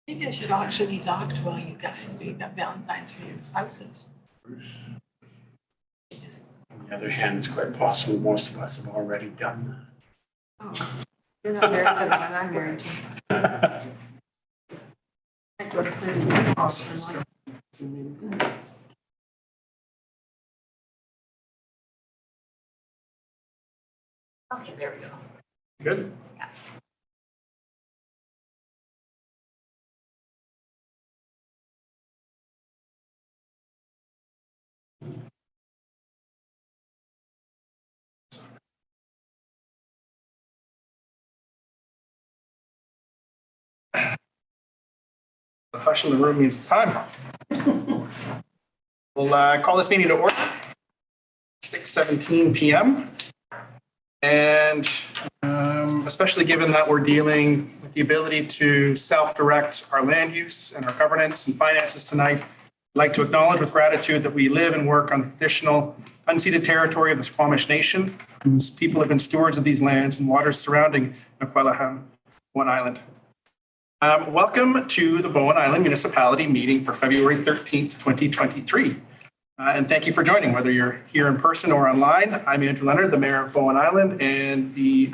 Maybe I should auction these off while you guys do that Valentine's for your spouses. Just, On the other hand, it's quite possible most of us have already done oh, You're not married to the one I'm married to. that. I go to Cleveland often, like, okay, there we go. Good. Yes. The hush in the room means it's time. We'll call this meeting to order, 6:17 p.m. And especially given that we're dealing with the ability to self-direct our land use and our governance and finances tonight, I'd like to acknowledge with gratitude that we live and work on traditional unceded territory of the Squamish Nation, whose people have been stewards of these lands and waters surrounding Naquelaham, Bowen Island. Welcome to the Bowen Island Municipality meeting for February 13th, 2023. And thank you for joining, whether you're here in person or online. I'm Andrew Leonard, the Mayor of Bowen Island and the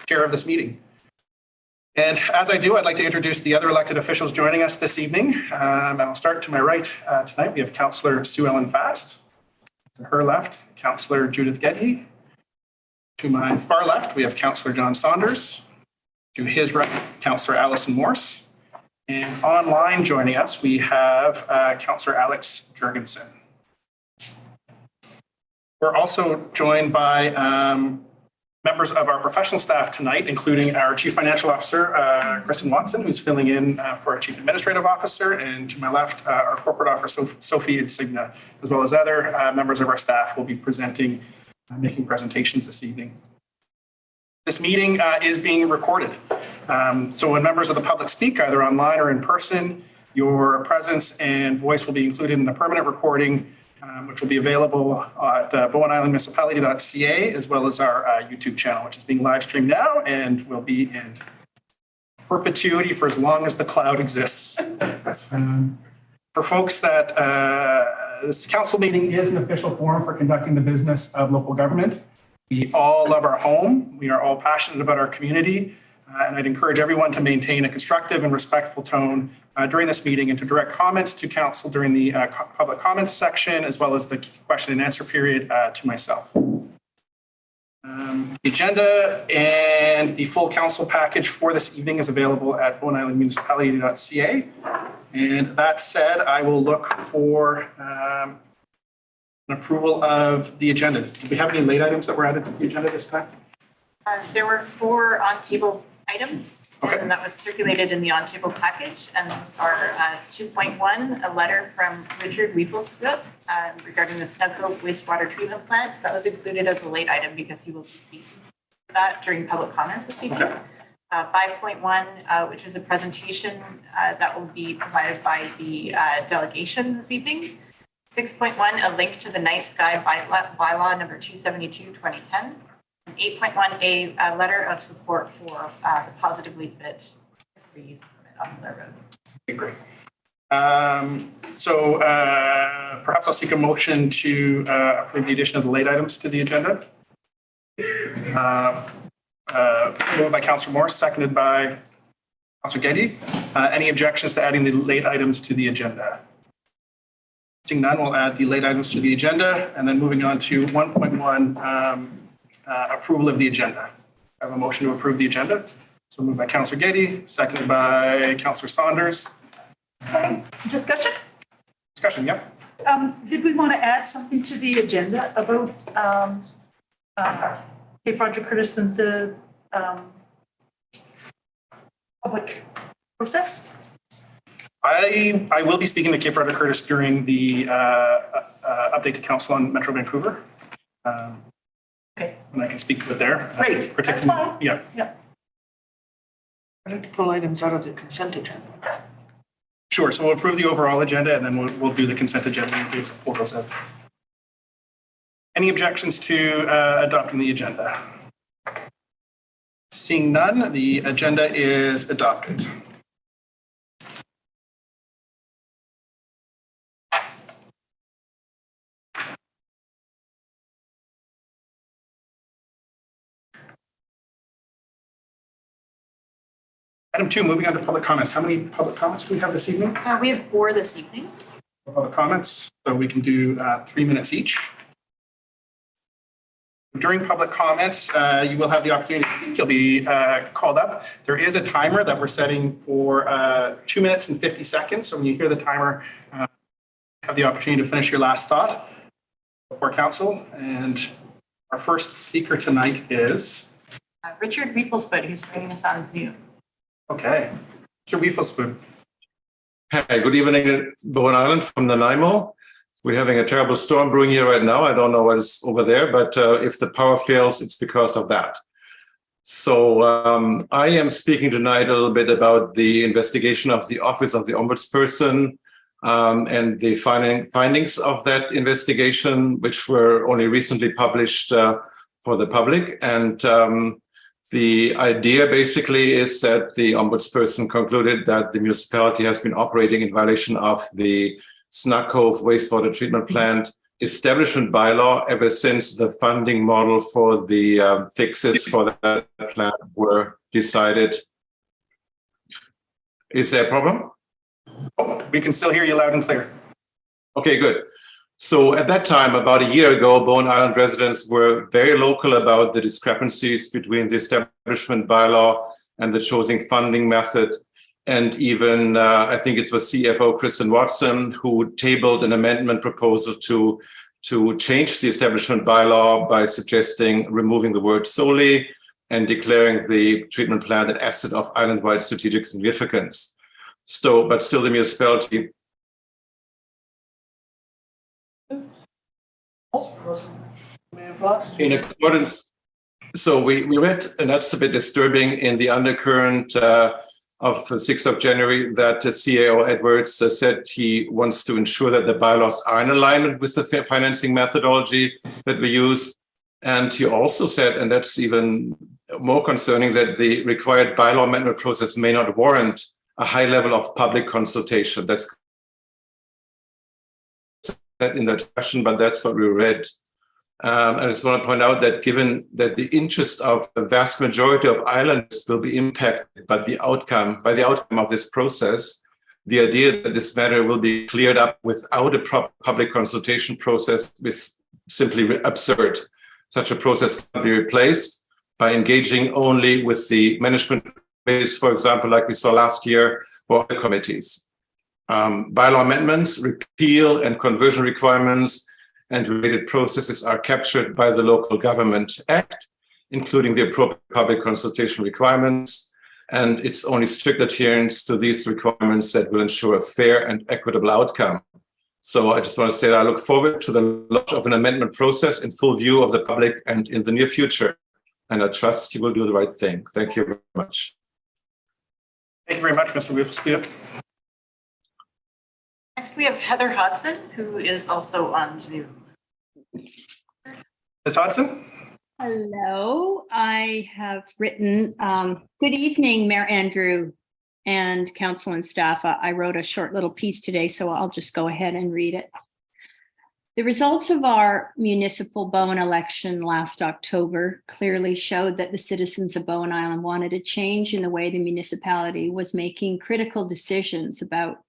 chair of this meeting. And as I do, I'd like to introduce the other elected officials joining us this evening. And I'll start to my right tonight. We have Councillor Sue Ellen Fast. To her left, Councillor Judith Gedney. To my far left, we have Councillor John Saunders. To his right, Councillor Alison Morse. And online joining us, we have Councillor Alex Jurgensen. We're also joined by members of our professional staff tonight, including our Chief Financial Officer, Kristen Watson, who's filling in for our Chief Administrative Officer, and to my left, our Corporate Officer, Sophie Insigna, as well as other members of our staff will be presenting, making presentations this evening. This meeting is being recorded. So when members of the public speak, either online or in person, your presence and voice will be included in the permanent recording, which will be available at bowenislandmunicipality.ca, as well as our YouTube channel, which is being live streamed now and will be in perpetuity for as long as the cloud exists. For folks that this council meeting is an official forum for conducting the business of local government. We all love our home. We are all passionate about our community. And I'd encourage everyone to maintain a constructive and respectful tone during this meeting and to direct comments to council during the public comments section, as well as the question and answer period to myself. The agenda and the full council package for this evening is available at bowenislandmunicipality.ca. And that said, I will look for an approval of the agenda. Do we have any late items that were added to the agenda this time? There were 4 on-table items, Okay. and that was circulated in the on-table package. And those are 2.1, a letter from Richard Weeblescoop regarding the Snugcove wastewater treatment plant. That was included as a late item because he will be speaking to that during public comments this evening. Okay. 5.1, which is a presentation that will be provided by the delegation this evening. 6.1, a link to the night sky bylaw number 272, 2010. 8.1A, a letter of support for the positively fit reuse permit on Blair Road. Okay, great. So perhaps I'll seek a motion to approve the addition of the late items to the agenda. Moved by Councillor Morse, seconded by Councillor Geddy. Any objections to adding the late items to the agenda? Seeing none, we'll add the late items to the agenda, and then moving on to 1.1, approval of the agenda. I have a motion to approve the agenda. So moved by Councillor Geddy, seconded by Councillor Saunders. Discussion? Discussion, yep. Did we want to add something to the agenda about Cape Roger Curtis and the public process? I will be speaking to Cape Roger Curtis during the update to council on Metro Vancouver. Okay. And I can speak to it there. Great, that's fine. Yeah. Yeah. I'd like to pull items out of the consent agenda. Sure. So we'll approve the overall agenda and then we'll do the consent agenda and pull those out. Any objections to adopting the agenda? Seeing none, the agenda is adopted. Item 2, moving on to public comments. How many public comments do we have this evening? We have 4 this evening. Public comments, so we can do 3 minutes each. During public comments, you will have the opportunity to speak. You'll be called up. There is a timer that we're setting for 2 minutes and 50 seconds. So when you hear the timer, have the opportunity to finish your last thought before council. And our first speaker tonight is? Richard Riefelsbud, who's joining us on Zoom. Okay, Mr. Riefelsbud. Hi, good evening, Bowen Island from Nanaimo. We're having a terrible storm brewing here right now. I don't know what is over there, but if the power fails, it's because of that. So I am speaking tonight a little bit about the investigation of the Office of the Ombudsperson and the findings of that investigation, which were only recently published for the public. And the idea basically is that the Ombudsperson concluded that the municipality has been operating in violation of the Snug Cove wastewater treatment plant establishment bylaw ever since the funding model for the fixes for that plant were decided. Is there a problem? Oh, we can still hear you loud and clear. Okay, good. So at that time, about a year ago, Bowen Island residents were very local about the discrepancies between the establishment bylaw and the chosen funding method. And even, I think it was CFO Kristen Watson who tabled an amendment proposal to change the establishment bylaw by suggesting removing the word solely and declaring the treatment plant an asset of island-wide strategic significance. So, but still the municipality. In accordance, so we read, and that's a bit disturbing, in the undercurrent of 6th of January that CAO Edwards said he wants to ensure that the bylaws are in alignment with the financing methodology that we use. And he also said, and that's even more concerning, that the required bylaw amendment process may not warrant a high level of public consultation. That's in that question, but that's what we read. I just want to point out that given that the interest of the vast majority of islanders will be impacted by the outcome of this process, the idea that this matter will be cleared up without a proper public consultation process is simply absurd. Such a process can be replaced by engaging only with the management committees, for example, like we saw last year, or other committees. Bylaw amendments, repeal and conversion requirements, and related processes are captured by the Local Government Act, including the appropriate public consultation requirements. And it's only strict adherence to these requirements that will ensure a fair and equitable outcome. So I just want to say that I look forward to the launch of an amendment process in full view of the public and in the near future. And I trust you will do the right thing. Thank you very much. Thank you very much, Mr. Riefelsbud. Next, we have Heather Hodson, who is also on Zoom. Ms. Hodson? Hello, I have written, good evening, Mayor Andrew and council and staff. I wrote a short little piece today, so I'll just go ahead and read it. The results of our municipal Bowen election last October clearly showed that the citizens of Bowen Island wanted a change in the way the municipality was making critical decisions about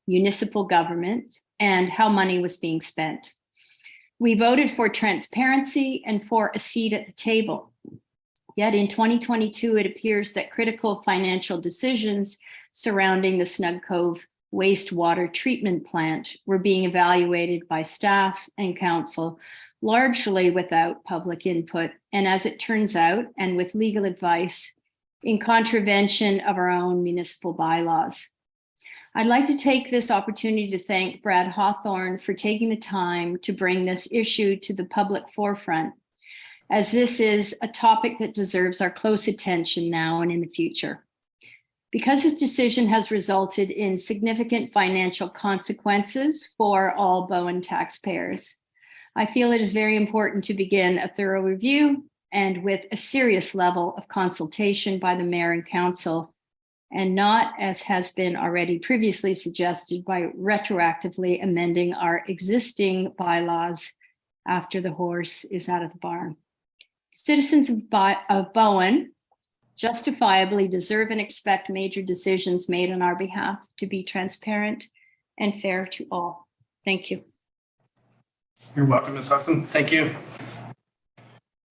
municipal government and how money was being spent. We voted for transparency and for a seat at the table. Yet in 2022, it appears that critical financial decisions surrounding the Snug Cove wastewater treatment plant were being evaluated by staff and council, largely without public input. And as it turns out, and with legal advice, in contravention of our own municipal bylaws. I'd like to take this opportunity to thank Brad Hawthorne for taking the time to bring this issue to the public forefront, as this is a topic that deserves our close attention now and in the future. Because his decision has resulted in significant financial consequences for all Bowen taxpayers, I feel it is very important to begin a thorough review and with a serious level of consultation by the mayor and council, and not, as has been already previously suggested, by retroactively amending our existing bylaws after the horse is out of the barn. Citizens of Bowen justifiably deserve and expect major decisions made on our behalf to be transparent and fair to all. Thank you. You're welcome, Ms. Hudson. Thank you.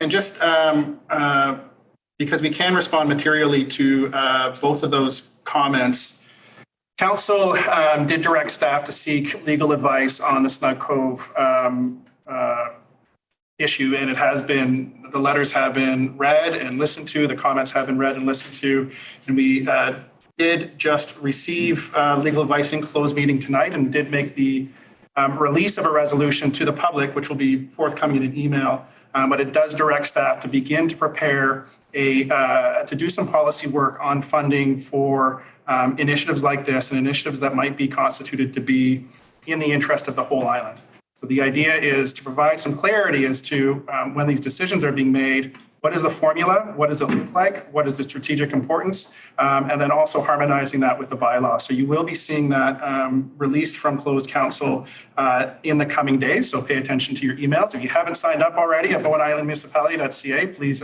And just because we can respond materially to both of those comments, Council did direct staff to seek legal advice on the Snug Cove issue, and the letters have been read and listened to, the comments have been read and listened to, and we did just receive legal advice in closed meeting tonight and did make the release of a resolution to the public, which will be forthcoming in an email, but it does direct staff to begin to prepare to do some policy work on funding for initiatives like this and initiatives that might be constituted to be in the interest of the whole island. So the idea is to provide some clarity as to when these decisions are being made, what is the formula, what does it look like, what is the strategic importance, and then also harmonizing that with the bylaw. So you will be seeing that released from closed council in the coming days, so pay attention to your emails. If you haven't signed up already at bowenislandmunicipality.ca, please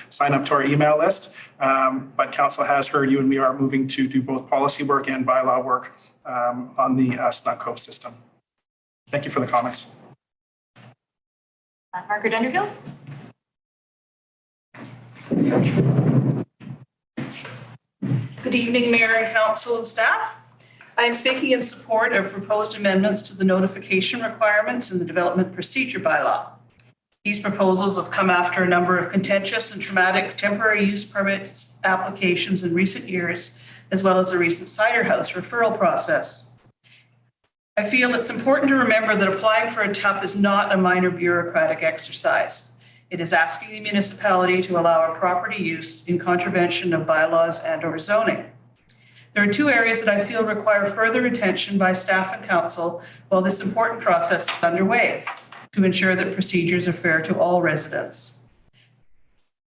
sign up to our email list. But council has heard you, and we are moving to do both policy work and bylaw work on the Snug Cove system. Thank you for the comments. Margaret Underhill? Good evening, Mayor and Council and staff. I am speaking in support of proposed amendments to the notification requirements in the Development Procedure Bylaw. These proposals have come after a number of contentious and traumatic temporary use permit applications in recent years, as well as the recent cider house referral process. I feel it's important to remember that applying for a TUP is not a minor bureaucratic exercise. It is asking the municipality to allow a property use in contravention of bylaws and/or zoning. There are two areas that I feel require further attention by staff and council while this important process is underway to ensure that procedures are fair to all residents.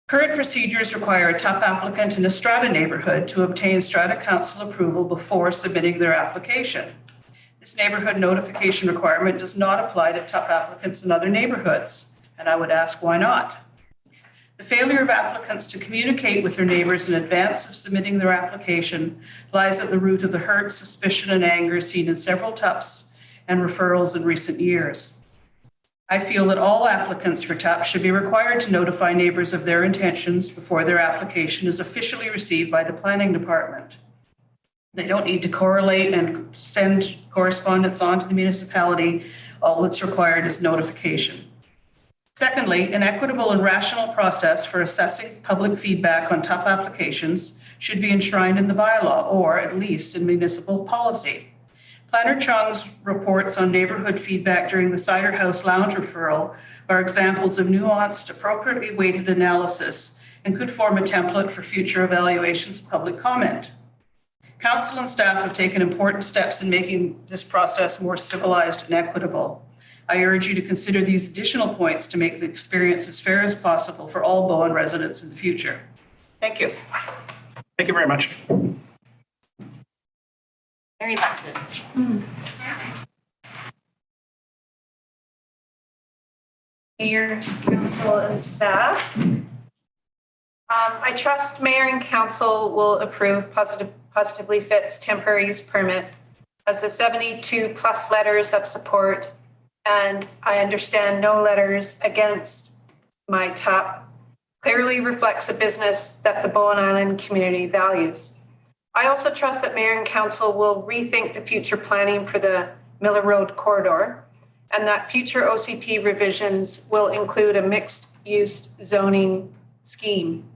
Current procedures require a TUP applicant in a strata neighborhood to obtain strata council approval before submitting their application. This neighborhood notification requirement does not apply to TUP applicants in other neighborhoods, and I would ask why not. The failure of applicants to communicate with their neighbors in advance of submitting their application lies at the root of the hurt, suspicion, and anger seen in several TUPs and referrals in recent years. I feel that all applicants for TUP should be required to notify neighbors of their intentions before their application is officially received by the planning department. They don't need to correlate and send correspondence on to the municipality. All that's required is notification. Secondly, an equitable and rational process for assessing public feedback on TUP applications should be enshrined in the bylaw, or at least in municipal policy. Planner Chung's reports on neighborhood feedback during the Cider House Lounge referral are examples of nuanced, appropriately weighted analysis and could form a template for future evaluations of public comment. Council and staff have taken important steps in making this process more civilized and equitable. I urge you to consider these additional points to make the experience as fair as possible for all Bowen residents in the future. Thank you. Thank you very much. Mary Bunsen. Mayor, council, and staff. I trust Mayor and council will approve Positively Fit's temporary use permit as the 72 plus letters of support, and I understand no letters against my TUP, clearly reflects a business that the Bowen Island community values. I also trust that Mayor and Council will rethink the future planning for the Miller Road corridor, and that future OCP revisions will include a mixed-use zoning scheme.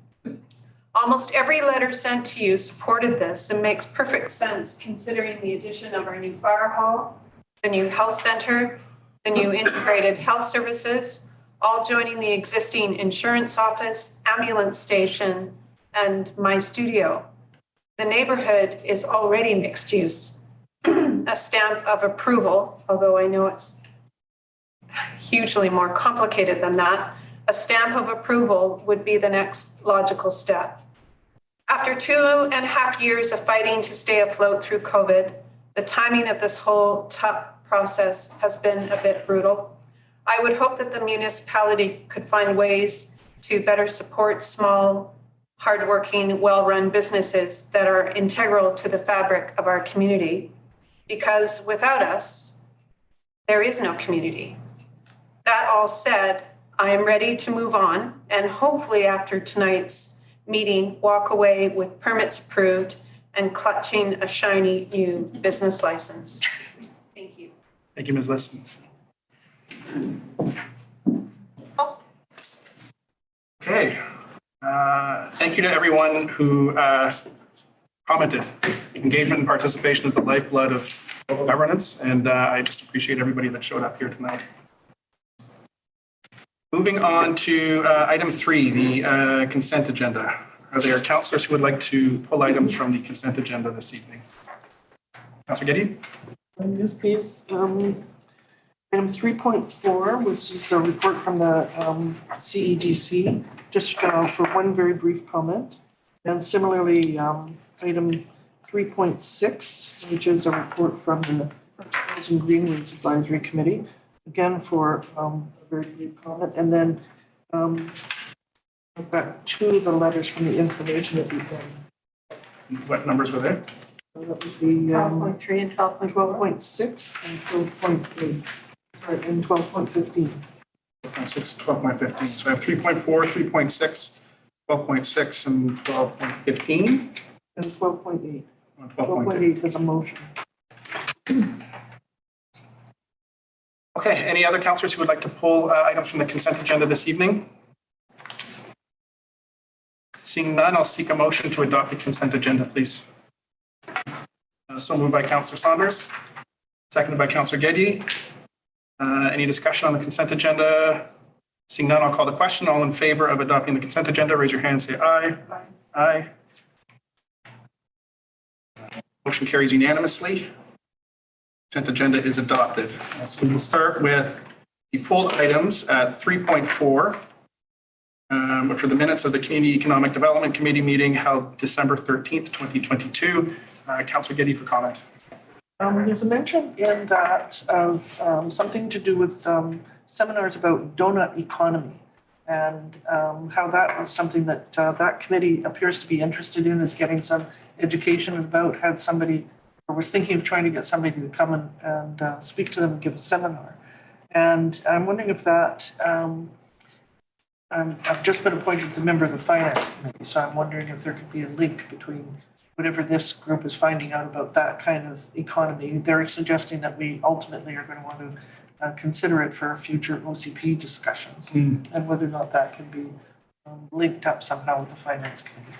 Almost every letter sent to you supported this and makes perfect sense considering the addition of our new fire hall, the new health center, the new integrated health services, all joining the existing insurance office, ambulance station, and my studio. The neighborhood is already mixed use. A stamp of approval, although I know it's hugely more complicated than that, a stamp of approval would be the next logical step. After 2.5 years of fighting to stay afloat through COVID, the timing of this whole TUP process has been a bit brutal. I would hope that the municipality could find ways to better support small hardworking, well-run businesses that are integral to the fabric of our community, because without us, there is no community. That all said, I am ready to move on and hopefully after tonight's meeting, walk away with permits approved and clutching a shiny new business license. Thank you. Thank you, Ms. Liston. Okay. Thank you to everyone who commented. Engagement and participation is the lifeblood of local governance, and I just appreciate everybody that showed up here tonight. Moving on to item 3, the consent agenda. Are there councillors who would like to pull items from the consent agenda this evening? Councillor Getty? Yes, please. Item 3.4, which is a report from the CEDC, just for one very brief comment. And similarly, item 3.6, which is a report from the Trails and Greenways Advisory Committee, again for a very brief comment. And then I've got 2 of the letters from the information that we've done. What numbers were there? So that would be 12.3 and 12.4. 12.6 and 12.8, sorry, and 12.15. 12.6, 12.15. So I have 3.4, 3.6, 12.6, and 12.15. And 12.8. 12.8. 12.8 has a motion. Okay, any other councillors who would like to pull items from the consent agenda this evening? Seeing none, I'll seek a motion to adopt the consent agenda, please. So moved by Councillor Saunders, seconded by Councillor Geddy. Any discussion on the consent agenda? Seeing none, I'll call the question. All in favor of adopting the consent agenda, raise your hand and say aye. Aye. Motion carries unanimously. Consent agenda is adopted. So we will start with the pulled items at 3.4, which are the minutes of the Community Economic Development Committee meeting held December 13th, 2022. Councillor Geddy for comment. There's a mention in that of something to do with seminars about donut economy and how that is something that that committee appears to be interested in, is getting some education about. Had somebody, or was thinking of trying to get somebody to come and speak to them and give a seminar. And I'm wondering if that, I've just been appointed as a member of the Finance Committee, so I'm wondering if there could be a link between whatever this group is finding out about that kind of economy. They're suggesting that we ultimately are going to want to consider it for future OCP discussions, and whether or not that can be linked up somehow with the Finance Committee.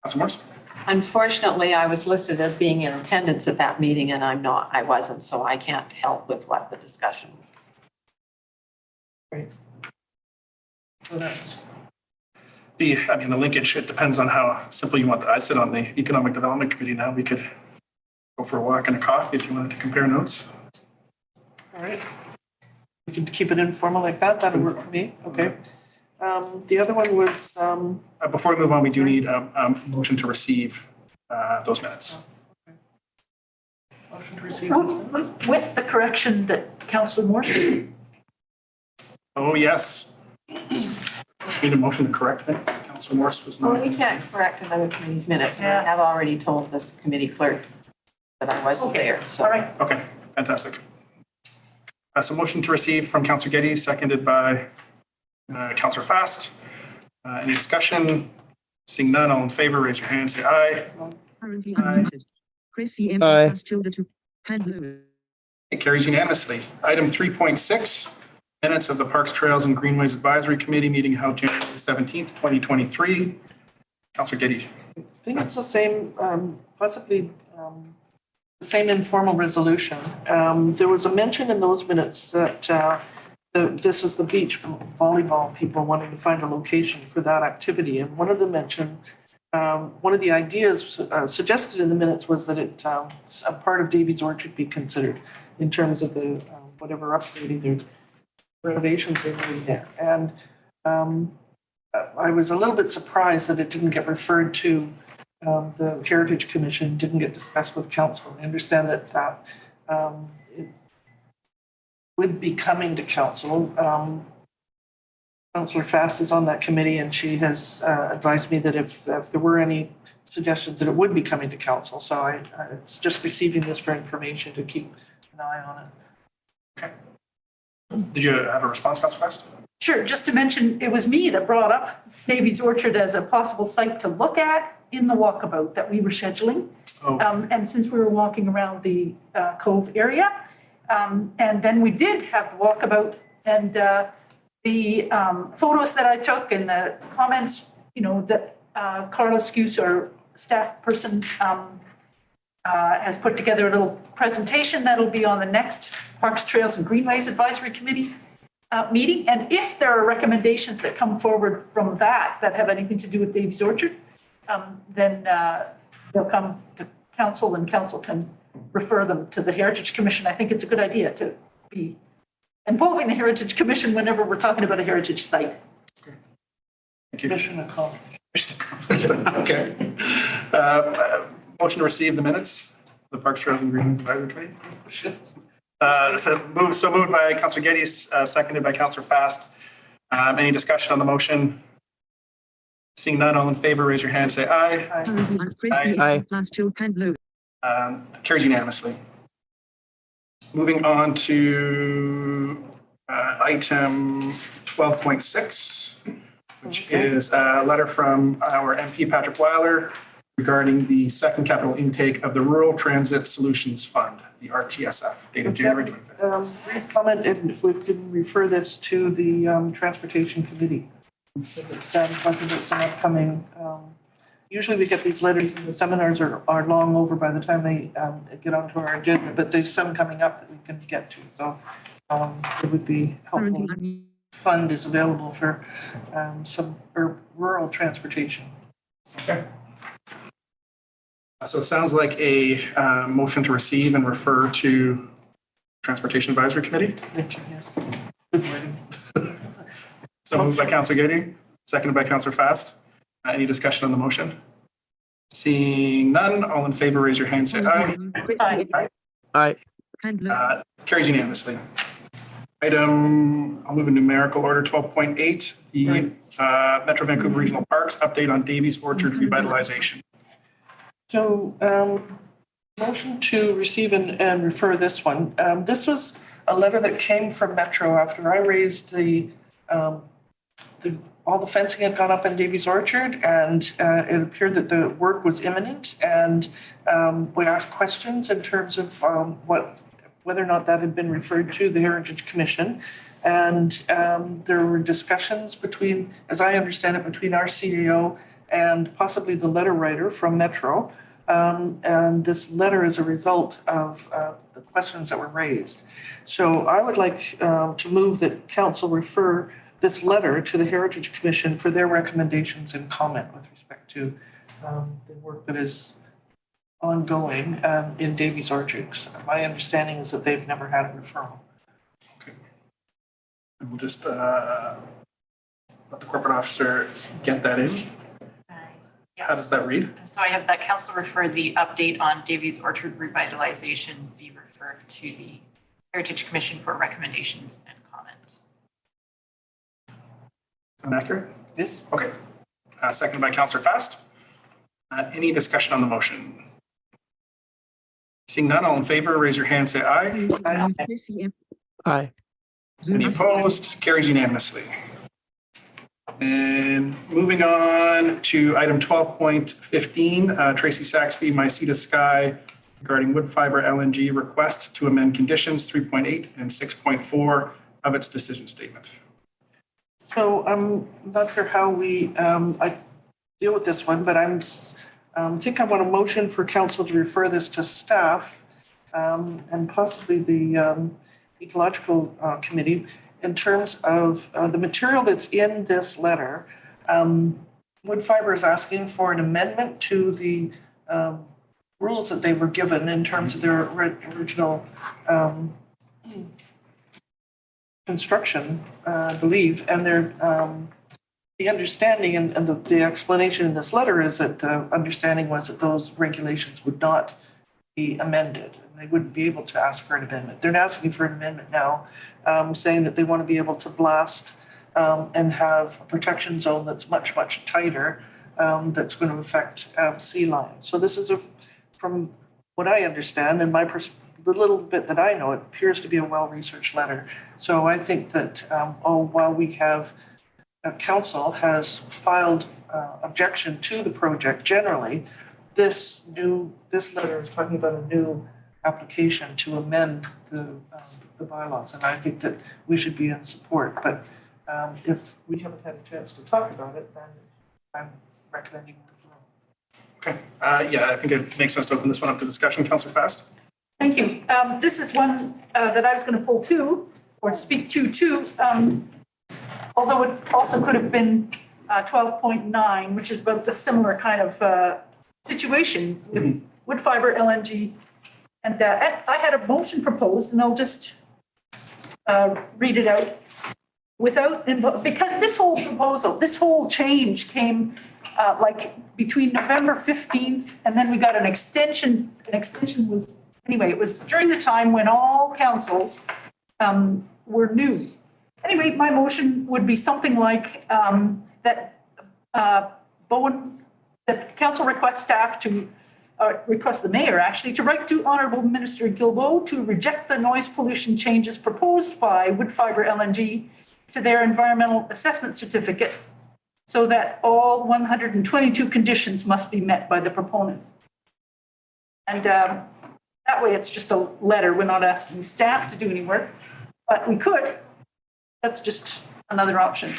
Councillor Morse? Unfortunately, I was listed as being in attendance at that meeting and I wasn't, so I can't help with what the discussion was. Great. So that's The linkage, it depends on how simple you want that. I sit on the Economic Development Committee now. We could go for a walk and a coffee if you wanted to compare notes. all right. We can keep it informal like that. That'll work for me. Okay. The other one was Before we move on, we do need a motion to receive those minutes. motion to receive. With the correction that Councillor Morse made. Oh, yes. Need a motion to correct things. Councillor Morse was Well, not. we can't correct another committee's minutes. And Yeah. I have already told this committee clerk that I wasn't Okay, there, so. all right. Okay, fantastic. So motion to receive from Councillor Geddy, seconded by Councillor Fast. Any discussion? Seeing none, all in favor, raise your hand, say aye. Currently Aye. unmuted. Chris CM Aye. has tilde to hand blue. It carries unanimously. Item 3.6, minutes of the Parks, Trails and Greenways Advisory Committee meeting held January 17th, 2023. Councillor Geddy. I think it's the same, possibly the same informal resolution. There was a mention in those minutes that this is the beach volleyball people wanting to find a location for that activity. And one of the one of the ideas suggested in the minutes was that a part of Davies Orchard be considered in terms of the whatever upgrading their renovations they're doing there. And I was a little bit surprised that it didn't get referred to the Heritage Commission, didn't get discussed with council. I understand that it would be coming to council. Councillor Fast is on that committee, and she has advised me that if there were any suggestions, that it would be coming to council. So it's just receiving this for information to keep an eye on it. Did you have a response, Councillor Fast? Sure, just to mention, it was me that brought up Davies Orchard as a possible site to look at in the walkabout that we were scheduling. Oh. And since we were walking around the Cove area, and then we did have the walkabout, and the photos that I took and the comments, that Carlos Skuse, our staff person, has put together a little presentation that'll be on the next Parks, Trails and Greenways Advisory Committee meeting. And if there are recommendations that come forward from that have anything to do with Davies Orchard, then they'll come to council and council can refer them to the Heritage Commission. I think it's a good idea to be involving the Heritage Commission whenever we're talking about a heritage site. Thank you. Mission accomplished. Okay. Motion to receive the minutes, the Parks, Trails and Greenways Advisory Committee. So moved by Councillor Geddes, seconded by Councillor Fast. Any discussion on the motion? Seeing none, all in favor, raise your hand, say aye. Chrissy Aye. M. plus 2 and Lou. Carries unanimously. Moving on to item 12.6, which is a letter from our MP Patrick Weiler regarding the second capital intake of the Rural Transit Solutions Fund, the RTSF, dated January 25th. Brief comment, and if we can refer this to the Transportation Committee. Because it sounds like it's an upcoming, usually we get these letters and the seminars are long over by the time they get onto our agenda, but there's some coming up that we can get to. So it would be helpful. Fund is available for some rural transportation. Okay. So it sounds like a motion to receive and refer to Transportation Advisory Committee. Thank you, yes. Good wording. So moved by Councillor Geddes, seconded by Councillor Fast. Any discussion on the motion? Seeing none, all in favor, raise your hand, say aye. Chrissy Aye. and Lou. Carries unanimously. I'll move in numerical order, 12.8, the Metro Vancouver Regional Parks update on Davies Orchard revitalization. So, motion to receive and refer this one. This was a letter that came from Metro after I raised all the fencing had gone up in Davies Orchard, and it appeared that the work was imminent. And we asked questions in terms of whether or not that had been referred to the Heritage Commission. And there were discussions between, as I understand it, between our CAO and possibly the letter writer from Metro. And this letter is a result of the questions that were raised. So I would like to move that council refer this letter to the Heritage Commission for their recommendations and comment with respect to the work that is ongoing in Davies Orchard. My understanding is that they've never had a referral. Okay. And we'll just let the corporate officer get that in. Yes. How does that read? So I have that council referred the update on Davies Orchard revitalization be referred to the Heritage Commission for recommendations and comment. Is that accurate? Yes. Okay. Seconded by Councillor Fast. Any discussion on the motion? Seeing none, all in favor, raise your hand, say aye. Chrissy M. Aye. Any opposed? Carries unanimously. And moving on to item 12.15, Tracy Saxby, Myceta Sky, regarding wood fiber LNG request to amend conditions 3.8 and 6.4 of its decision statement. So I'm not sure how I deal with this one, but I think I want a motion for council to refer this to staff and possibly the ecological committee in terms of the material that's in this letter. Wood Fiber is asking for an amendment to the rules that they were given in terms of their original construction, I believe, and the understanding and the explanation in this letter is that the understanding was that those regulations would not be amended. They wouldn't be able to ask for an amendment. They're asking for an amendment now, saying that they want to be able to blast and have a protection zone that's much, much tighter, that's going to affect sea lion. So this is from what I understand and the little bit that I know, it appears to be a well-researched letter. So I think that while we have council has filed objection to the project generally, this letter is talking about a new application to amend the bylaws, and I think that we should be in support. But if we haven't had a chance to talk about it, then I'm recommending withdrawal. Okay, yeah, I think it makes sense to open this one up to discussion. Councillor Fast? Thank you. This is one that I was going to pull too, or speak to too, although it also could have been 12.9, which is about the similar kind of situation with wood fiber LNG. And I had a motion proposed, and I'll just read it out. Because this whole proposal, this whole change came like between November 15th, and then we got an extension. An extension was, anyway, it was during the time when all councils were new. Anyway, my motion would be something like that that council requests staff to request the mayor actually to write to Honourable Minister Guilbeault to reject the noise pollution changes proposed by wood fiber LNG to their environmental assessment certificate, so that all 122 conditions must be met by the proponent. And that way it's just a letter. We're not asking staff to do any work, but we could. That's just another option.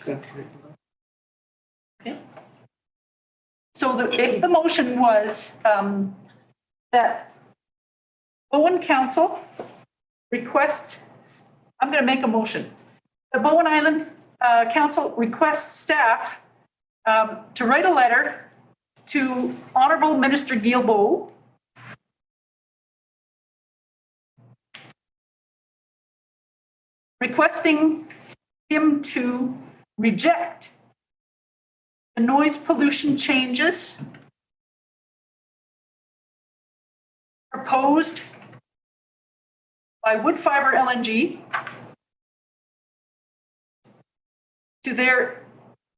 Okay. So if the motion was that Bowen Council request, I'm going to make a motion. The Bowen Island Council requests staff to write a letter to Honourable Minister Guilbeault requesting him to reject the noise pollution changes proposed by wood fiber LNG to their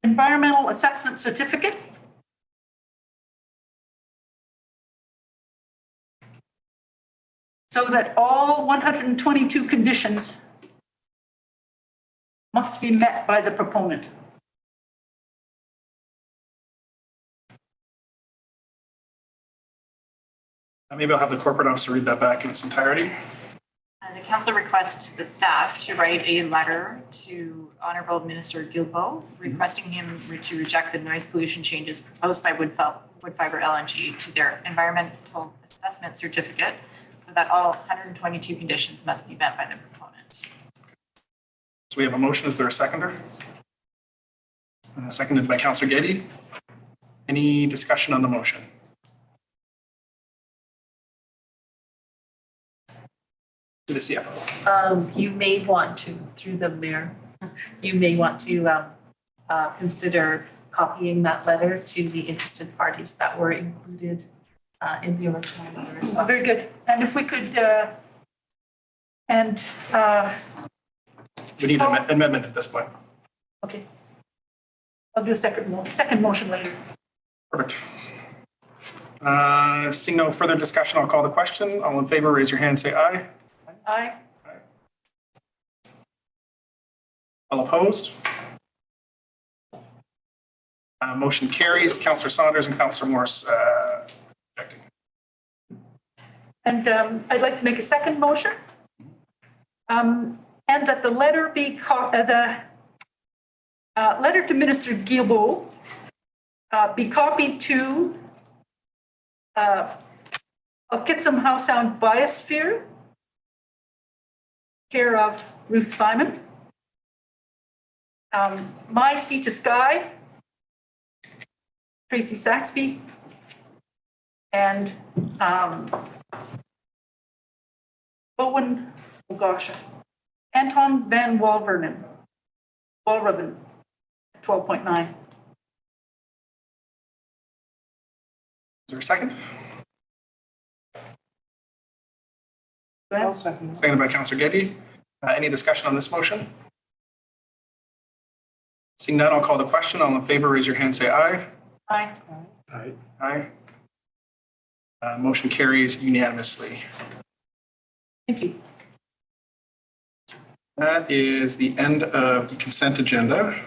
environmental assessment certificate so that all 122 conditions must be met by the proponent. Maybe I'll have the corporate officer read that back in its entirety. The council requests the staff to write a letter to Honourable Minister Guilbeault requesting him to reject the noise pollution changes proposed by wood fiber LNG to their environmental assessment certificate so that all 122 conditions must be met by the proponent. So we have a motion. Is there a seconder? Seconded by Councillor Getty. Any discussion on the motion? To the CFO. You may want to, through the mayor, you may want to consider copying that letter to the interested parties that were included in the original letter as well. Very good. And if we could, We need an amendment at this point. okay. I'll do a second motion later. Perfect. Seeing no further discussion, I'll call the question. All in favor, raise your hand, say aye. Aye. All opposed? Motion carries. Councillor Saunders and Councillor Morris objecting. And I'd like to make a second motion. And that the letter be, letter to Minister Guilbeault be copied to Kitsum Howe Sound Biosphere, care of Ruth Simon. My Sea to Sky, Tracy Saxby, and Bowen, oh gosh, Anton Van Walraven, 12.9. Is there a second? I'll second. Seconded by Councillor Getty. Any discussion on this motion? Seeing none, I'll call the question. All in favor, raise your hand, say aye. Aye. Aye. Aye. Motion carries unanimously. Thank you. That is the end of the consent agenda.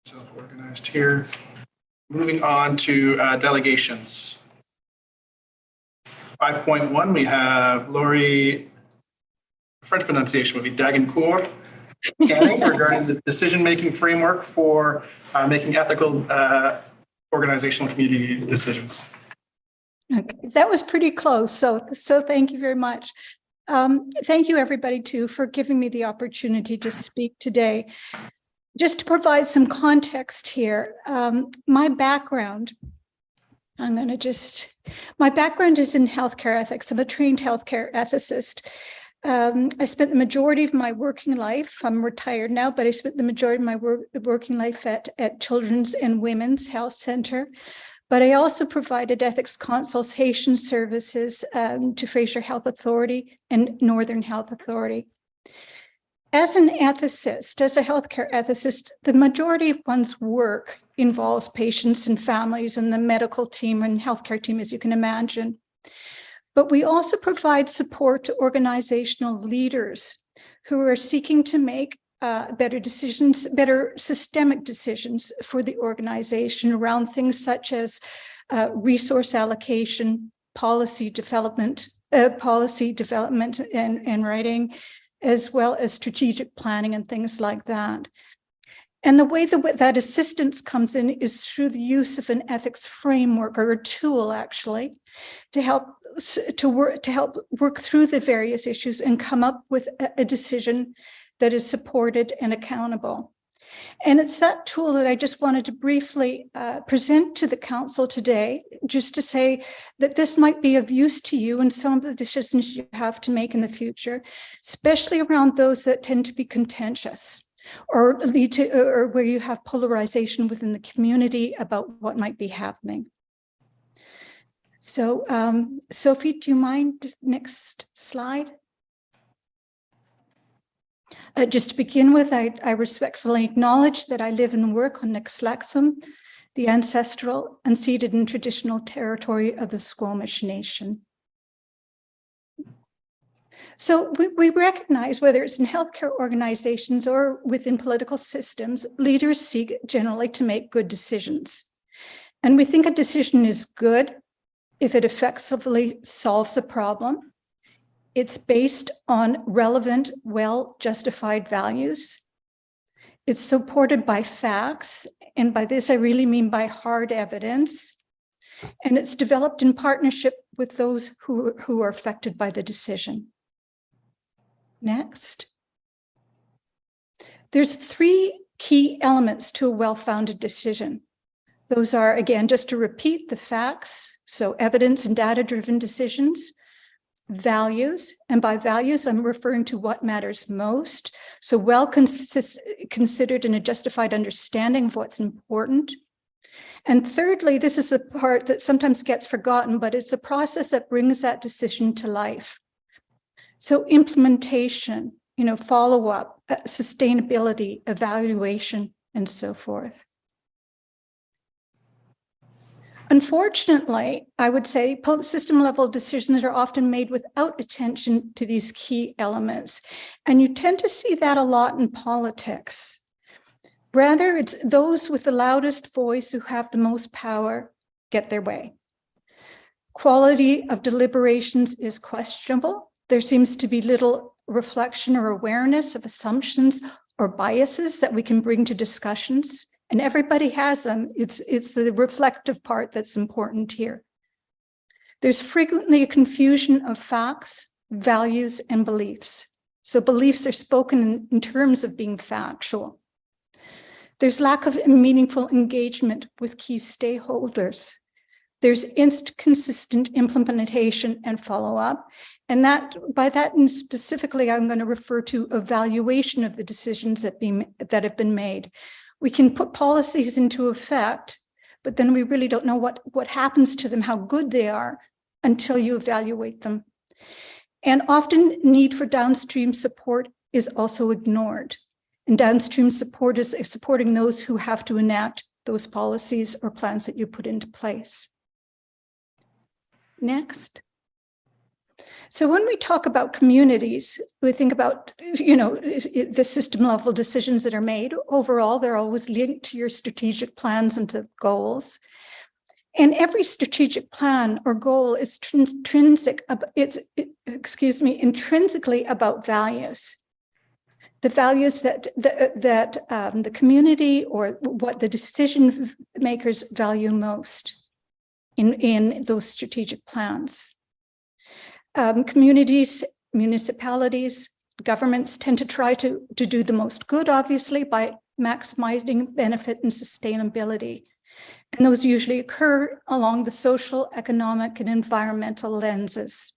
Self-organized here. Moving on to delegations. 5.1, we have Lori, French pronunciation would be Dagencourt, Canning, regarding the decision-making framework for making ethical organizational community decisions. Okay, that was pretty close. So thank you very much. Thank you, everybody, too, for giving me the opportunity to speak today. Just to provide some context here, my background is in healthcare ethics. I'm a trained healthcare ethicist. I spent the majority of my working life, I'm retired now, but I spent the majority of my working life at Children's and Women's Health Center. But I also provided ethics consultation services to Fraser Health Authority and Northern Health Authority. As an ethicist, as a healthcare ethicist, the majority of one's work involves patients and families and the medical team and healthcare team, as you can imagine. But we also provide support to organizational leaders who are seeking to make better decisions, better systemic decisions for the organization around things such as resource allocation, policy development and writing, as well as strategic planning and things like that. And the way that assistance comes in is through the use of an ethics framework, or a tool actually, to help work through the various issues and come up with a decision that is supported and accountable. And it's that tool that I just wanted to briefly present to the council today, just to say that this might be of use to you in some of the decisions you have to make in the future, especially around those that tend to be contentious or lead to, or where you have polarization within the community about what might be happening. So, Sophie, do you mind? Next slide. Just to begin with, I respectfully acknowledge that I live and work on Nixlaxum, the ancestral, unceded and traditional territory of the Squamish Nation. So we recognize, whether it's in healthcare organizations or within political systems, leaders seek generally to make good decisions. And we think a decision is good if it effectively solves a problem. It's based on relevant, well-justified values. It's supported by facts, and by this I really mean by hard evidence. And it's developed in partnership with those who are affected by the decision. Next. There's three key elements to a well-founded decision. Those are, again, just to repeat, the facts, so evidence and data-driven decisions, values, and by values, I'm referring to what matters most. So well considered and a justified understanding of what's important. And thirdly, this is a part that sometimes gets forgotten, but it's a process that brings that decision to life. So implementation, follow-up, sustainability, evaluation, and so forth. Unfortunately, I would say system-level decisions are often made without attention to these key elements. And you tend to see that a lot in politics. Rather, it's those with the loudest voice who have the most power get their way. Quality of deliberations is questionable. There seems to be little reflection or awareness of assumptions or biases that we can bring to discussions. And everybody has them. It's the reflective part that's important here. There's frequently a confusion of facts, values, and beliefs. So beliefs are spoken in terms of being factual. There's lack of meaningful engagement with key stakeholders. There's inconsistent implementation and follow-up. And by that specifically, I'm going to refer to evaluation of the decisions that have been made. We can put policies into effect, but then we really don't know what happens to them, how good they are, until you evaluate them. And often need for downstream support is also ignored. And downstream support is supporting those who have to enact those policies or plans that you put into place. Next. So when we talk about communities, we think about, the system level decisions that are made. Overall, they're always linked to your strategic plans and to goals. And every strategic plan or goal is intrinsically about values. The values that the community or what the decision makers value most in those strategic plans. Communities, municipalities, governments tend to try to do the most good, obviously, by maximizing benefit and sustainability. And those usually occur along the social, economic, and environmental lenses.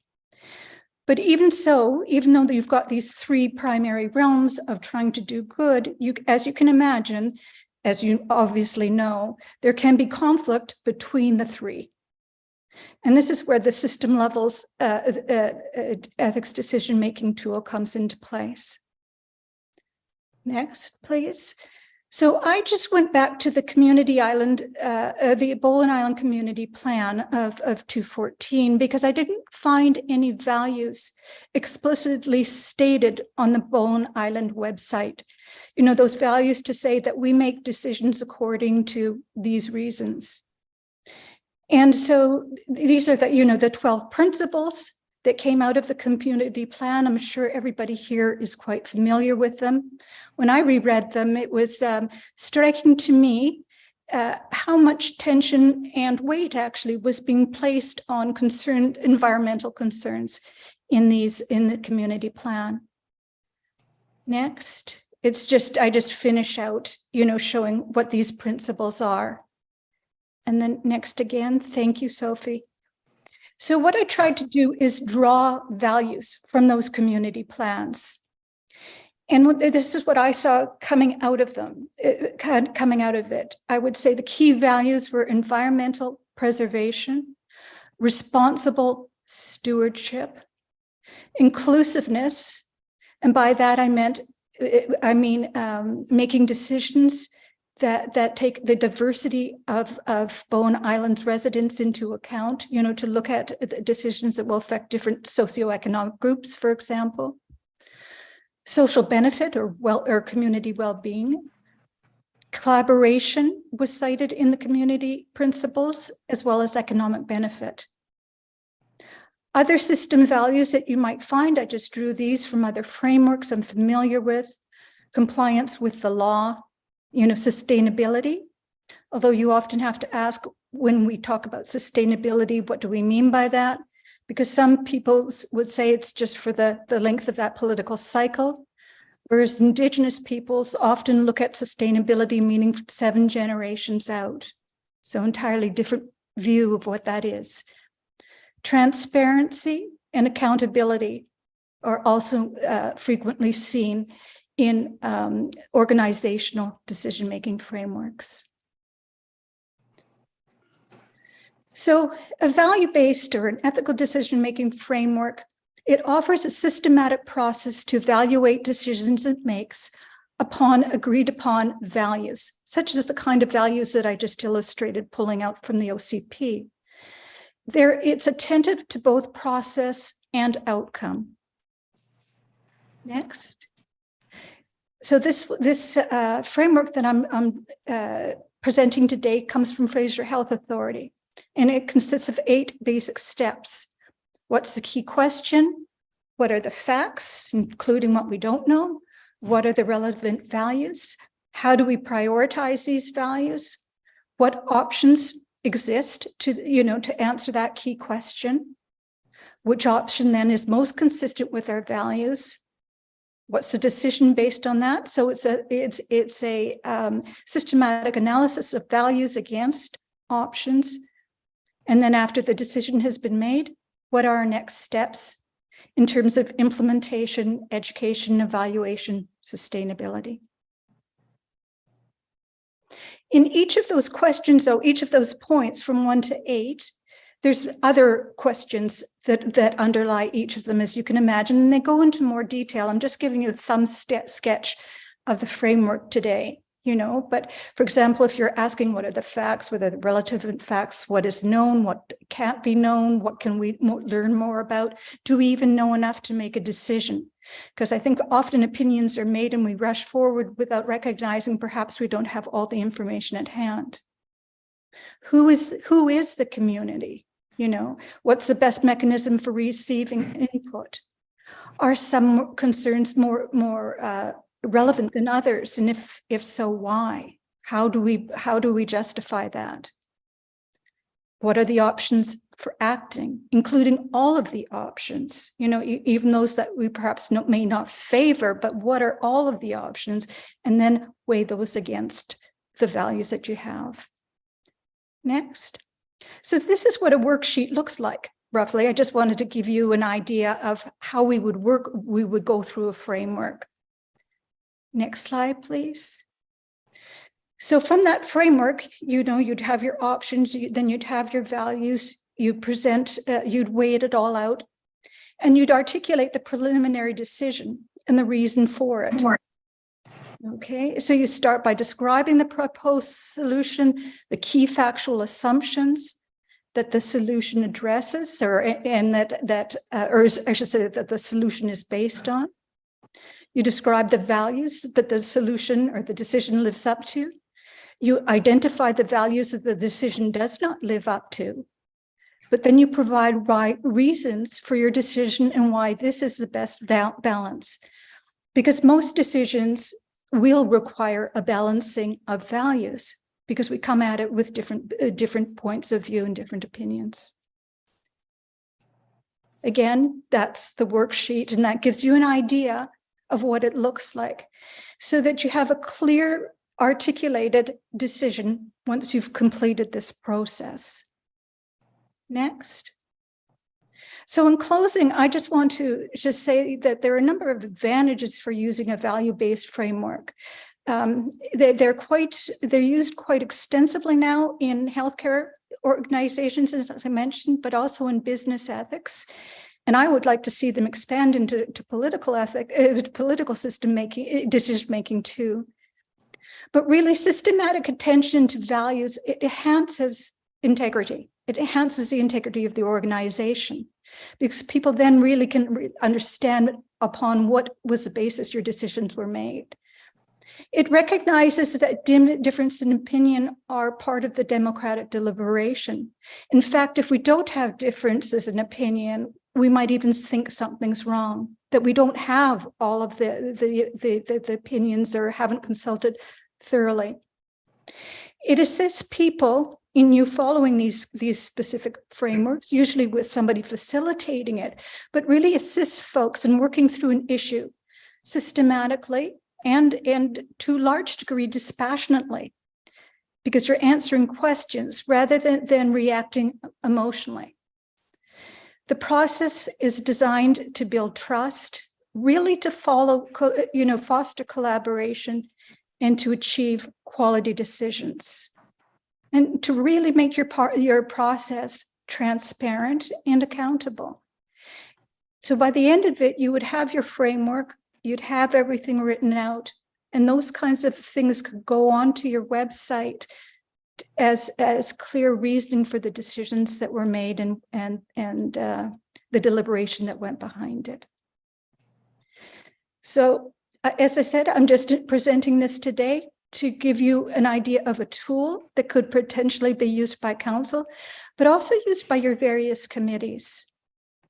But even so, even though you've got these three primary realms of trying to do good, as you can imagine, as you obviously know, there can be conflict between the three. And this is where the system levels ethics decision-making tool comes into place. Next, please. So I just went back to the community island, the Bowen Island Community Plan of 2014, because I didn't find any values explicitly stated on the Bowen Island website. Those values to say that we make decisions according to these reasons. And so these are the 12 principles that came out of the community plan. I'm sure everybody here is quite familiar with them. When I reread them, it was striking to me how much tension and weight actually was being placed on environmental concerns in the community plan. Next, I just finish out, showing what these principles are. And then next again, thank you, Sophie. So what I tried to do is draw values from those community plans. And this is what I saw coming out of them, coming out of it. I would say the key values were environmental preservation, responsible stewardship, inclusiveness. And by that I mean making decisions that take the diversity of Bowen Island's residents into account, to look at the decisions that will affect different socioeconomic groups, for example. Social benefit or community well-being. Collaboration was cited in the community principles, as well as economic benefit. Other system values that you might find, I just drew these from other frameworks I'm familiar with. Compliance with the law, sustainability, although you often have to ask when we talk about sustainability, what do we mean by that? Because some people would say it's just for the length of that political cycle, whereas Indigenous peoples often look at sustainability meaning 7 generations out. So entirely different view of what that is. Transparency and accountability are also frequently seen in organizational decision-making frameworks. So a value-based or an ethical decision-making framework, it offers a systematic process to evaluate decisions it makes upon agreed upon values, such as the kind of values that I just illustrated pulling out from the OCP. It's attentive to both process and outcome. Next. So this framework that I'm presenting today comes from Fraser Health Authority, and it consists of 8 basic steps. What's the key question? What are the facts, including what we don't know? What are the relevant values? How do we prioritize these values? What options exist to answer that key question? Which option then is most consistent with our values? What's the decision based on that? So it's a systematic analysis of values against options. And then after the decision has been made, what are our next steps in terms of implementation, education, evaluation, sustainability? In each of those questions, though, each of those points from 1 to 8, There's other questions that underlie each of them, as you can imagine, and they go into more detail. I'm just giving you a thumb sketch of the framework today, but for example, if you're asking what are the facts, what are the relevant facts, what is known, what can't be known, what can we learn more about? Do we even know enough to make a decision? Because I think often opinions are made and we rush forward without recognizing perhaps we don't have all the information at hand. Who is the community? What's the best mechanism for receiving input? Are some concerns more relevant than others? And if so, why? How do we justify that? What are the options for acting, including all of the options, even those that we perhaps may not favor, but what are all of the options? And then weigh those against the values that you have. Next. So this is what a worksheet looks like, roughly. I just wanted to give you an idea of how we would work. We would go through a framework. Next slide, please. So from that framework, you'd have your options, then you'd have your values, you'd weigh it all out, and you'd articulate the preliminary decision and the reason for it. Okay, so you start by describing the proposed solution, the key factual assumptions that the solution addresses, or I should say that the solution is based on. You describe the values that the solution or the decision lives up to. You identify the values that the decision does not live up to, but then you provide reasons for your decision and why this is the best balance. Because most decisions will require a balancing of values because we come at it with different points of view and different opinions. Again, that's the worksheet, and that gives you an idea of what it looks like so that you have a clear, articulated decision once you've completed this process. Next. So in closing, I just want to just say that there are a number of advantages for using a value-based framework. They're used quite extensively now in healthcare organizations, as I mentioned, but also in business ethics. And I would like to see them expand into political system making, decision making too. But really, systematic attention to values, it enhances integrity. It enhances the integrity of the organization because people then really can understand upon what was the basis your decisions were made. It recognizes that difference in opinion are part of the democratic deliberation. In fact, if we don't have differences in opinion, we might even think something's wrong, that we don't have all of the opinions or haven't consulted thoroughly. It assists people in you following these specific frameworks, usually with somebody facilitating it, but really assists folks in working through an issue systematically and to a large degree dispassionately, because you're answering questions rather than reacting emotionally. The process is designed to build trust, really to foster collaboration and to achieve quality decisions, and to really make your process transparent and accountable. So by the end of it, you would have your framework, you'd have everything written out, and those kinds of things could go onto your website as clear reasoning for the decisions that were made and the deliberation that went behind it. So as I said, I'm just presenting this today to give you an idea of a tool that could potentially be used by council, but also used by your various committees.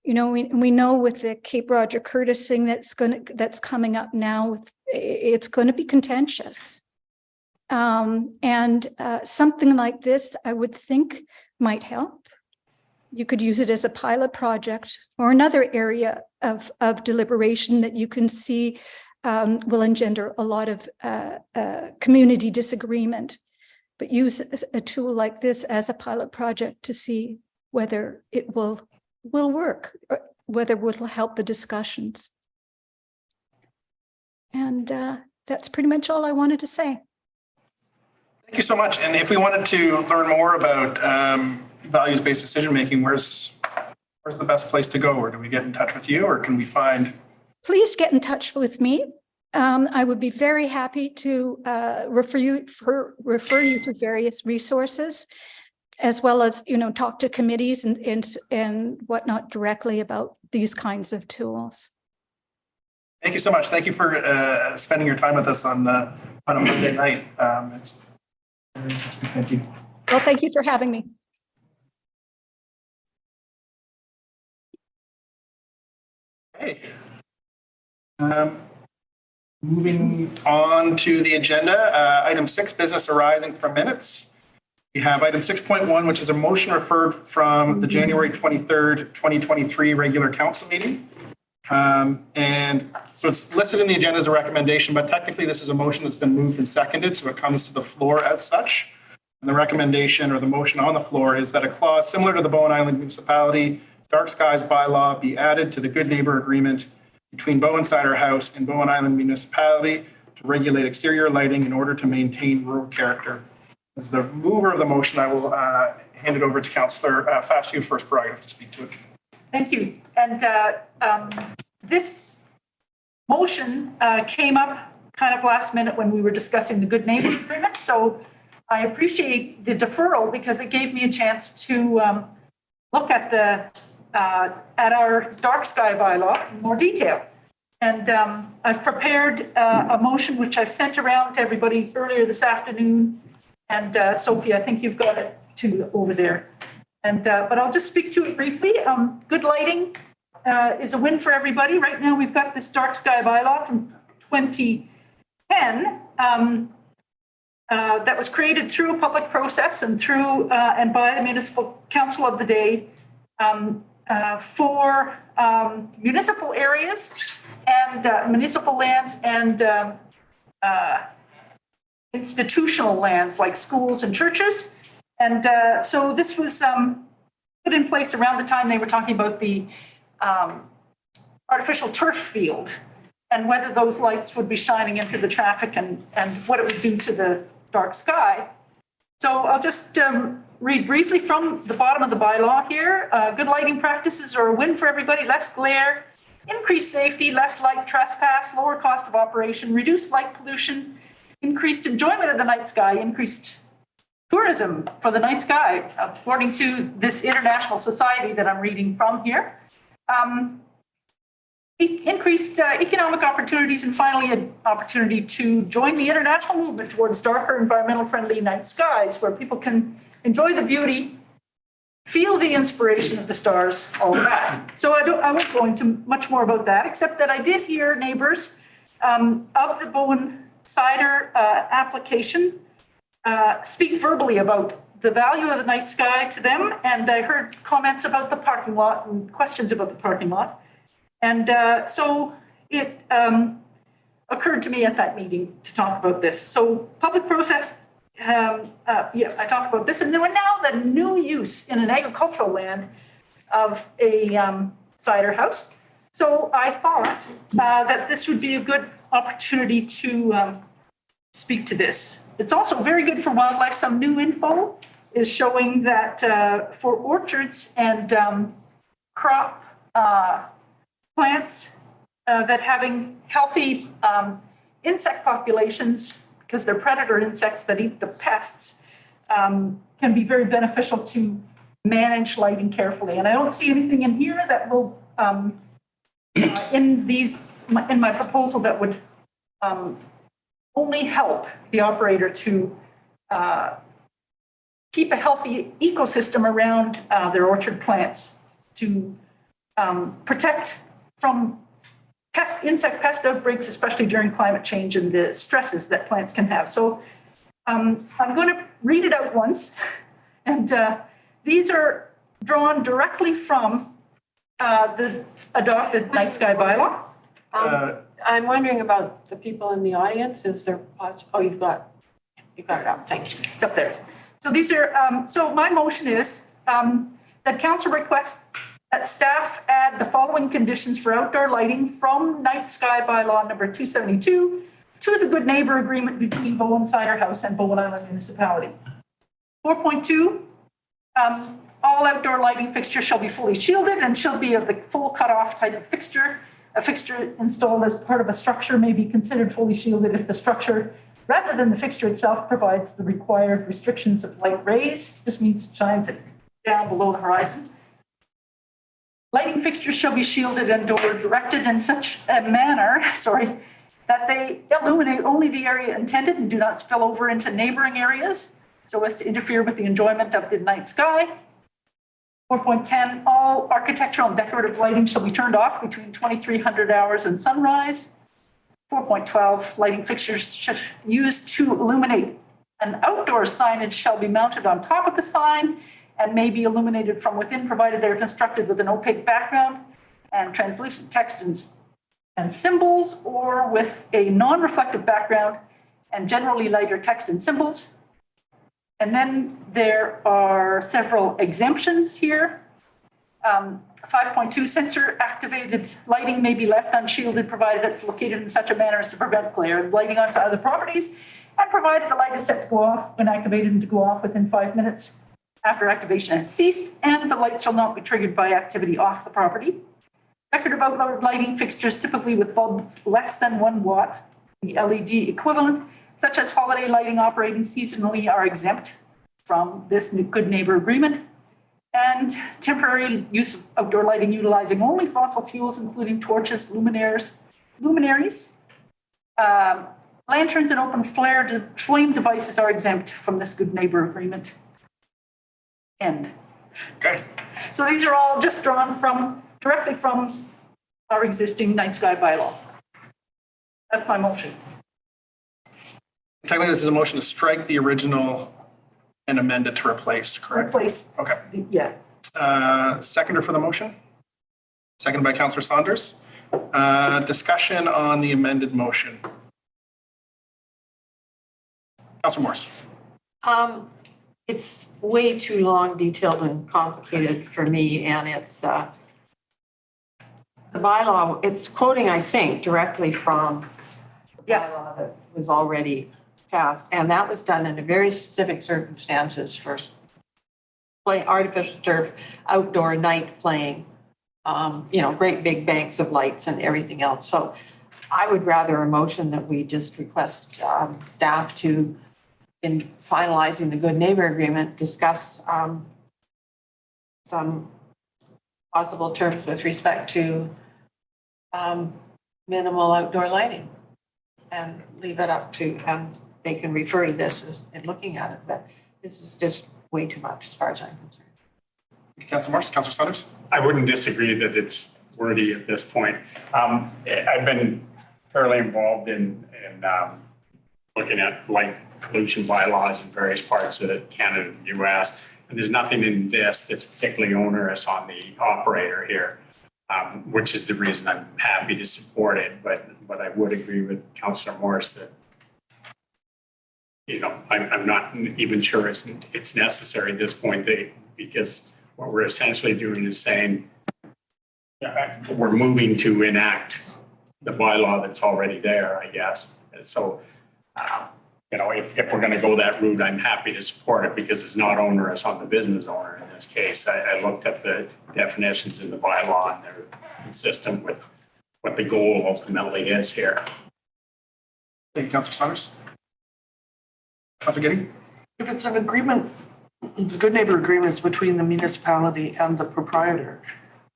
We know with the Cape Roger Curtis thing that's coming up now, it's going to be contentious. And something like this, I would think, might help. You could use it as a pilot project or another area of deliberation that you can see will engender a lot of community disagreement, but use a tool like this as a pilot project to see whether it will work, or whether it will help the discussions. And that's pretty much all I wanted to say. Thank you so much. And if we wanted to learn more about values-based decision-making, where's the best place to go? Or do we get in touch with you, or can we find? Please get in touch with me. I would be very happy to refer you to various resources, as well as, talk to committees and whatnot directly about these kinds of tools. Thank you so much. Thank you for spending your time with us on a Monday night. It's very interesting. Thank you. Well, thank you for having me. Okay. Moving on to the agenda, item 6, business arising from minutes. We have item 6.1, which is a motion referred from the January 23rd, 2023 regular council meeting. And so it's listed in the agenda as a recommendation, but technically this is a motion that's been moved and seconded, so it comes to the floor as such. And the recommendation or the motion on the floor is that a clause similar to the Bowen Island Municipality Dark Skies bylaw be added to the Good Neighbor Agreement between Bowen Cider House and Bowen Island Municipality to regulate exterior lighting in order to maintain rural character. As the mover of the motion, I will hand it over to Councillor Fastu, first prerogative to speak to it. Thank you. And this motion came up kind of last minute when we were discussing the Good Neighbor Agreement. So I appreciate the deferral because it gave me a chance to look at our dark sky bylaw in more detail. And I've prepared a motion which I've sent around to everybody earlier this afternoon. And Sophie, I think you've got it too over there. And but I'll just speak to it briefly. Good lighting is a win for everybody. Right now, we've got this dark sky bylaw from 2010 that was created through a public process and through and by the municipal council of the day for municipal areas and municipal lands and institutional lands like schools and churches. And so this was put in place around the time they were talking about the artificial turf field and whether those lights would be shining into the traffic and what it would do to the dark sky. So I'll just read briefly from the bottom of the bylaw here. Good lighting practices are a win for everybody. Less glare, increased safety, less light trespass, lower cost of operation, reduced light pollution, increased enjoyment of the night sky, increased tourism for the night sky, according to this international society that I'm reading from here. Increased economic opportunities, and finally an opportunity to join the international movement towards darker, environmental friendly night skies where people can enjoy the beauty, feel the inspiration of the stars, all of that. So I won't go into much more about that, except that I did hear neighbors of the Bowen Cider application speak verbally about the value of the night sky to them. And I heard comments about the parking lot and questions about the parking lot. And so it occurred to me at that meeting to talk about this. So public process, I talked about this. And there were now the new use in an agricultural land of a cider house. So I thought that this would be a good opportunity to speak to this. It's also very good for wildlife. Some new info is showing that for orchards and crop plants that having healthy insect populations, because they're predator insects that eat the pests, can be very beneficial to manage lighting carefully. And I don't see anything in here that will, in my proposal, that would only help the operator to keep a healthy ecosystem around their orchard plants, to protect from insect pest outbreaks, especially during climate change and the stresses that plants can have. So I'm going to read it out once. And these are drawn directly from the adopted night sky bylaw. I'm wondering about the people in the audience. Is there possible? Oh, you've got it up. Thank you. It's up there. So these are, so my motion is that council requests that staff add the following conditions for outdoor lighting from night sky bylaw number 272 to the Good Neighbor Agreement between Bowen Cider House and Bowen Island Municipality. 4.2, All outdoor lighting fixtures shall be fully shielded and shall be of the full cutoff type of fixture. A fixture installed as part of a structure may be considered fully shielded if the structure, rather than the fixture itself, provides the required restrictions of light rays. This means it shines it down below the horizon. Lighting fixtures shall be shielded and/or directed in such a manner, that they illuminate only the area intended and do not spill over into neighboring areas so as to interfere with the enjoyment of the night sky. 4.10, all architectural and decorative lighting shall be turned off between 2300 hours and sunrise. 4.12, lighting fixtures used to illuminate an outdoor signage shall be mounted on top of the sign and may be illuminated from within, provided they are constructed with an opaque background and translucent text and symbols, or with a non-reflective background and generally lighter text and symbols. And then there are several exemptions here. 5.2, sensor activated lighting may be left unshielded provided it's located in such a manner as to prevent glare and lighting onto other properties, and provided the light is set to go off when activated and to go off within 5 minutes after activation has ceased, and the light shall not be triggered by activity off the property. Decorative outdoor lighting fixtures, typically with bulbs less than 1 watt, the LED equivalent, such as holiday lighting operating seasonally, are exempt from this Good Neighbor agreement. And temporary use of outdoor lighting utilizing only fossil fuels, including torches, luminaries, lanterns, and open flame devices are exempt from this Good Neighbor agreement. End. Okay. So these are all just drawn directly from our existing night sky bylaw. That's my motion. Technically, this is a motion to strike the original and amend it to replace, correct? Replace. Okay. Yeah. Seconder for the motion? Seconded by Councillor Saunders. Discussion on the amended motion. Councillor Morse. It's way too long, detailed, and complicated for me, and it's the bylaw, it's quoting, I think, directly from the bylaw that was already passed, and that was done in a very specific circumstances for artificial turf, outdoor night playing, great big banks of lights and everything else. So I would rather a motion that we just request staff to, in finalizing the Good Neighbor Agreement, discuss some possible terms with respect to minimal outdoor lighting, and leave it up to, they can refer to this in looking at it, but this is just way too much as far as I'm concerned. Councillor Morse, Councillor Saunders. I wouldn't disagree that it's wordy at this point. I've been fairly involved in looking at light pollution bylaws in various parts of Canada and the US. And there's nothing in this that's particularly onerous on the operator here, which is the reason I'm happy to support it. But I would agree with Councillor Morse that, I'm not even sure it's necessary at this point, because what we're essentially doing is saying we're moving to enact the bylaw that's already there, I guess. And so, if we're going to go that route, I'm happy to support it because it's not onerous on the business owner in this case. I looked at the definitions in the bylaw and they're consistent with what the goal ultimately is here. Thank you, Councillor Saunders. Councillor Giddey? If it's an agreement, the Good Neighbor Agreement is between the municipality and the proprietor.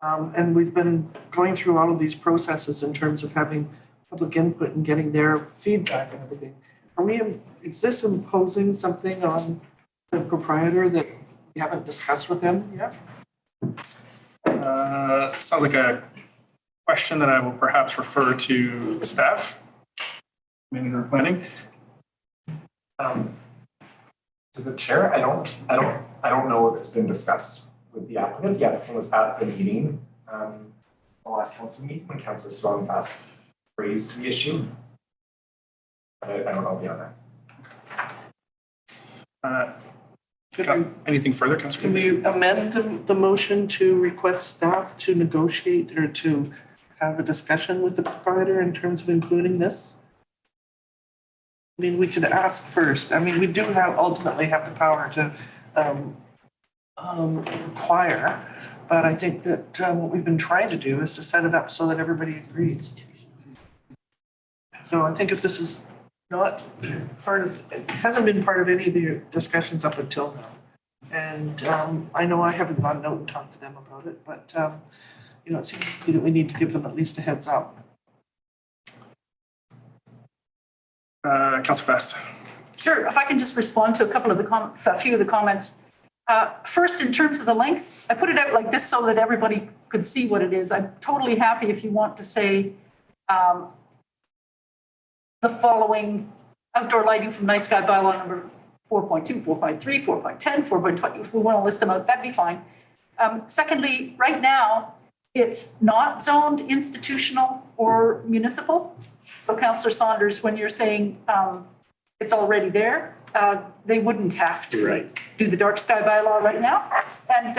And we've been going through all of these processes in terms of having public input and getting their feedback and everything. Is this imposing something on the proprietor that we haven't discussed with him yet? Sounds like a question that I will perhaps refer to staff. Manager of Planning. To the chair, I don't know if it's been discussed with the applicant. The applicant was at the meeting, the last council meeting when Councillor Strongfast raised the issue. I don't know beyond that. Anything further, Councillor? Can we amend the motion to request staff to negotiate or to have a discussion with the proprietor in terms of including this? I mean, we could ask first. I mean, we do ultimately have the power to require. But I think that what we've been trying to do is to set it up so that everybody agrees. So I think if this is not part of, it hasn't been part of any of the discussions up until now. And I know I haven't gone out and talked to them about it, but you know, it seems to me that we need to give them at least a heads up. Councillor Fast. Sure, if I can just respond to a few of the comments. First, in terms of the length, I put it out like this so that everybody could see what it is. I'm totally happy if you want to say the following: outdoor lighting from night sky bylaw number 4.2, 4.3, 4.10, 4.20. If we want to list them out, that'd be fine. Secondly, right now, it's not zoned institutional or municipal. So Councillor Saunders, when you're saying it's already there, they wouldn't have to do the dark sky bylaw right now. And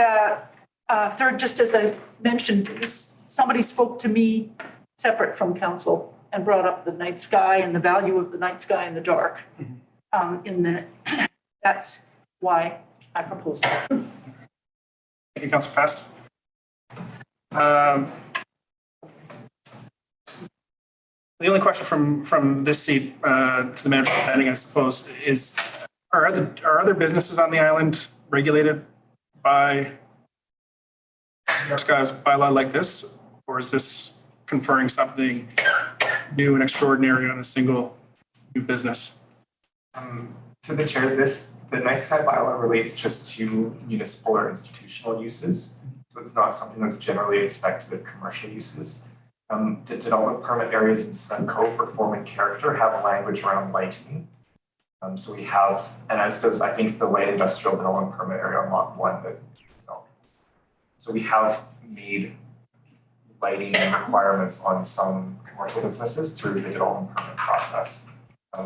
third, just as I mentioned, somebody spoke to me separate from council and brought up the night sky and the value of the night sky in the dark. That's why I proposed that. Thank you, Councillor Fast. The only question from this seat to the manager of planning, I suppose, is are other businesses on the island regulated by Dark Skies bylaw like this, or is this conferring something new and extraordinary on a single new business? To the chair, the night sky bylaw relates just to municipal or institutional uses. So it's not something that's generally expected of commercial uses. The development permit areas in Sun Cove for form and character have language around lighting. So we have, and as does, I think, the light industrial development permit area on lot 1 that, so we have made lighting requirements on some commercial businesses through the development permit process,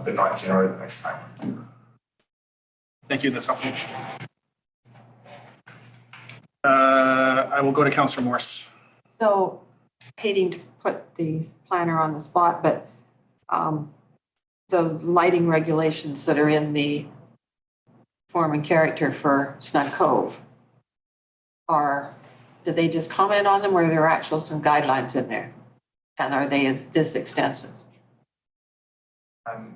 but not generally the next time. Thank you, that's helpful. I will go to Councillor Morse. So, hating to put the planner on the spot, but the lighting regulations that are in the form and character for Snug Cove did they just comment on them, or are there actual some guidelines in there? And are they this extensive?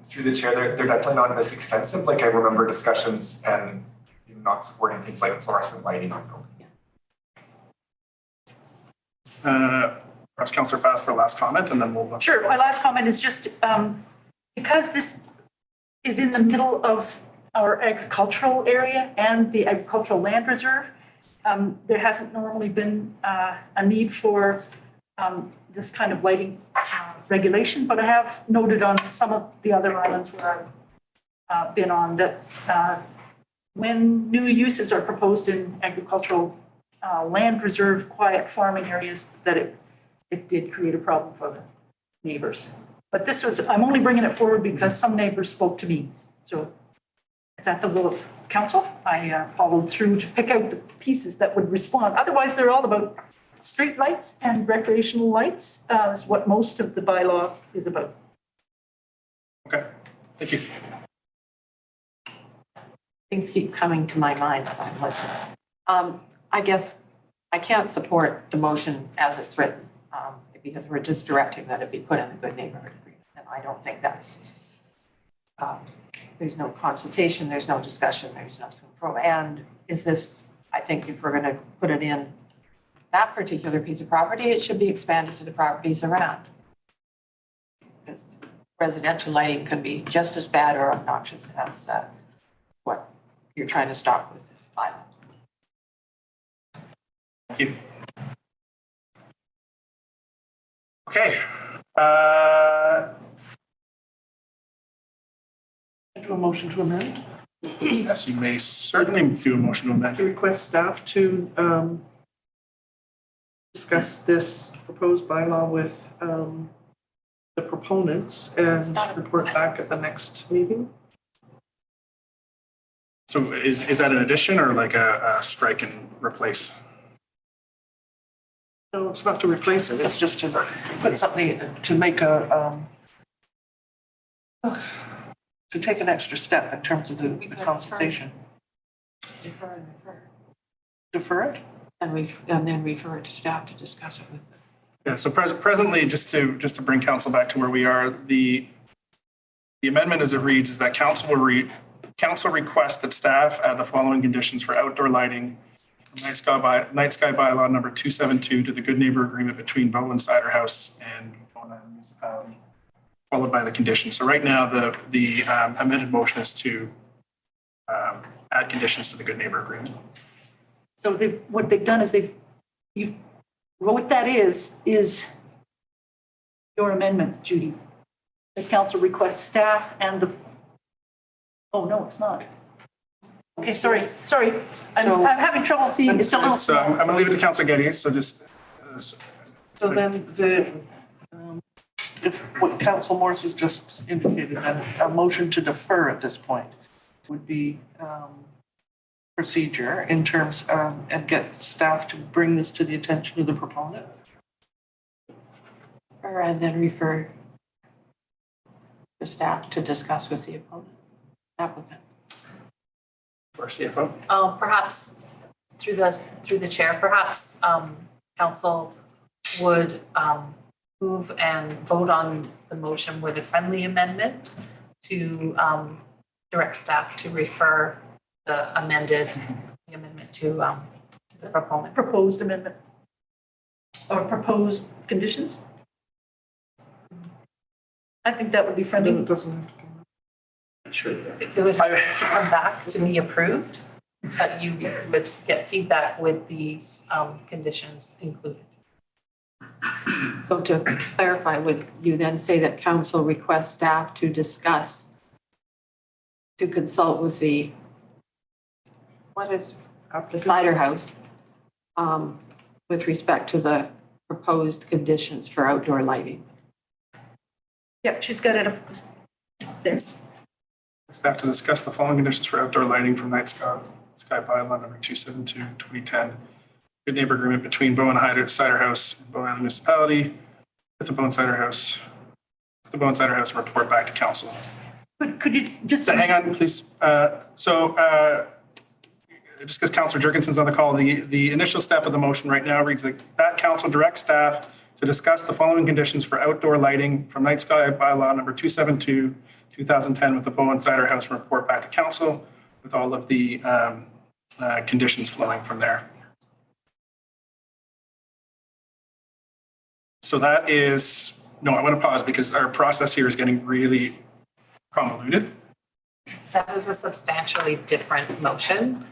Through the chair, they're definitely not this extensive. Like I remember discussions and not supporting things like fluorescent lighting on buildings. Perhaps Councillor Fast for a last comment, and then we'll look. Sure, my last comment is just because this is in the middle of our agricultural area and the agricultural land reserve, there hasn't normally been a need for this kind of lighting regulation, but I have noted on some of the other islands where I've been on that when new uses are proposed in agricultural land reserve, quiet farming areas, that it did create a problem for the neighbors. But this was, I'm only bringing it forward because some neighbors spoke to me. So it's at the will of council. I followed through to pick out the pieces that would respond. Otherwise, they're all about street lights and recreational lights is what most of the bylaw is about. Okay, thank you. Things keep coming to my mind as I'm listening. I guess I can't support the motion as it's written because we're just directing that it be put in a good neighborhood agreement. And I don't think that's, there's no consultation, there's no discussion, there's no from. And is this, I think if we're going to put it in that particular piece of property, it should be expanded to the properties around. Because residential lighting can be just as bad or obnoxious as what you're trying to stop with this bylaw. Thank you. Okay. Do a motion to amend? Yes, you may certainly do a motion to amend. To request staff to discuss this proposed bylaw with the proponents and report back at the next meeting. So is that an addition or like a strike and replace? No, it's not to replace it, it's just to put something, to make to take an extra step in terms of the consultation. Defer and refer. defer it? And then refer it to staff to discuss it with them. Yeah, so presently, just to bring council back to where we are, the amendment as it reads is that council requests that staff add the following conditions for outdoor lighting from Night Sky bylaw number 272 to the Good Neighbor Agreement between Bowen Cider House and Bowen Island Municipality, followed by the conditions. So right now, the amended motion is to add conditions to the Good Neighbor Agreement. So what they've done is what that is your amendment, Judy. The council requests staff and oh, no, it's not. Okay, sorry. I'm having trouble seeing, it's a little So small. I'm gonna leave it to Councilor Getty, so just. So then if what Council Morris has just indicated, then a motion to defer at this point would be procedure in terms and get staff to bring this to the attention of the proponent. And then refer the staff to discuss with the applicant. Or CFO. Perhaps through the chair, perhaps council would move and vote on the motion with a friendly amendment to direct staff to refer the amendment to the proponent. Proposed amendment. Or proposed conditions. I think that would be friendly. Then it doesn't. Sure. It would have to come back to be approved, but you would get feedback with these conditions included. So to clarify, would you then say that council requests staff to consult with the cider house with respect to the proposed conditions for outdoor lighting? Yep, she's got it up there. Staff to discuss the following conditions for outdoor lighting from Night Sky bylaw number 272, 2010. Good Neighbor Agreement between Bowen Cider House and Bowen Island Municipality with the Bowen Cider House. The Bowen Cider House and report back to council. Could you just. So hang on, please. Just because Councillor Jurgensen's on the call, the initial step of the motion right now reads that council directs staff to discuss the following conditions for outdoor lighting from Night Sky bylaw number 272, 2010 with the Bowen Cider House and report back to council with all of the conditions flowing from there. So that is, no, I want to pause because our process here is getting really convoluted. That is a substantially different motion.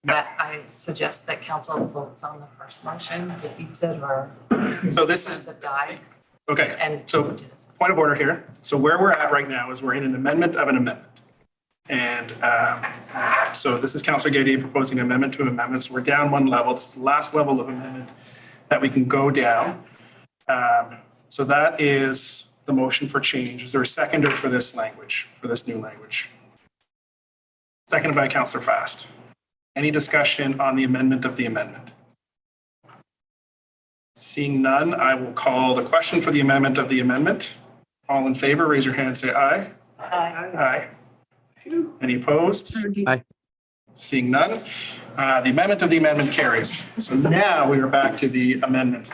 That I suggest that council votes on the first motion, defeats it, or So this lets is, it die. okay, And so point of order here. So where we're at right now is we're in an amendment of an amendment. And so this is Councillor Getty proposing an amendment to an amendment. So we're down one level. This is the last level of amendment that we can go down. So that is the motion for change. Is there a seconder for this language, for this new language? Seconded by Councillor Fast. Any discussion on the amendment of the amendment? Seeing none, I will call the question for the amendment of the amendment. All in favor, raise your hand and say aye. Aye. Aye. Any opposed? Aye. Seeing none, the amendment of the amendment carries. So now we are back to the amendment.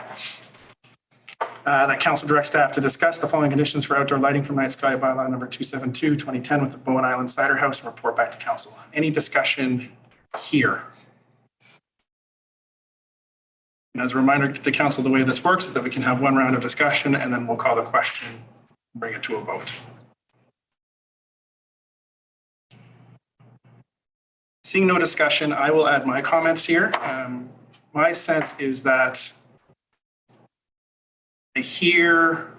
That council directs staff to discuss the following conditions for outdoor lighting from Night Sky bylaw number 272, 2010 with the Bowen Island Cider House and report back to council. Any discussion here? And as a reminder to council, the way this works is that we can have one round of discussion and then we'll call the question and bring it to a vote. Seeing no discussion, I will add my comments here. My sense is that I hear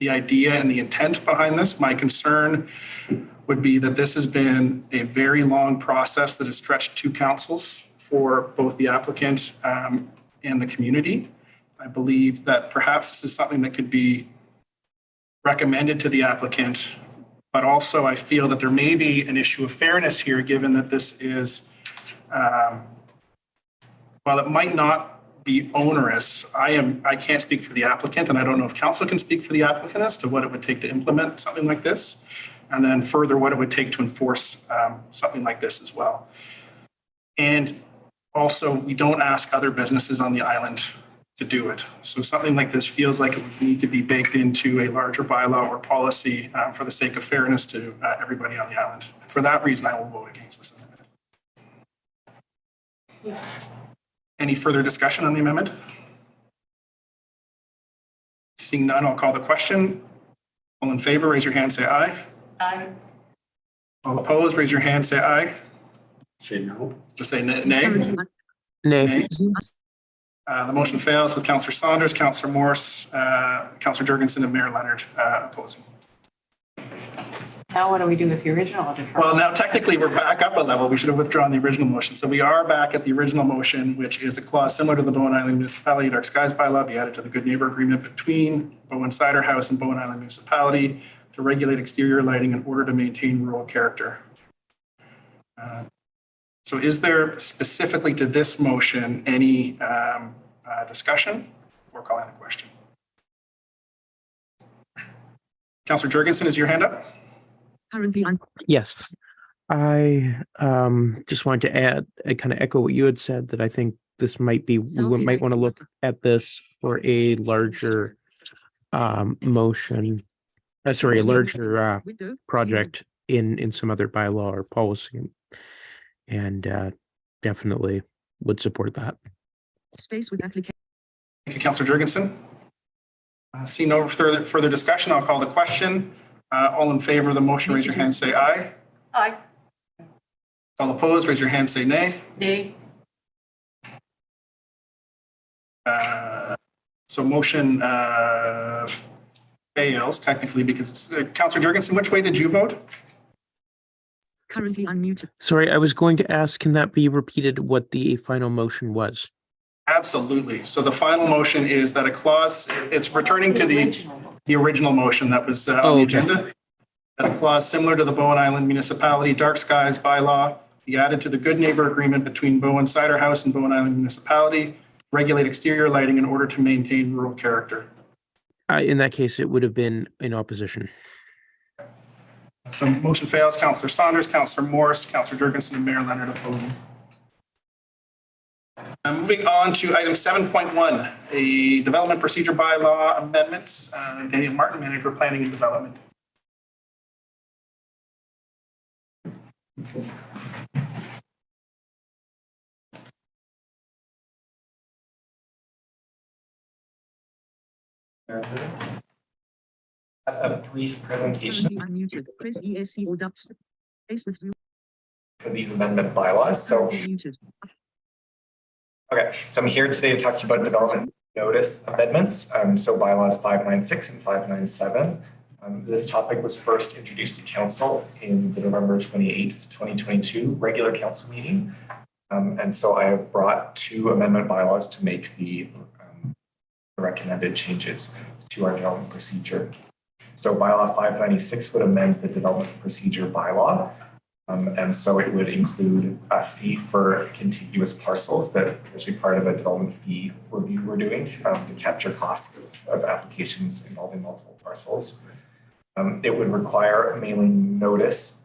the idea and the intent behind this. My concern would be that this has been a very long process that has stretched two councils for both the applicant and the community. I believe that perhaps this is something that could be recommended to the applicant, but also I feel that there may be an issue of fairness here, given that this is, while it might not be onerous, I can't speak for the applicant, and I don't know if council can speak for the applicant as to what it would take to implement something like this, and then further what it would take to enforce something like this as well. And Also, we don't ask other businesses on the island to do it. So something like this feels like it would need to be baked into a larger bylaw or policy for the sake of fairness to everybody on the island. For that reason, I will vote against this amendment. Any further discussion on the amendment? Seeing none, I'll call the question. All in favor, raise your hand, say aye. Aye. All opposed, raise your hand, say aye. Say no. Just say nay. Currently Nay. The motion fails with Councillor Saunders, Councillor Morse, Councillor Jurgensen, and Mayor Leonard opposing. Now what do we do with the original? Well, now technically we're back up a level. We should have withdrawn the original motion. So we are back at the original motion, which is a clause similar to the Bowen Island Municipality Dark Skies bylaw be added to the Good Neighbor Agreement between Bowen Cider House and Bowen Island Municipality to regulate exterior lighting in order to maintain rural character. So is there specifically to this motion any discussion or calling the question? Councillor Jurgensen, is your hand up? currently on. Yes. I just wanted to add, I kind of echo what you had said, that I think this might be, we might want to look at this for a larger motion, a larger project in some other bylaw or policy. And definitely would support that. Space with application. Thank you, Councillor Jurgensen. Seeing no further discussion, I'll call the question. All in favor of the motion, raise your hand, say aye. Aye. All opposed, raise your hand, say nay. Nay. So motion fails technically because Councillor Jurgensen, which way did you vote? Currently unmuted. Sorry, I was going to ask, can that be repeated what the final motion was? Absolutely. So the final motion is that a clause, it's returning to the original motion that was on the agenda. That a clause similar to the Bowen Island Municipality Dark Skies bylaw be added to the Good Neighbor Agreement between Bowen Cider House and Bowen Island Municipality, regulate exterior lighting in order to maintain rural character. In that case, it would have been in opposition. So motion fails. Councillor Saunders, Councillor Morse, Councillor Jurgensen, and Mayor Leonard opposing. Moving on to item 7.1, a development procedure bylaw amendments. Daniel Martin, Manager of Planning and Development. A brief presentation Currently unmuted. Press ESC or ducks. Space with you. for these amendment bylaws. So, Muted. okay, so I'm here today to talk to you about development notice amendments. So bylaws 596 and 597. This topic was first introduced to council in the November 28th, 2022 regular council meeting. And so I have brought two amendment bylaws to make the recommended changes to our development procedure. So bylaw 596 would amend the development procedure bylaw. And so it would include a fee for contiguous parcels that is actually part of a development fee review we're doing to capture costs of applications involving multiple parcels. It would require a mailing notice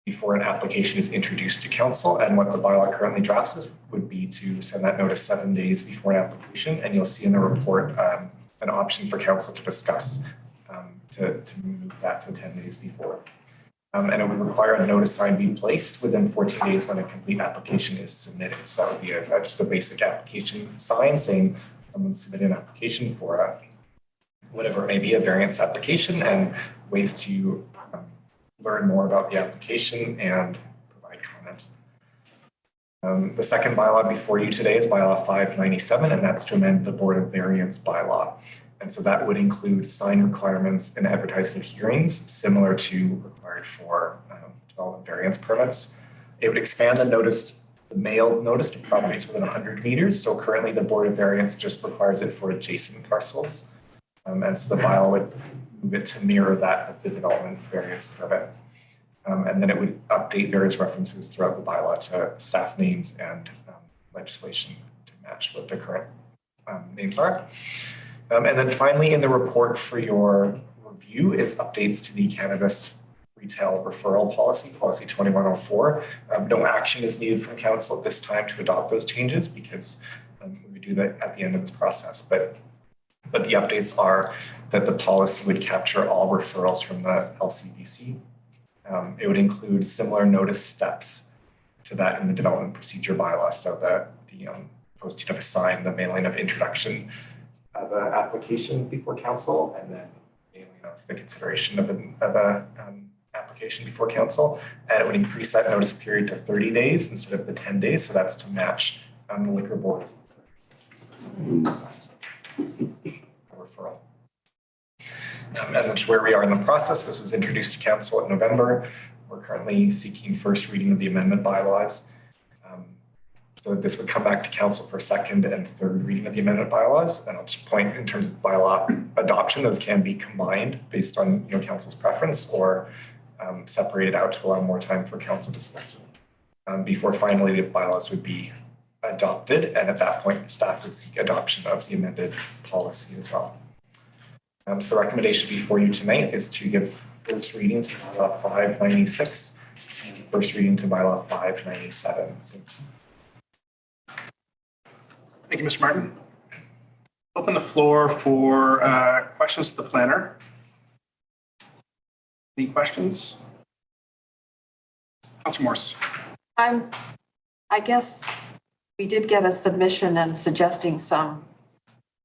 before an application is introduced to council. And what the bylaw currently drafts is, would be to send that notice 7 days before an application. And you'll see in the report an option for council to discuss to move that to 10 days before. And it would require a notice sign be placed within 14 days when a complete application is submitted. So that would be just a basic application sign saying someone submitted an application for a whatever it may be, a variance application, and ways to learn more about the application and provide comment. The second bylaw before you today is bylaw 597, and that's to amend the Board of Variance bylaw. And so that would include sign requirements and advertising of hearings similar to required for development variance permits. It would expand the notice, the mailed notice to properties within 100 meters. So currently the Board of Variance just requires it for adjacent parcels. And so the bylaw would move it to mirror that of the development variance permit. And then it would update various references throughout the bylaw to staff names and legislation to match what the current names are. And then finally in the report for your review is updates to the cannabis retail referral policy, policy 2104. No action is needed from council at this time to adopt those changes because we would do that at the end of this process. But the updates are that the policy would capture all referrals from the LCBC. It would include similar notice steps to that in the development procedure bylaw. So the posting of a sign, the mailing of introduction of an application before council, and then mailing of the consideration of a application before council. And it would increase that notice period to 30 days instead of the 10 days. So that's to match the liquor board's referral. And that's where we are in the process. This was introduced to council in November. We're currently seeking first reading of the amendment bylaws. So this would come back to council for second and third reading of the amendment bylaws. And I'll just point in terms of bylaw adoption, those can be combined based on council's preference or separated out to allow more time for council discussion. Before finally the bylaws would be adopted. And at that point, staff would seek adoption of the amended policy as well. So the recommendation before you tonight is to give first reading to bylaw 596 and first reading to bylaw 597. Thank you, Mr. Martin. Open the floor for questions to the planner. Any questions? Councilor Morse. I guess we did get a submission and suggesting some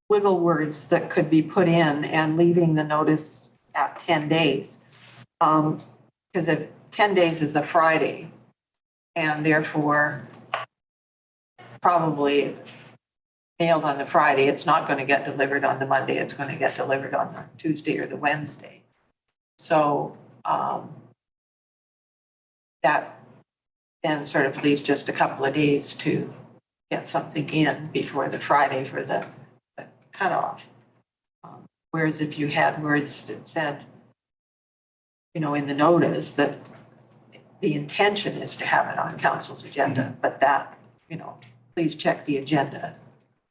wiggle words that could be put in and leaving the notice at 10 days. Because 10 days is a Friday and therefore probably mailed on the Friday, it's not going to get delivered on the Monday, it's going to get delivered on the Tuesday or the Wednesday. So that then sort of leaves just a couple of days to get something in before the Friday for the cutoff. Whereas if you had words that said, in the notice that the intention is to have it on council's agenda, but that, please check the agenda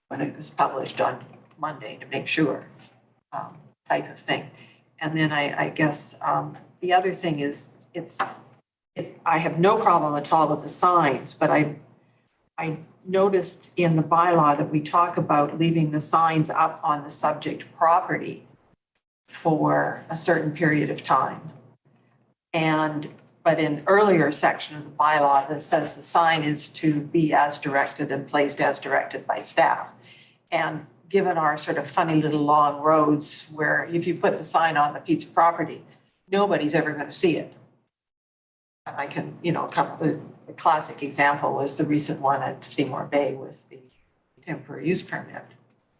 when it was published on Monday to make sure, type of thing. And then I guess the other thing is I have no problem at all with the signs, but I noticed in the bylaw that we talk about leaving the signs up on the subject property for a certain period of time. But in earlier section of the bylaw that says the sign is to be as directed and placed as directed by staff. And given our sort of funny little long roads where if you put the sign on the pizza property, nobody's ever going to see it. And I can, a classic example was the recent one at Seymour Bay with the temporary use permit.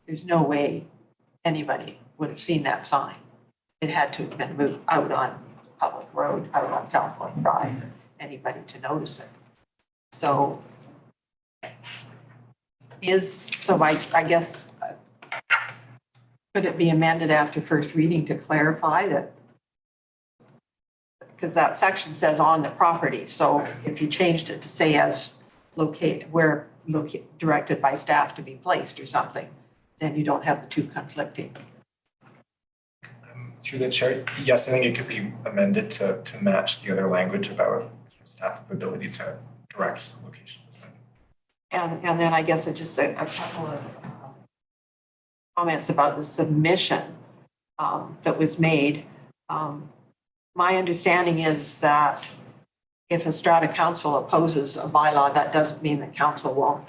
There's no way anybody would have seen that sign. It had to have been moved out on public road, out on Town Point Drive for anybody to notice it. So I guess, could it be amended after first reading to clarify that? Because that section says on the property. So if you changed it to say as directed by staff to be placed or something, then you don't have the two conflicting. Through the chair, yes, I think it could be amended to match the other language about staff ability to direct locations. And then I guess it's just a couple of comments about the submission that was made. My understanding is that if a strata council opposes a bylaw, that doesn't mean that council won't,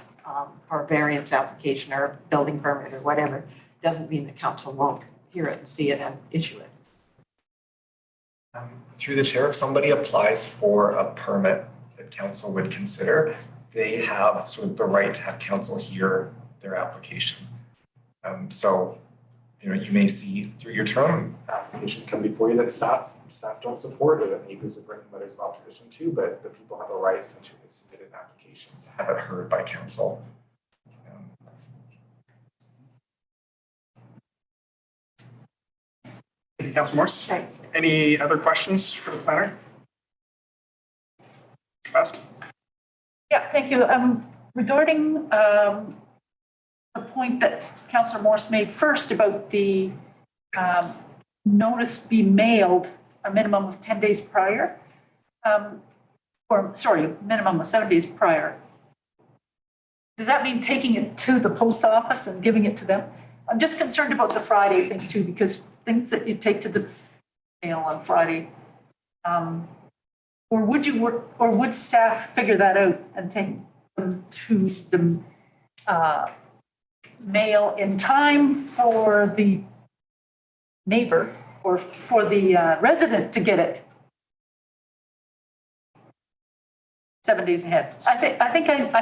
or variance application or building permit or whatever, doesn't mean that council won't hear it and see it and issue it. Through the chair, if somebody applies for a permit that council would consider, they have sort of the right to have council hear their application. So, you may see through your term applications come before you that staff don't support or that neighbors have written letters of opposition to, but the people have a right essentially to submit an application to have it heard by council. Thank you, Councilor Morse. Any other questions for the planner? Fast. Yeah, thank you. Regarding the point that Councillor Morse made first about the notice be mailed a minimum of 10 days prior. Minimum of 7 days prior. Does that mean taking it to the post office and giving it to them? I'm just concerned about the Friday thing too, because things that you take to the mail on Friday. Or would staff figure that out and take them to the mail in time for the neighbor or for the resident to get it 7 days ahead? I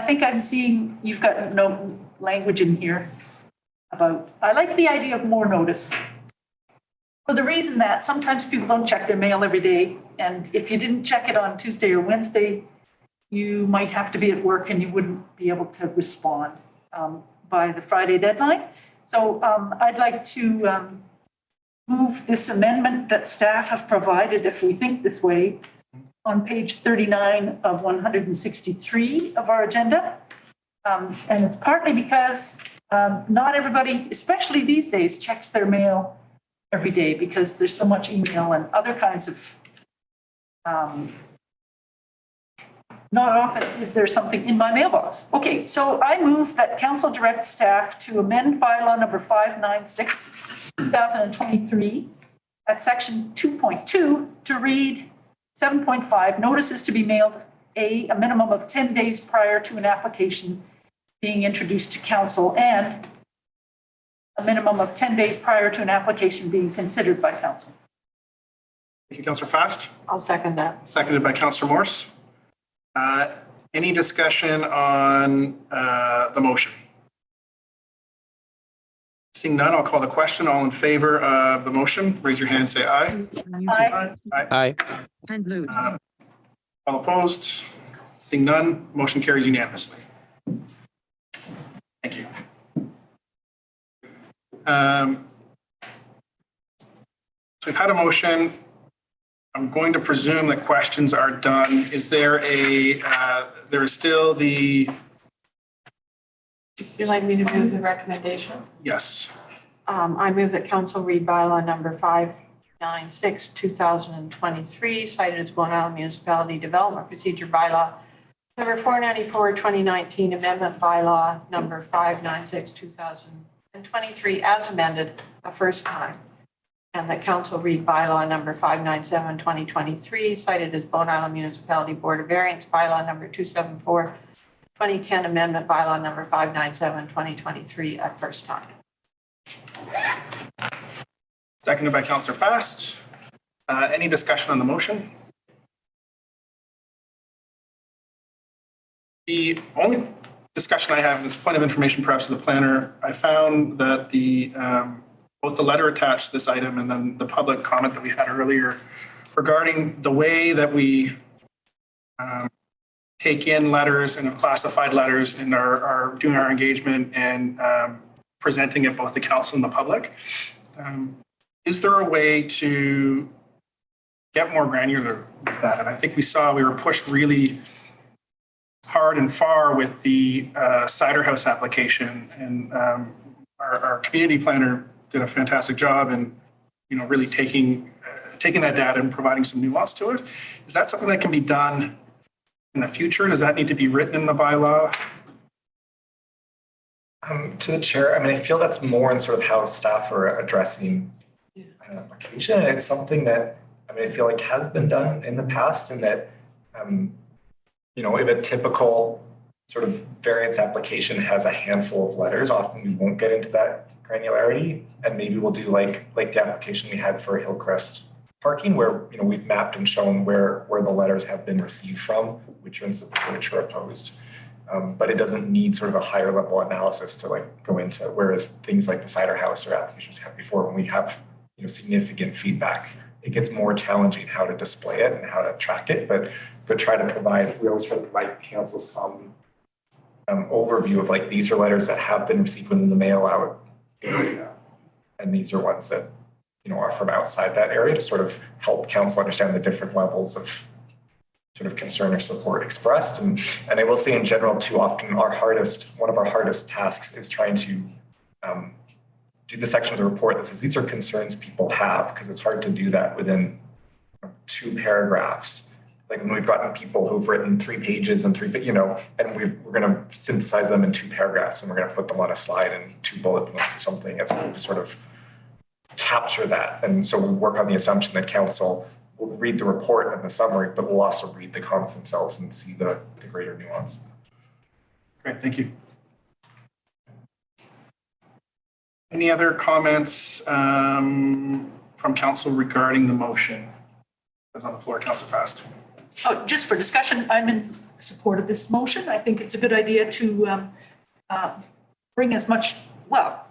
think I'm seeing you've got no language in here about. I like the idea of more notice. For the reason that sometimes people don't check their mail every day, and if you didn't check it on Tuesday or Wednesday, you might have to be at work and you wouldn't be able to respond by the Friday deadline. So I'd like to move this amendment that staff have provided, if we think this way, on page 39 of 163 of our agenda. And it's partly because not everybody, especially these days, checks their mail every day because there's so much email and other kinds of, not often is there something in my mailbox. Okay, so I move that council direct staff to amend bylaw number 596, 2023 at section 2.2 to read 7.5, notices to be mailed a minimum of 10 days prior to an application being introduced to council and a minimum of 10 days prior to an application being considered by council. Thank you, Councillor Fast. I'll second that. Seconded by Councillor Morse. Any discussion on the motion? Seeing none, I'll call the question. All in favor of the motion, raise your hand, say aye. Aye. Aye. And blue. All opposed? Seeing none, motion carries unanimously. Thank you. So we've had a motion. I'm going to presume that questions are done. Is there there is still the... Would you like me to move the recommendation? Yes. I move that council read bylaw number 596, 2023, cited as Bowen Island Municipality Development Procedure Bylaw number 494, 2019, amendment bylaw number 596, 2023, as amended a first time. And that council read bylaw number 597, 2023, cited as Bowen Island Municipality Board of Variance bylaw number 274, 2010, amendment bylaw number 597, 2023 at first time. Seconded by Councillor Fast. Any discussion on the motion? The only discussion I have, and it's a point of information perhaps to the planner, I found that the both the letter attached to this item and then the public comment that we had earlier regarding the way that we take in letters and have classified letters and are doing our engagement and presenting it both to council and the public. Is there a way to get more granular with that? And I think we were pushed really hard and far with the cider house application, and our community planner did a fantastic job in, really taking that data and providing some nuance to it. Is that something that can be done in the future? Does that need to be written in the bylaw? To the chair, I feel that's more in sort of how staff are addressing an application. And it's something that, I feel like has been done in the past, and that, if a typical sort of variance application has a handful of letters, often we won't get into that granularity. And maybe we'll do like the application we had for Hillcrest parking, where, we've mapped and shown where the letters have been received from, which are in support, which are opposed. But it doesn't need sort of a higher level analysis to go into, whereas things like the cider house or applications have before, when we have significant feedback, it gets more challenging how to display it and how to track it. But we always try to provide council some overview of these are letters that have been received within the mail out area, and these are ones that are from outside that area, to sort of help council understand the different levels of sort of concern or support expressed. And I will say in general too, often one of our hardest tasks is trying to do the section of the report that says these are concerns people have, because it's hard to do that within 2 paragraphs. Like when we've gotten people who've written 3 pages and 3, and we're going to synthesize them in 2 paragraphs and we're going to put them on a slide in 2 bullet points or something. It's going to sort of capture that. And so we work on the assumption that council will read the report and the summary, but we'll also read the comments themselves and see the greater nuance. Great, thank you. Any other comments from council regarding the motion that's on the floor? Councillor Fast. Oh, just for discussion, I'm in support of this motion. I think it's a good idea to bring as much, well,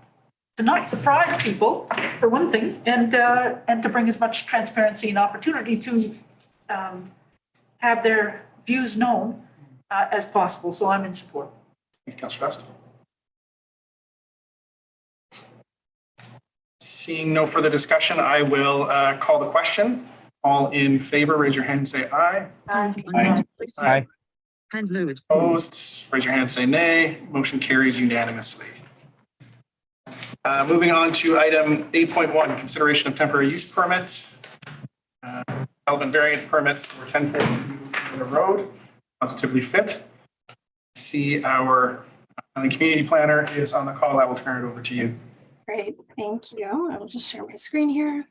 to not surprise people, for one thing, and to bring as much transparency and opportunity to have their views known as possible. So I'm in support. Thank you, Councillor Fast. Seeing no further discussion, I will call the question. All in favor, raise your hand and say aye. Aye. Aye. Hand lowered. Opposed, raise your hand and say nay. Motion carries unanimously. Moving on to item 8.1, consideration of temporary use permit. Development variance permit for 1042 Miller Road, Positively Fit. See our community planner is on the call. I will turn it over to you. Great, thank you. I will just share my screen here.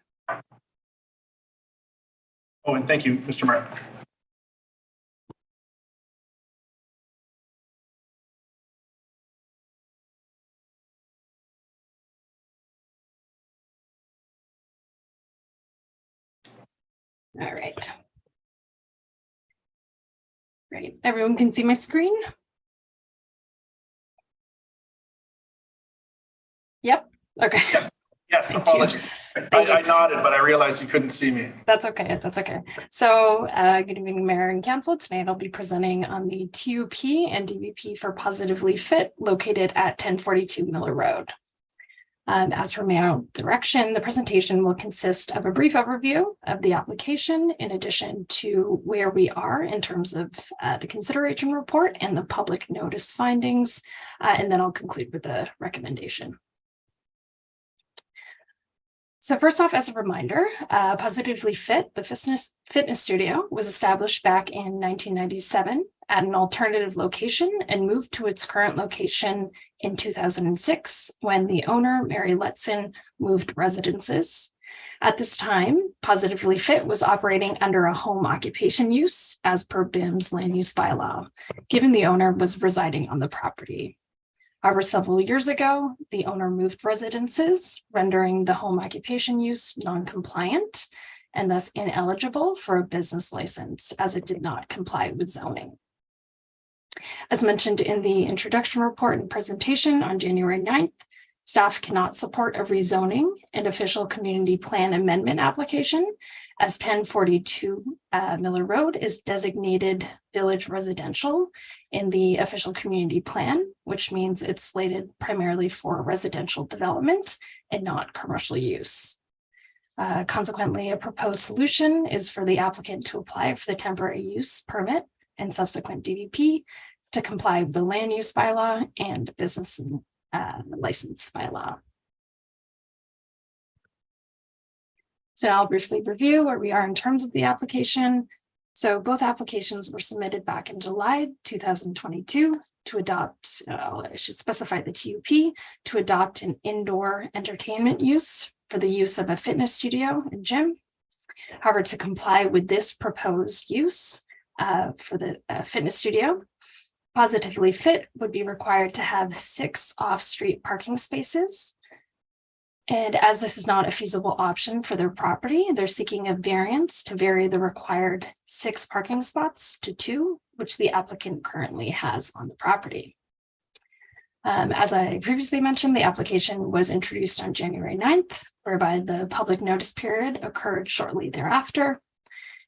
Oh, and thank you, Mr. Martin. All right. Great, everyone can see my screen? Yep, okay. Yes, apologies. I nodded, but I realized you couldn't see me. That's okay, that's okay. So good evening, Mayor and Council. Tonight I'll be presenting on the TUP and DVP for Positively Fit located at 1042 Miller Road. And as for mayoral direction, the presentation will consist of a brief overview of the application in addition to where we are in terms of the consideration report and the public notice findings. And then I'll conclude with the recommendation. So first off, as a reminder, Positively Fit, the fitness studio, was established back in 1997 at an alternative location and moved to its current location in 2006 when the owner, Mary Letson, moved residences. At this time, Positively Fit was operating under a home occupation use as per BIM's land use bylaw, given the owner was residing on the property. However, several years ago, the owner moved residences, rendering the home occupation use non-compliant and thus ineligible for a business license as it did not comply with zoning. As mentioned in the introduction report and presentation on January 9th, staff cannot support a rezoning and official community plan amendment application as 1042 Miller Road is designated village residential in the official community plan, which means it's slated primarily for residential development and not commercial use. Consequently, a proposed solution is for the applicant to apply for the temporary use permit and subsequent DVP to comply with the land use bylaw and business license bylaw. So I'll briefly review where we are in terms of the application. So both applications were submitted back in July 2022 to adopt, I should specify the TUP, to adopt an indoor entertainment use for the use of a fitness studio and gym. However, to comply with this proposed use for the fitness studio, Positively Fit would be required to have 6 off-street parking spaces. And as this is not a feasible option for their property, they're seeking a variance to vary the required 6 parking spots to 2, which the applicant currently has on the property. As I previously mentioned, the application was introduced on January 9th, whereby the public notice period occurred shortly thereafter.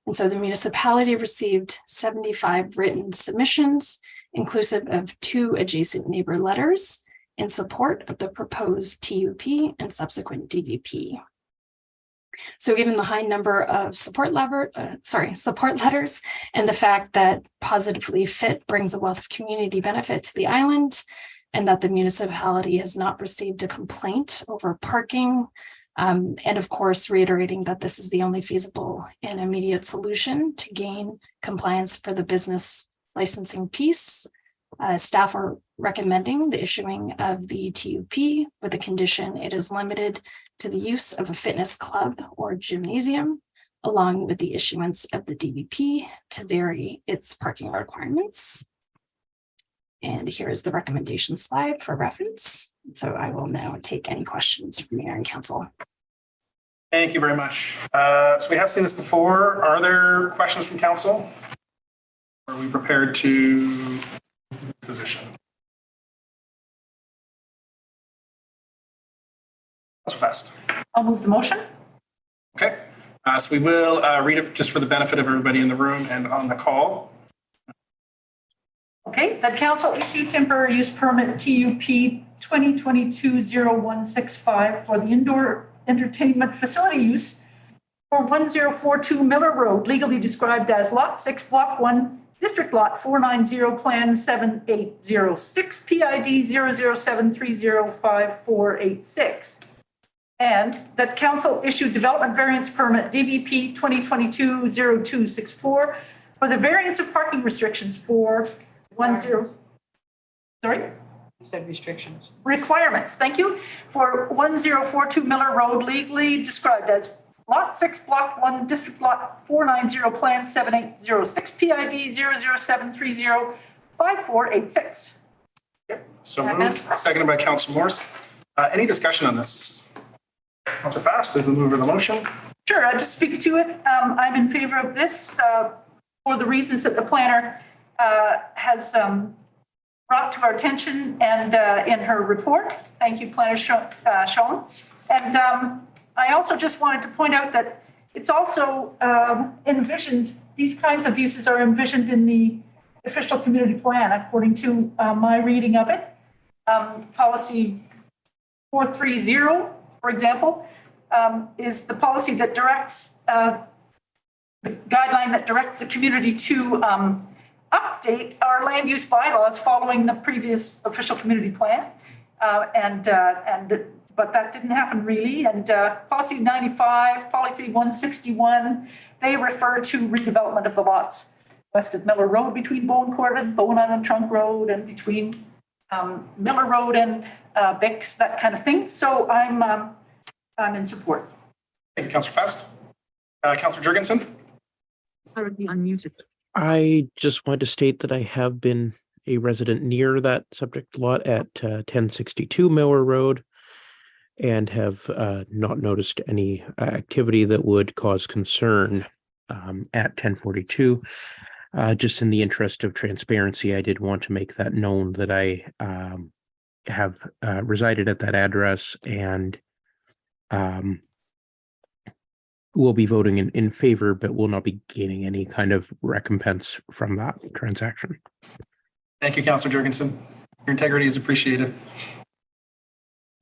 And so the municipality received 75 written submissions, inclusive of 2 adjacent neighbor letters in support of the proposed TUP and subsequent DVP. So given the high number of support letters and the fact that Positively Fit brings a wealth of community benefit to the island and that the municipality has not received a complaint over parking And of course, reiterating that this is the only feasible and immediate solution to gain compliance for the business licensing piece. Staff are recommending the issuing of the TUP with the condition it is limited to the use of a fitness club or gymnasium, along with the issuance of the DVP to vary its parking requirements. And here is the recommendation slide for reference. So I will now take any questions from Mayor and Council. Thank you very much. So we have seen this before. Are there questions from council? Are we prepared to position? Councilor Fest. I'll move the motion. Okay. So we will read it just for the benefit of everybody in the room and on the call. Okay, that council issue temporary use permit TUP 2022-0165 for the indoor entertainment facility use for 1042 Miller Road, legally described as Lot 6, Block 1, District Lot 490, Plan 7806, PID 007305486. And that council issued development variance permit DVP 2022-0264 for the variance of parking restrictions for sorry? You said restrictions. Requirements, thank you, for 1042 Miller Road, legally described as Lot 6, Block 1, District Lot 490, Plan 7806, PID 007305486. So moved, seconded by Councilor Morse. Any discussion on this? Councilor Fast is the mover of the motion. Sure, I'll just speak to it. I'm in favor of this for the reasons that the planner has brought to our attention and in her report. Thank you, Planner Sean. And I also just wanted to point out that it's also envisioned, these kinds of uses are envisioned in the official community plan, according to my reading of it. Policy 430, for example, is the policy that directs, the guideline that directs the community to update our land use bylaws following the previous official community plan. But that didn't happen really. And policy 95, policy 161, they refer to redevelopment of the lots west of Miller Road between Bowen Court and Bowen Island Trunk Road and between Miller Road and Bix, that kind of thing. So I'm in support. Thank you, Councilor Fast. Councilor Jurgensen. Currently unmuted. I just wanted to state that I have been a resident near that subject lot at 1062 Miller Road and have not noticed any activity that would cause concern at 1042. Just in the interest of transparency, I did want to make that known that I have resided at that address and will be voting in favor, but will not be gaining any kind of recompense from that transaction. Thank you, Councilor Jurgensen. Your integrity is appreciated.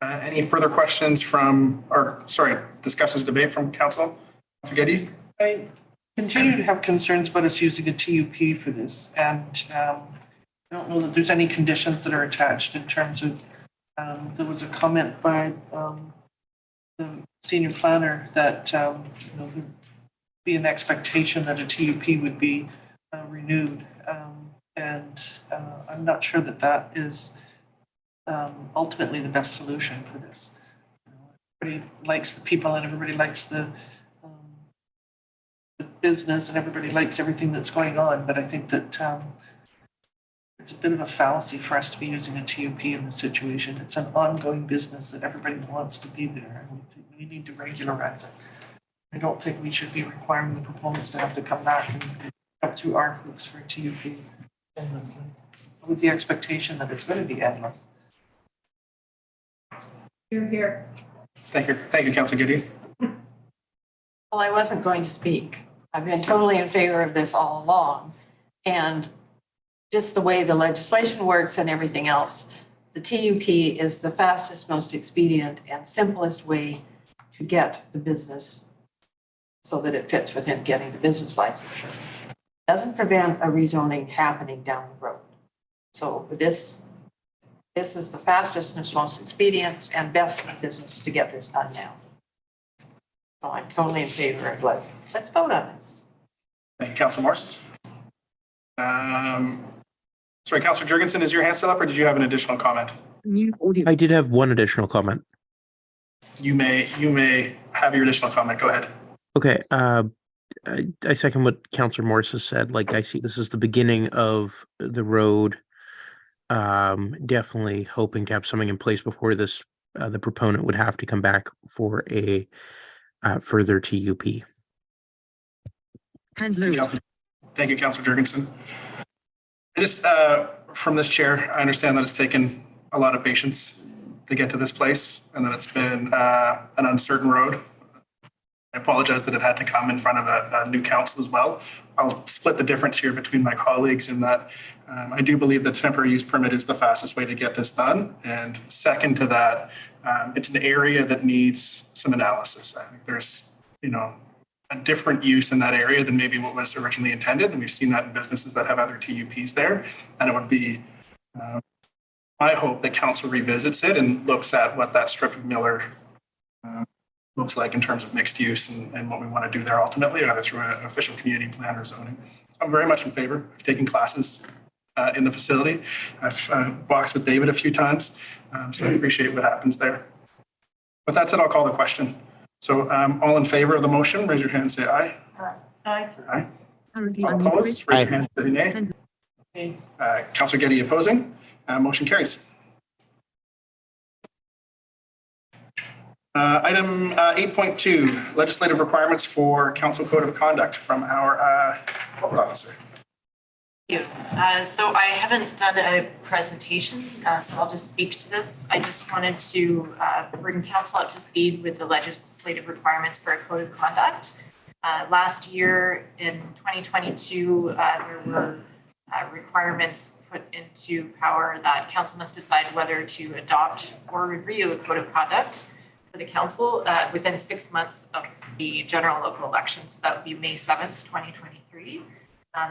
Any further questions discussions, debate from council? Councilor Gedde? I continue to have concerns about us using a TUP for this, and I don't know that there's any conditions that are attached in terms of, there was a comment by the senior planner that there'd be an expectation that a TUP would be renewed, and I'm not sure that that is ultimately the best solution for this. Everybody likes the people and everybody likes the business and everybody likes everything that's going on, but I think that it's a bit of a fallacy for us to be using a TUP in this situation. It's an ongoing business that everybody wants to be there, and we need to regularize it. I don't think we should be requiring the proponents to have to come back and come through our hoops for a TUP endlessly, with the expectation that it's going to be endless. Here. Thank you, Councilor Gedde. Well, I wasn't going to speak. I've been totally in favor of this all along. And just the way the legislation works and everything else, the TUP is the fastest, most expedient, and simplest way to get the business so that it fits within getting the business license. Doesn't prevent a rezoning happening down the road. So this is the fastest and most expedient and best for business to get this done now. So I'm totally in favor of let's vote on this. Thank you, Councilor Morse. Sorry, Councilor Jurgensen, is your hand still up or did you have an additional comment? Mute audio. I did have one additional comment. You may have your additional comment. Go ahead. Okay, I second what Councillor Morris has said. Like, I see this is the beginning of the road. Definitely hoping to have something in place before this, the proponent would have to come back for a further TUP. Hand low. Thank you, Councilor Jurgensen. I just, from this chair, I understand that it's taken a lot of patience to get to this place and that it's been an uncertain road. I apologize that it had to come in front of a new council as well. I'll split the difference here between my colleagues in that I do believe that temporary use permit is the fastest way to get this done. And second to that, it's an area that needs some analysis. I think there's, a different use in that area than maybe what was originally intended. And we've seen that in businesses that have other TUPs there. And it would be my hope that council revisits it and looks at what that strip of Miller looks like in terms of mixed use and what we want to do there ultimately, either through an official community plan or zoning. I'm very much in favor of taking classes in the facility. I've boxed with David a few times, so I appreciate what happens there. With that said, I'll call the question. So all in favor of the motion, raise your hand and say aye. Aye. Aye. Currently All opposed, raise your hand and say nay. Okay. Councillor Getty opposing, motion carries. Item 8.2, legislative requirements for council code of conduct from our corporate officer. Thank you. So I haven't done a presentation, so I'll just speak to this. I just wanted to bring council up to speed with the legislative requirements for a code of conduct. Last year in 2022, there were requirements put into power that council must decide whether to adopt or review a code of conduct for the council within 6 months of the general local elections. That would be May 7th, 2023.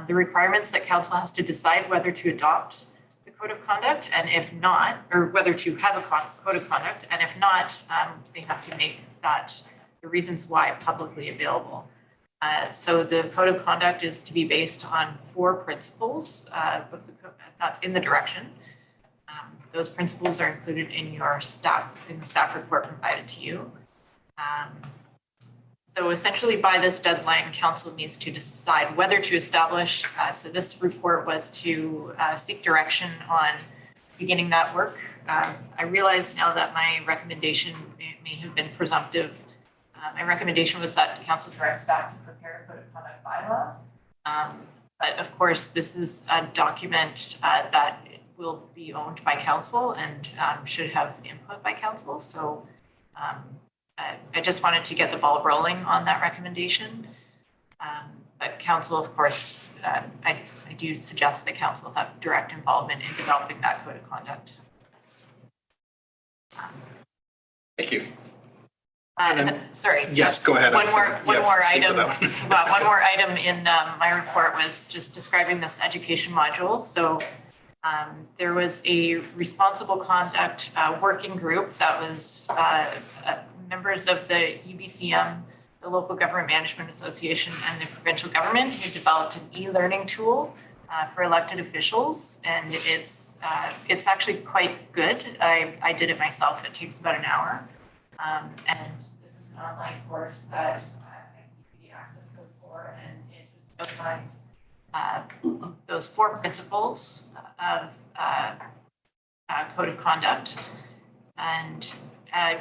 The requirements that council has to decide whether to adopt the code of conduct, and if not, or whether to have a code of conduct, and if not, they have to make that the reasons why publicly available. So the code of conduct is to be based on 4 principles that's in the direction. Those principles are included in your in the staff report provided to you. So essentially by this deadline, council needs to decide whether to establish, so this report was to seek direction on beginning that work. I realize now that my recommendation may have been presumptive. My recommendation was that council direct staff to prepare a code of conduct bylaw. But of course, this is a document that will be owned by council and should have input by council. So I just wanted to get the ball rolling on that recommendation. But council, of course, I do suggest that council have direct involvement in developing that code of conduct. Thank you. Sorry. Yes, go ahead. One more item in my report was just describing this education module. So there was a responsible conduct working group that was members of the UBCM, the Local Government Management Association, and the provincial government who developed an e-learning tool for elected officials. And it's actually quite good. I did it myself. It takes about an hour. And this is an online course that I can give you the access code for, and it just outlines those 4 principles of code of conduct. And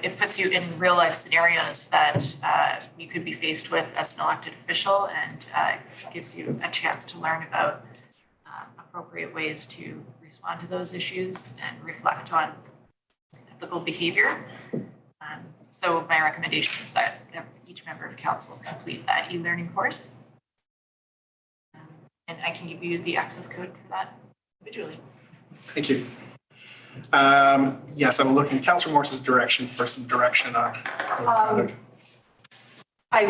it puts you in real life scenarios that you could be faced with as an elected official, and gives you a chance to learn about appropriate ways to respond to those issues and reflect on ethical behavior. So my recommendation is that each member of council complete that e-learning course. And I can give you the access code for that individually. Thank you. Yes, I'm looking Councillor Morse's direction for some direction on. I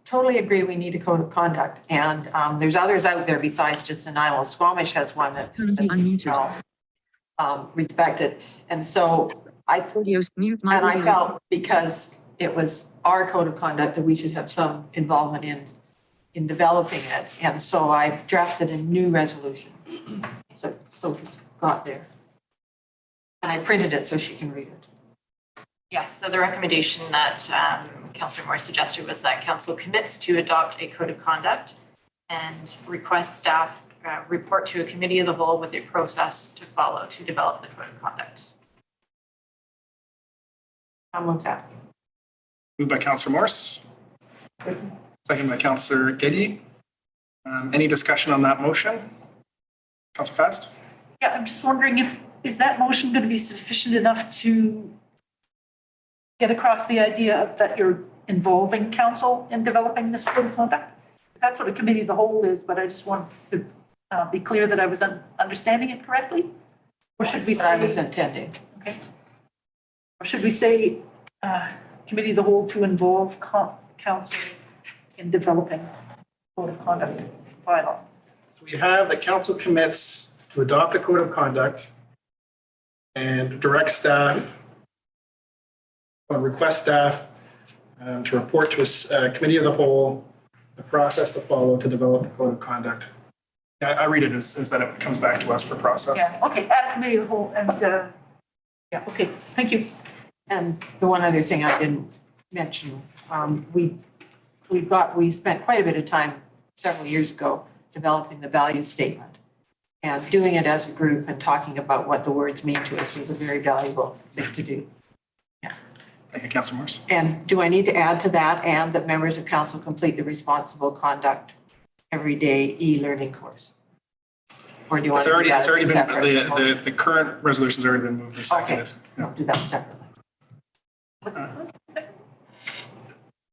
totally agree we need a code of conduct, and there's others out there besides just Nanaimo. Squamish has one that's respected, and so I felt because it was our code of conduct that we should have some involvement in developing it. And so I drafted a new resolution. So it's got there. And I printed it so she can read it. Yes, so the recommendation that Councillor Moore suggested was that council commits to adopt a code of conduct and request staff report to a committee of the whole with a process to follow to develop the code of conduct. I'll move that. Moved by Councillor Morse. Second by Councillor Geddy. Any discussion on that motion? Councillor Fast? Yeah, I'm just wondering is that motion going to be sufficient enough to get across the idea that you're involving council in developing this code of conduct? That's what a committee of the whole is, but I just want to be clear that I was understanding it correctly? Or should we say? I was intending. Okay. Or should we say committee of the whole to involve council in developing code of conduct bylaw? So we have the council commits to adopt a code of conduct and direct staff or request staff to report to a committee of the whole the process to follow to develop the code of conduct. I read it as that it comes back to us for process. Yeah, okay, add committee of the whole and yeah, okay, thank you. And the one other thing I didn't mention, we spent quite a bit of time several years ago developing the value statement. And doing it as a group and talking about what the words mean to us was a very valuable thing to do. Yeah. Thank you, Councillor Morse. And do I need to add to that and that members of council complete the responsible conduct everyday e-learning course? Or do you want to do that it's already been, separate? the current resolution's already been moved and seconded. Okay, we'll do that separately.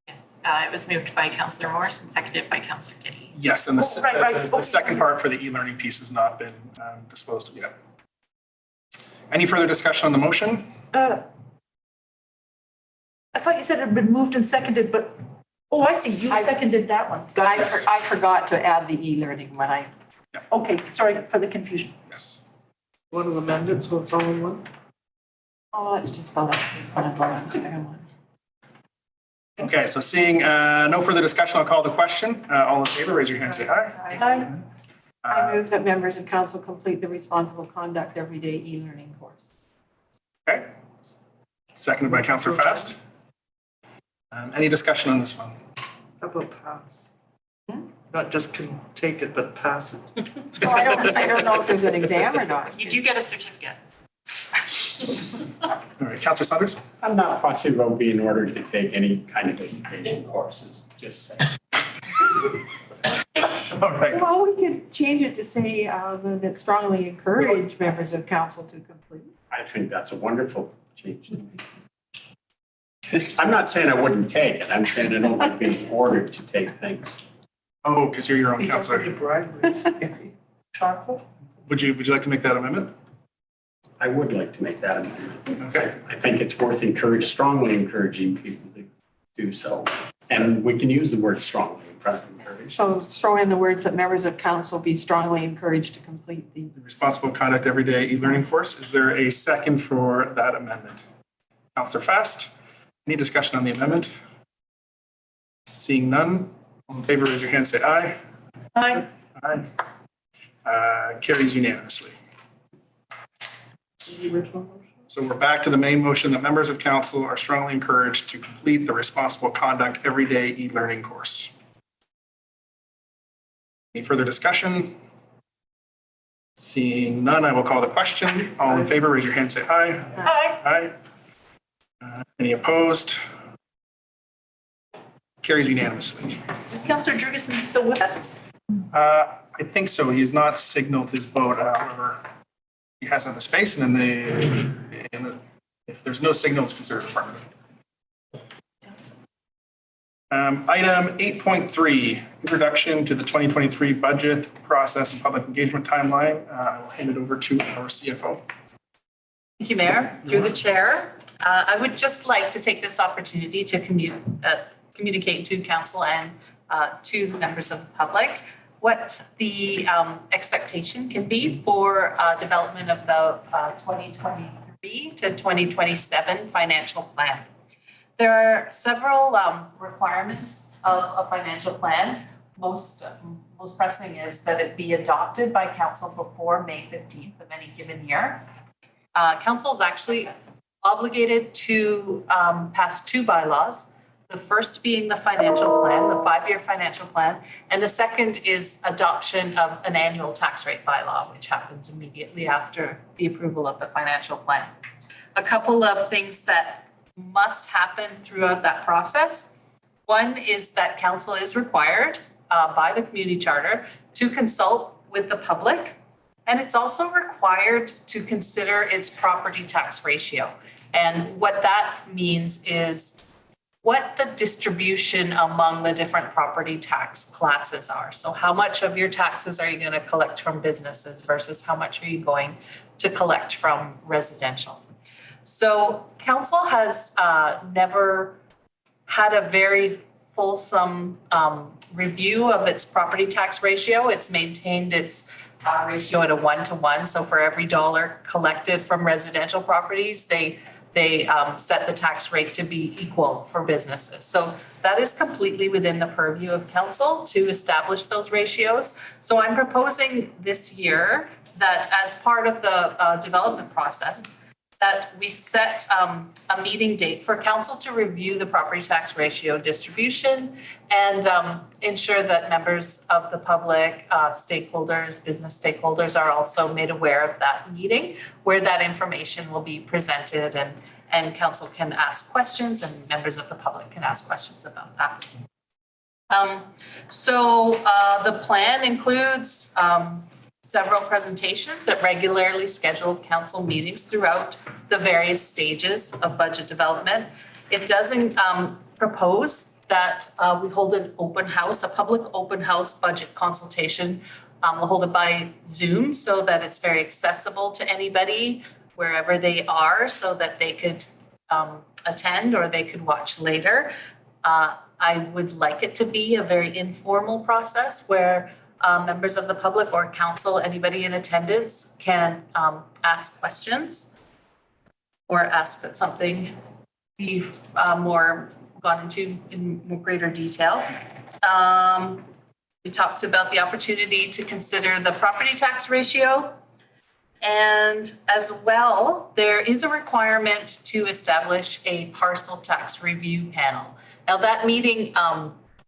Yes, it was moved by Councillor Morse and seconded by Councillor Geddy. Yes, and the second part for the e-learning piece has not been disposed of yet. Any further discussion on the motion? I thought you said it had been moved and seconded, but, oh, I see, you seconded that one. I forgot to add the e-learning when I. Okay, sorry for the confusion. Yes. Want to amend it so it's all in one? Oh, let's just spell it when I go on the second one. Okay, so seeing no further discussion, I'll call the question. All in favor, raise your hand, say aye. Aye. I move that members of council complete the responsible conduct everyday e-learning course. Okay. Seconded by Councillor Fast. Any discussion on this one? How about pass? Not just can take it, but pass it. Oh, I don't know if there's an exam or not. You do get a certificate. All right, Councillor Saunders? I'm not fussy about being ordered to take any kind of education courses, just saying. All right. Well, we could change it to say that strongly encourage members of council to complete. I think that's a wonderful change. I'm not saying I wouldn't take it. I'm saying I don't like being ordered to take things. Oh, because you're your own These councillor. are briberies. Chocolate? Would you like to make that amendment? I would like to make that amendment. Okay. I think it's worth strongly encouraging people to do so. And we can use the word strongly in front of encourage. So throw in the words that members of council be strongly encouraged to complete the. Responsible conduct everyday e-learning course. Is there a second for that amendment? Councillor Fast, any discussion on the amendment? Seeing none, all in favor, raise your hand, say aye. Aye. Aye. Carries unanimously. The original motion? So we're back to the main motion that members of council are strongly encouraged to complete the responsible conduct everyday e-learning course. Any further discussion? Seeing none, I will call the question. All in favor, raise your hand, say aye. Aye. Aye. Any opposed? Carries unanimously. Is Councillor Jurgensen still with us? I think so. He has not signaled his vote, however, he has on the space, and then if there's no signal, it's considered affirmative. Item 8.3, introduction to the 2023 budget process and public engagement timeline. I will hand it over to our CFO. Thank you, Mayor. Through the chair, I would just like to take this opportunity to communicate to council and to the members of the public what the expectation can be for development of the 2023 to 2027 financial plan. There are several requirements of a financial plan. Most pressing is that it be adopted by council before May 15th of any given year. Council is actually obligated to pass two bylaws. The first being the financial plan, the 5-year financial plan, and the second is adoption of an annual tax rate bylaw, which happens immediately after the approval of the financial plan. A couple of things that must happen throughout that process. One is that council is required by the community charter to consult with the public, and it's also required to consider its property tax ratio. And what that means is what the distribution among the different property tax classes are. So how much of your taxes are you going to collect from businesses versus how much are you going to collect from residential? So council has never had a very fulsome review of its property tax ratio. It's maintained its ratio at a 1-to-1. So for every dollar collected from residential properties, they set the tax rate to be equal for businesses. So that is completely within the purview of council to establish those ratios. So I'm proposing this year that as part of the development process, that we set a meeting date for council to review the property tax ratio distribution and ensure that members of the public, stakeholders, business stakeholders are also made aware of that meeting where that information will be presented and council can ask questions and members of the public can ask questions about that. So the plan includes several presentations at regularly scheduled council meetings throughout the various stages of budget development. It doesn't propose that we hold an open house, a public open house budget consultation. We'll hold it by Zoom so that it's very accessible to anybody wherever they are so that they could attend or they could watch later. I would like it to be a very informal process where members of the public or council, anybody in attendance can ask questions or ask that something be more gone into in greater detail. We talked about the opportunity to consider the property tax ratio. And as well, there is a requirement to establish a parcel tax review panel. Now that meeting,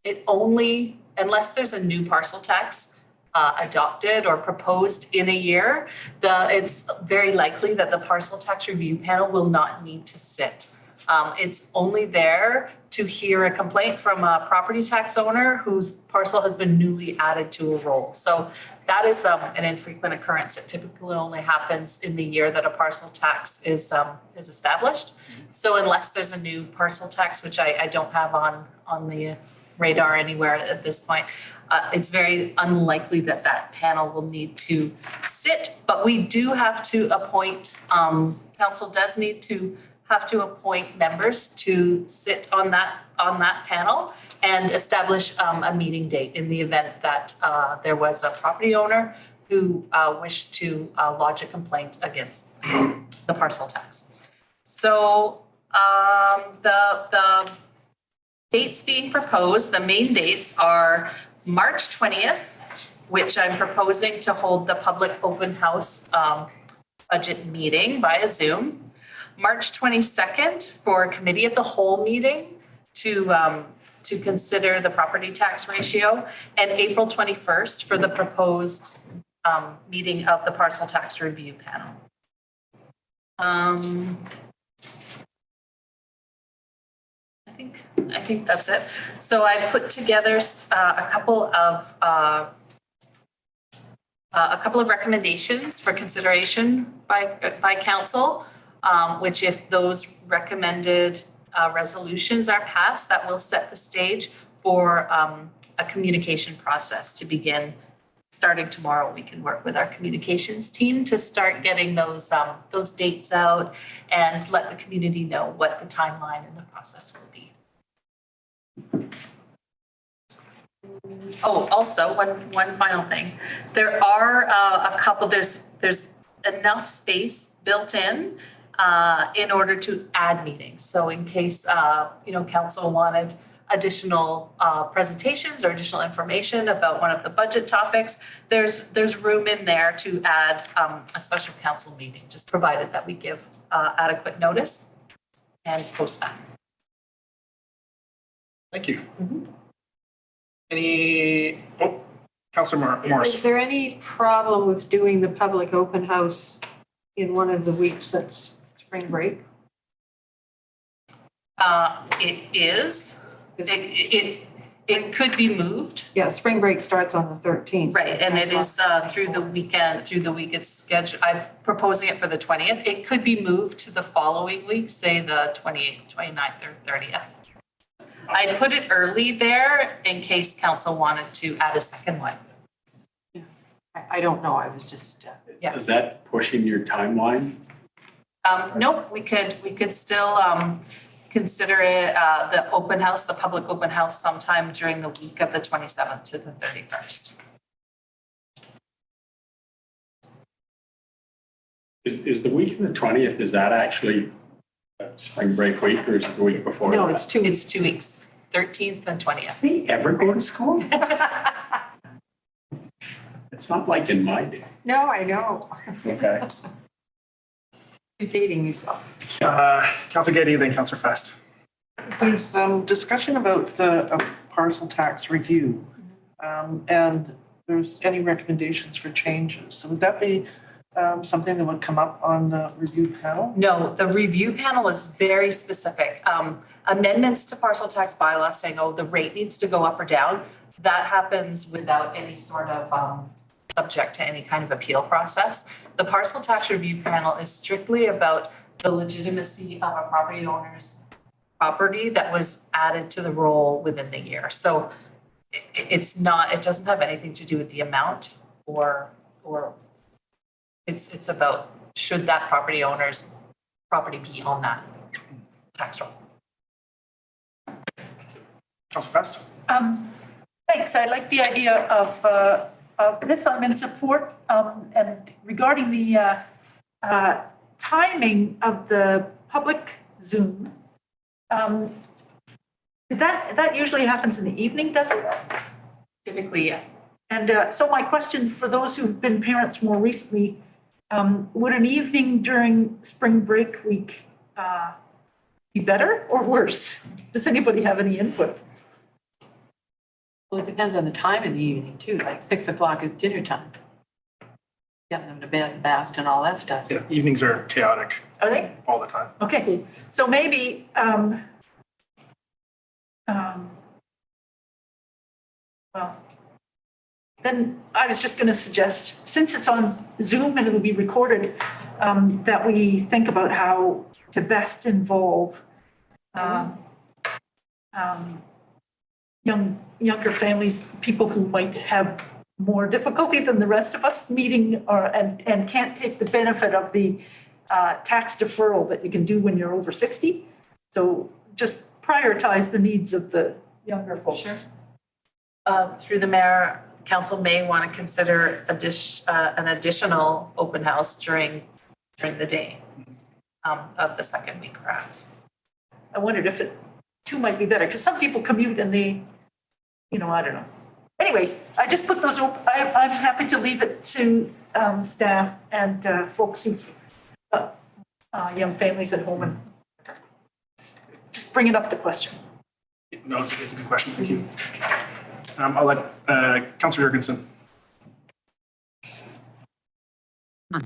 it only, unless there's a new parcel tax adopted or proposed in a year, it's very likely that the parcel tax review panel will not need to sit. It's only there to hear a complaint from a property tax owner whose parcel has been newly added to a roll. So that is an infrequent occurrence. It typically only happens in the year that a parcel tax is established. So unless there's a new parcel tax, which I don't have on the radar anywhere at this point, it's very unlikely that that panel will need to sit. But we do have to appoint, council does need to have to appoint members to sit on that panel and establish a meeting date in the event that there was a property owner who wished to lodge a complaint against the parcel tax. So the dates being proposed, the main dates are March 20th, which I'm proposing to hold the public open house budget meeting via Zoom. March 22nd for committee of the whole meeting to consider the property tax ratio, and April 21st for the proposed meeting of the parcel tax review panel. I think that's it. So I put together a couple of recommendations for consideration by council, which if those recommended resolutions are passed, that will set the stage for a communication process to begin. Starting tomorrow, we can work with our communications team to start getting those dates out and let the community know what the timeline and the process will be. Oh, also one final thing. There are a couple, there's enough space built in in order to add meetings. So in case, council wanted additional presentations or additional information about one of the budget topics, there's room in there to add a special council meeting, just provided that we give adequate notice and post that. Thank you. Councillor Morris. Is there any problem with doing the public open house in one of the weeks that's spring break? It is. It could be moved. Yeah, spring break starts on the 13th. Right, and it is through the week it's scheduled. I'm proposing it for the 20th. It could be moved to the following week, say the 28th, 29th, or 30th. I put it early there in case council wanted to add a second one. I don't know, I was just. Is that pushing your timeline? Nope, we could still consider it the open house, the public open house sometime during the week of the 27th to the 31st. Is the week of the 20th, is that actually spring break week, or is it the week before? No, that? it's 2 weeks. It's 2 weeks, 13th and 20th. Does he ever go to school? It's not like in my day. No, I know. Okay. You're dating yourself. Councillor Getty, then Councillor Fest. There's some discussion about the parcel tax review. And there's any recommendations for changes. So would that be something that would come up on the review panel? No, the review panel is very specific. Amendments to parcel tax bylaw saying, oh, the rate needs to go up or down. That happens without any sort of subject to any kind of appeal process. The parcel tax review panel is strictly about the legitimacy of a property owner's property that was added to the roll within the year. So it doesn't have anything to do with the amount or it's about should that property owner's property be on that tax roll. Councillor Fest. Thanks. I like the idea of this. I'm in support. And regarding the timing of the public Zoom, that usually happens in the evening, doesn't it? Typically, yeah. And so my question for those who've been parents more recently, would an evening during spring break week be better or worse? Does anybody have any input? Well, it depends on the time in the evening too, like 6 o'clock is dinner time. Getting them to bed and bathed and all that stuff. Yeah, evenings are chaotic. Are they? All the time. Okay, so maybe, well, then I was just going to suggest, since it's on Zoom and it'll be recorded, that we think about how to best involve younger families, people who might have more difficulty than the rest of us meeting and can't take the benefit of the tax deferral that you can do when you're over 60. So just prioritize the needs of the younger folks. Sure. Through the mayor, council may want to consider an additional open house during the day of the second week, perhaps. I wondered if two might be better, because some people commute and they, I don't know. Anyway, I just put those, I'm happy to leave it to staff and folks who've young families at home and just bring it up the question. No, it's a good question. Thank you. I'll let Councillor Jurgensen.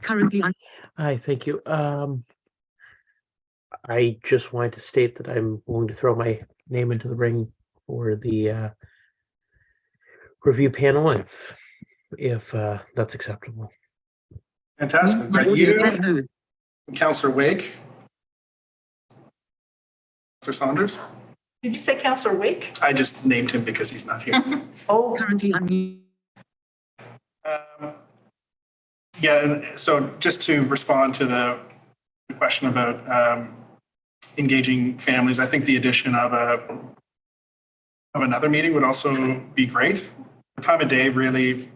Currently, Hi, thank you. I just wanted to state that I'm willing to throw my name into the ring for the review panel if that's acceptable. Fantastic. We've got you, Councillor Wake, Councillor Saunders. Did you say Councillor Wake? I just named him because he's not here. Oh, currently, yeah, so just to respond to the question about engaging families, I think the addition of another meeting would also be great. The time of day, really,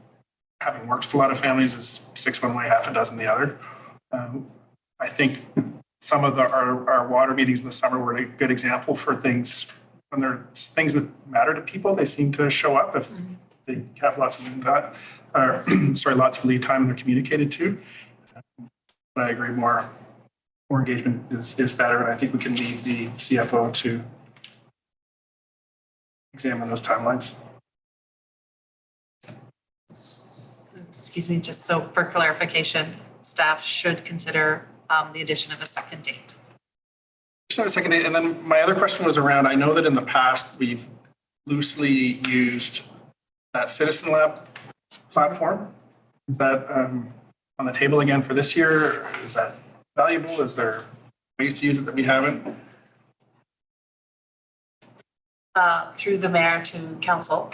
having worked with a lot of families, is 6 one way, half a dozen the other. I think some of our water meetings in the summer were a good example for things. When there's things that matter to people, they seem to show up if they have lots of lots of lead time they're communicated to. But I agree, more engagement is better, and I think we can leave the CFO to examine those timelines. Excuse me, just so for clarification, staff should consider the addition of a second date. Just a second, and then my other question was around, I know that in the past we've loosely used that Citizen Lab platform. Is that on the table again for this year? Is that valuable? Is there ways to use it that we haven't? Through the mayor to council,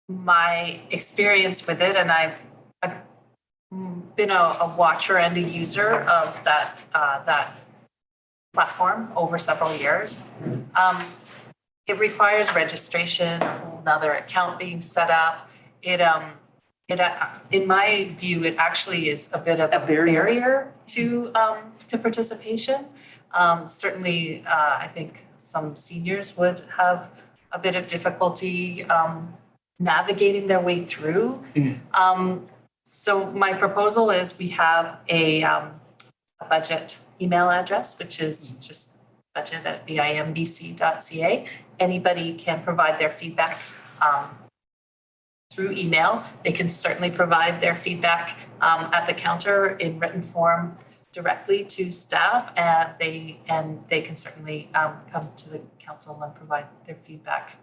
my experience with it, and I've been a watcher and a user of that platform over several years. It requires registration, another account being set up. It in my view, it actually is a bit of a barrier to participation. Certainly, I think some seniors would have a bit of difficulty navigating their way through. So my proposal is we have a budget email address, which is just budget@bimbc.ca. Anybody can provide their feedback through email. They can certainly provide their feedback at the counter in written form directly to staff, and they can certainly come to the council and provide their feedback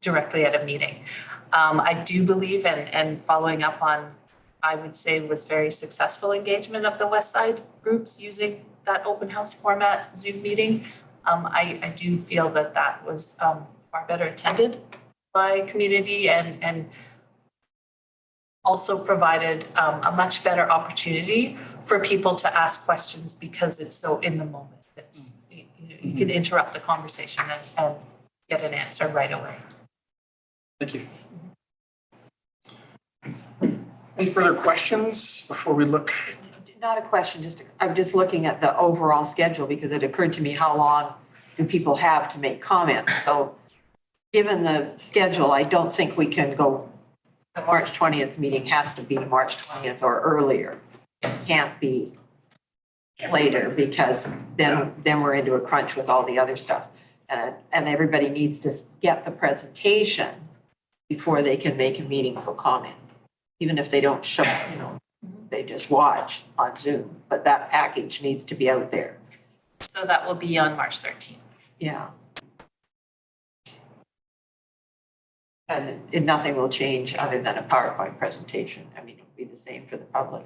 directly at a meeting. I do believe, and following up on, I would say, was very successful engagement of the West Side groups using that open house format Zoom meeting. I do feel that was far better attended by community and also provided a much better opportunity for people to ask questions because it's so in the moment. It's you can interrupt the conversation and get an answer right away. Thank you. Any further questions before we look? Not a question, I'm just looking at the overall schedule because it occurred to me how long do people have to make comments. So given the schedule, I don't think we can go, the March 20th meeting has to be March 20th or earlier. It can't be later because then we're into a crunch with all the other stuff. And everybody needs to get the presentation before they can make a meaningful comment. Even if they don't show, they just watch on Zoom, but that package needs to be out there. So that will be on March 13th. Yeah. And nothing will change other than a PowerPoint presentation. I mean, it'll be the same for the public.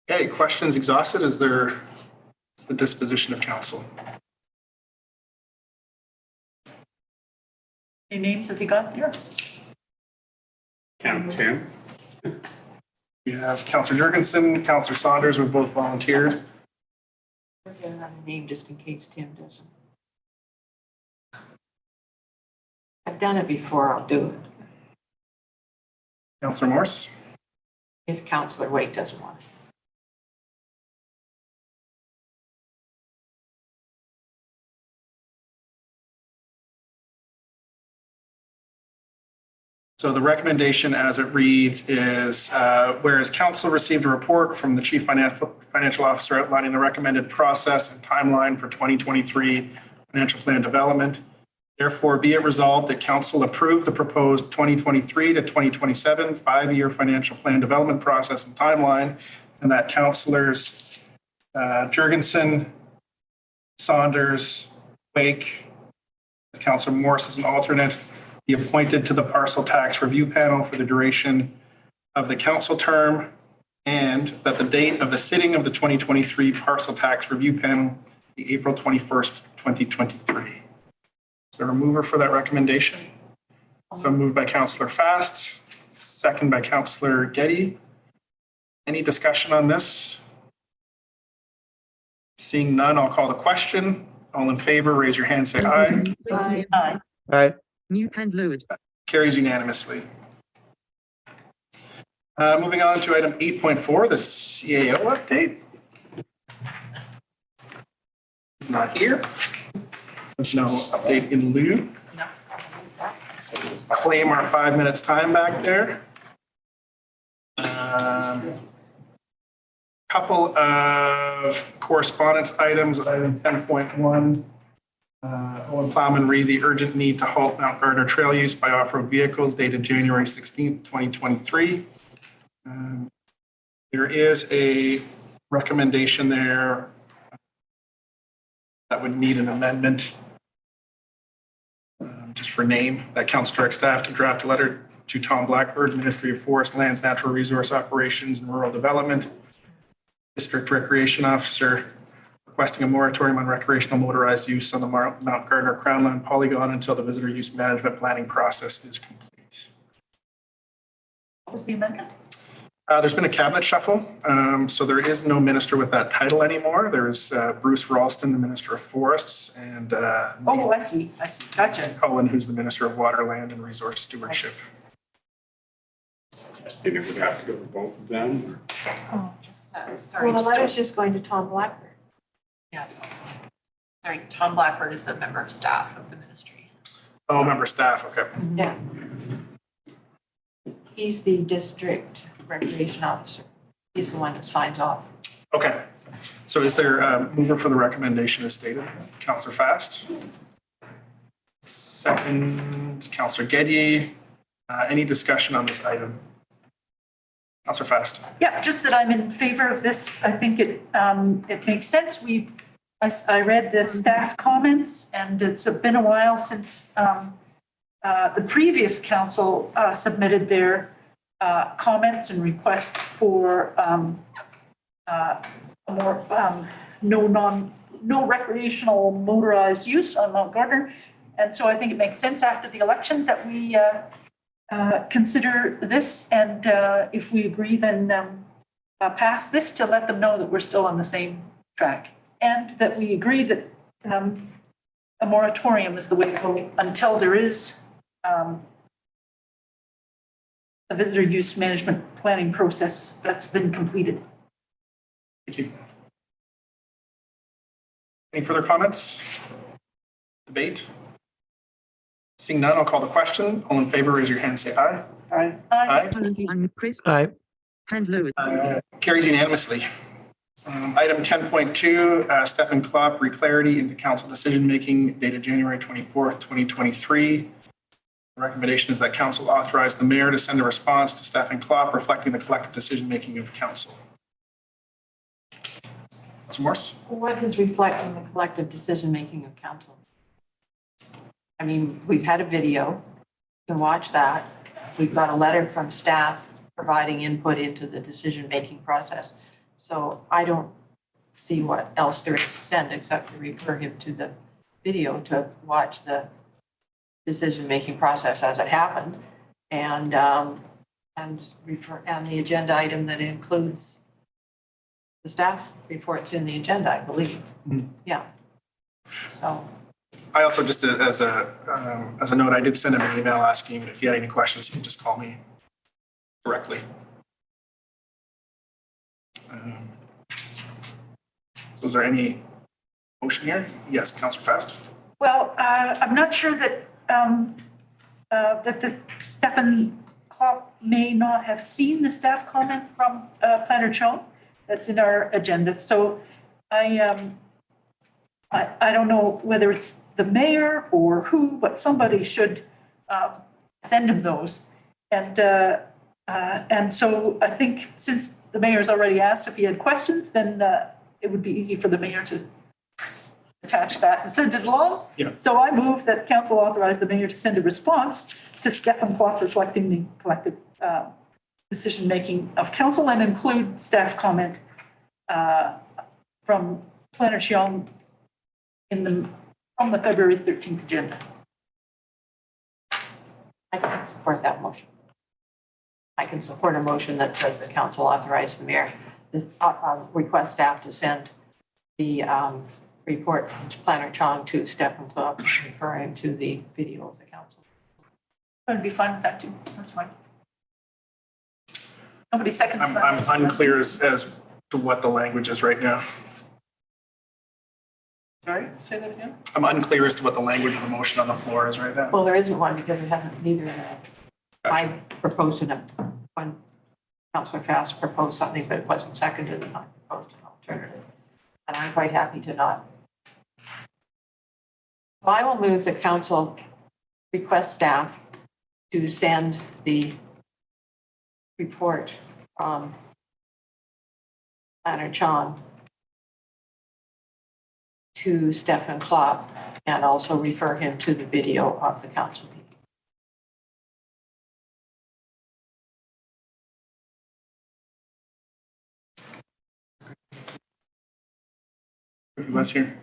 Okay, questions exhausted? Is the disposition of council? Any names have you got there? Count Tim. We have Councillor Jurgensen, Councillor Saunders, who both volunteered. We're going to have a name just in case Tim doesn't. I've done it before, I'll do it. Councillor Morse? If Councillor Waite doesn't want it. So the recommendation as it reads is, whereas council received a report from the chief financial officer outlining the recommended process and timeline for 2023 financial plan development. Therefore, be it resolved that council approve the proposed 2023 to 2027 5-year financial plan development process and timeline, and that councillors Jurgensen, Saunders, Wake, Councillor Morse as an alternate, be appointed to the parcel tax review panel for the duration of the council term, and that the date of the sitting of the 2023 parcel tax review panel be April 21st, 2023. Is there a mover for that recommendation? So moved by Councillor Fast, second by Councillor Getty. Any discussion on this? Seeing none, I'll call the question. All in favor, raise your hand, say aye. Aye. Aye. Mute and load. Carries unanimously. Moving on to item 8.4, the CAO update. He's not here. There's no update in lieu. So we'll just claim our 5 minutes time back there. Couple of correspondence items, item 10.1. Owen Plowman read the urgent need to halt Mount Gardner trail use by off-road vehicles dated January 16th, 2023. There is a recommendation there that would need an amendment just for name, that council direct staff to draft a letter to Tom Blackbird, Ministry of Forest, Lands, Natural Resource Operations and Rural Development, District Recreation Officer, requesting a moratorium on recreational motorized use on the Mount Gardner Crownland Polygon until the visitor use management planning process is complete. What was the amendment? There's been a cabinet shuffle, so there is no minister with that title anymore. There's Bruce Ralston, the Minister of Forests, and Oh, I see, gotcha. Cullen, who's the Minister of Water, Land and Resource Stewardship. Suggesting it would have to go to both of them. Oh, sorry. Well, the letter's just going to Tom Blackbird. Yeah. Sorry, Tom Blackbird is a member of staff of the ministry. Oh, member staff, okay. Yeah. He's the district recreation officer. He's the one that signs off. Okay. So is there a mover for the recommendation as stated? Councillor Fast. Second, Councillor Gedye. Any discussion on this item? Councillor Fast. Yeah, just that I'm in favor of this. I think it makes sense. I read the staff comments, and it's been a while since the previous council submitted their comments and requests for more no recreational motorized use on Mount Gardner. And so I think it makes sense after the election that we consider this, and if we agree, then pass this to let them know that we're still on the same track, and that we agree that a moratorium is the way to go until there is a visitor use management planning process that's been completed. Thank you. Any further comments? Debate? Seeing none, I'll call the question. All in favor, raise your hand, say aye. Aye. Aye. Aye. Hand load. Carries unanimously. Item 10.2, Stefan Klopp, re-clarity into council decision-making dated January 24th, 2023. The recommendation is that council authorize the mayor to send a response to Stefan Klopp reflecting the collective decision-making of council. Councilor Morse? What is reflecting the collective decision-making of council? I mean, we've had a video, you can watch that. We've got a letter from staff providing input into the decision-making process. So I don't see what else there is to send except to refer him to the video to watch the decision-making process as it happened. And the agenda item that includes the staff reports in the agenda, I believe. Mm-hmm. Yeah. So. I also just, as a note, I did send him an email asking if he had any questions, he can just call me directly. So is there any motion here? Yes, Councillor Fast. Well, I'm not sure that that the Stefan Klopp may not have seen the staff comment from Planner Chong that's in our agenda. So I don't know whether it's the mayor or who, but somebody should send him those. And so I think since the mayor's already asked if he had questions, then it would be easy for the mayor to attach that and send it along. Yeah. So I move that council authorize the mayor to send a response to Stefan Klopp reflecting the collective decision-making of council and include staff comment from Planner Cheong on the February 13th agenda. I can support that motion. I can support a motion that says the council authorize the mayor, request staff to send the report from Planner Chong to Stefan Klopp, referring to the video of the council. I'd be fine with that too. That's fine. Nobody seconded. I'm unclear as to what the language is right now. Sorry, say that again? I'm unclear as to what the language of the motion on the floor is right now. Well, there isn't one because it hasn't, I proposed when Councillor Fast proposed something, but it wasn't seconded, and I proposed an alternative. And I'm quite happy to not. I will move the council request staff to send the report from Planner Chan to Stefan Klopp and also refer him to the video of the council meeting. Was here.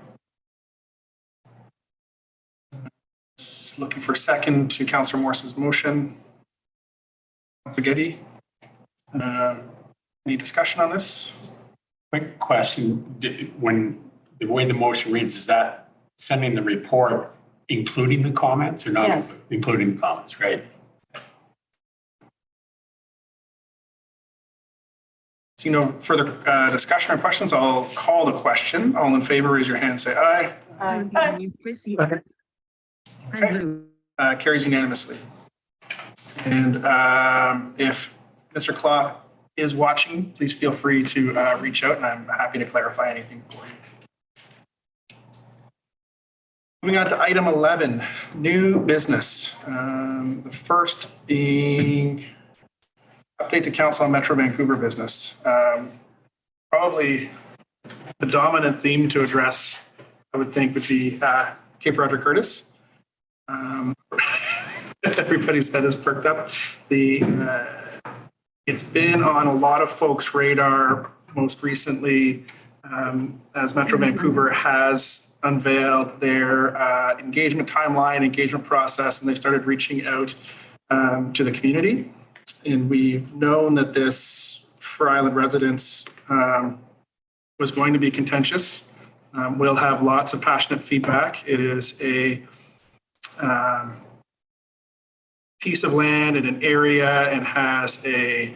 Looking for a second to Councillor Morris's motion. Councillor Getty, any discussion on this? Quick question, when the way the motion reads, is that sending the report including the comments or not? Yes. Including the comments, right? See no further discussion or questions, I'll call the question. All in favor, raise your hand, say aye. Aye. Carries unanimously. And if Mr. Klopp is watching, please feel free to reach out and I'm happy to clarify anything for you. Moving on to item 11, new business. The first being update to council on Metro Vancouver business. Probably the dominant theme to address, I would think, would be Cape Roger Curtis. Everybody's head is perked up. It's been on a lot of folks' radar most recently as Metro Vancouver has unveiled their engagement timeline, engagement process, and they started reaching out to the community. And we've known that this for Island residents was going to be contentious. We'll have lots of passionate feedback. It is a piece of land in an area and has a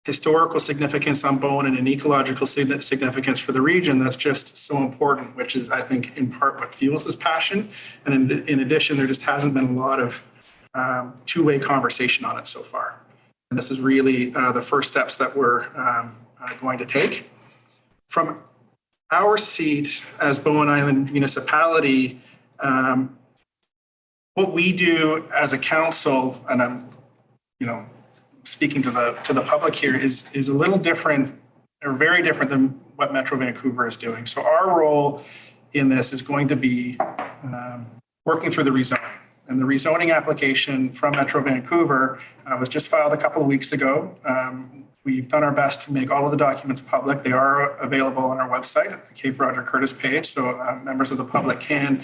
historical significance on Bowen and an ecological significance for the region that's just so important, which is, I think, in part what fuels this passion. And in addition, there just hasn't been a lot of two-way conversation on it so far. And this is really the first steps that we're going to take. From our seat as Bowen Island Municipality, what we do as a council, and I'm, speaking to the public here, is a little different or very different than what Metro Vancouver is doing. So our role in this is going to be working through the rezoning. And the rezoning application from Metro Vancouver was just filed a couple of weeks ago. We've done our best to make all of the documents public. They are available on our website at the Cape Roger Curtis page, so members of the public can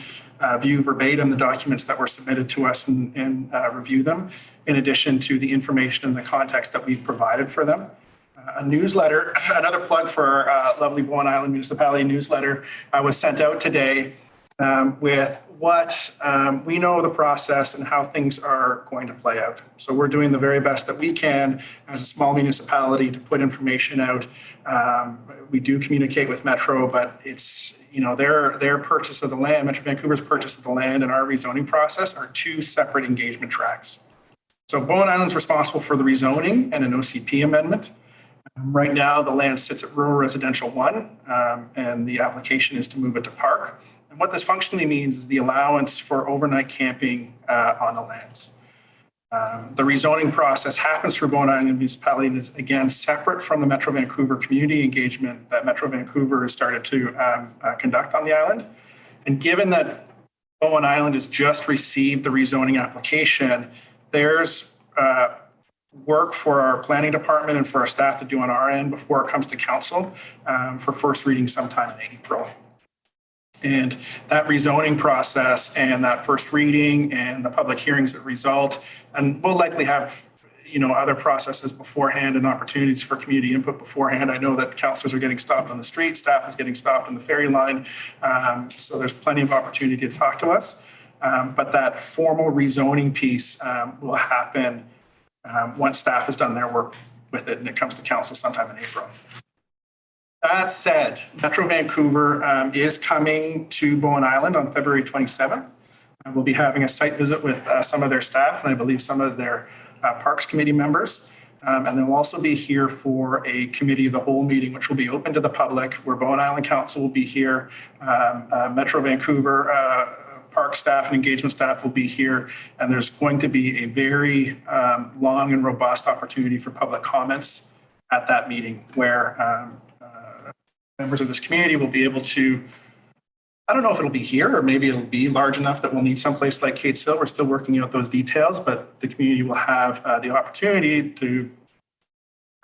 view verbatim the documents that were submitted to us and review them, in addition to the information and the context that we've provided for them. A newsletter, another plug for our lovely Bowen Island Municipality newsletter, was sent out today with what we know of the process and how things are going to play out. So we're doing the very best that we can as a small municipality to put information out. We do communicate with Metro, but it's, their purchase of the land, Metro Vancouver's purchase of the land and our rezoning process are two separate engagement tracks. So Bowen Island's responsible for the rezoning and an OCP amendment. Right now, the land sits at Rural Residential 1, and the application is to move it to Park. And what this functionally means is the allowance for overnight camping on the lands. The rezoning process happens through Bowen Island Municipality and is, again, separate from the Metro Vancouver community engagement that Metro Vancouver has started to conduct on the island. And given that Bowen Island has just received the rezoning application, there's work for our planning department and for our staff to do on our end before it comes to council for first reading sometime in April. And that rezoning process and that first reading and the public hearings that result, and we'll likely have, other processes beforehand and opportunities for community input beforehand. I know that councillors are getting stopped on the street, staff is getting stopped on the ferry line. So there's plenty of opportunity to talk to us. But that formal rezoning piece will happen once staff has done their work with it and it comes to council sometime in April. That said, Metro Vancouver is coming to Bowen Island on February 27th. We'll be having a site visit with some of their staff and I believe some of their Parks Committee members. And they'll also be here for a committee of the whole meeting, which will be open to the public, where Bowen Island Council will be here. Metro Vancouver Park staff and engagement staff will be here. And there's going to be a very long and robust opportunity for public comments at that meeting where members of this community will be able to, I don't know if it'll be here or maybe it'll be large enough that we'll need someplace like Kate's Hill. We're still working out those details, but the community will have the opportunity to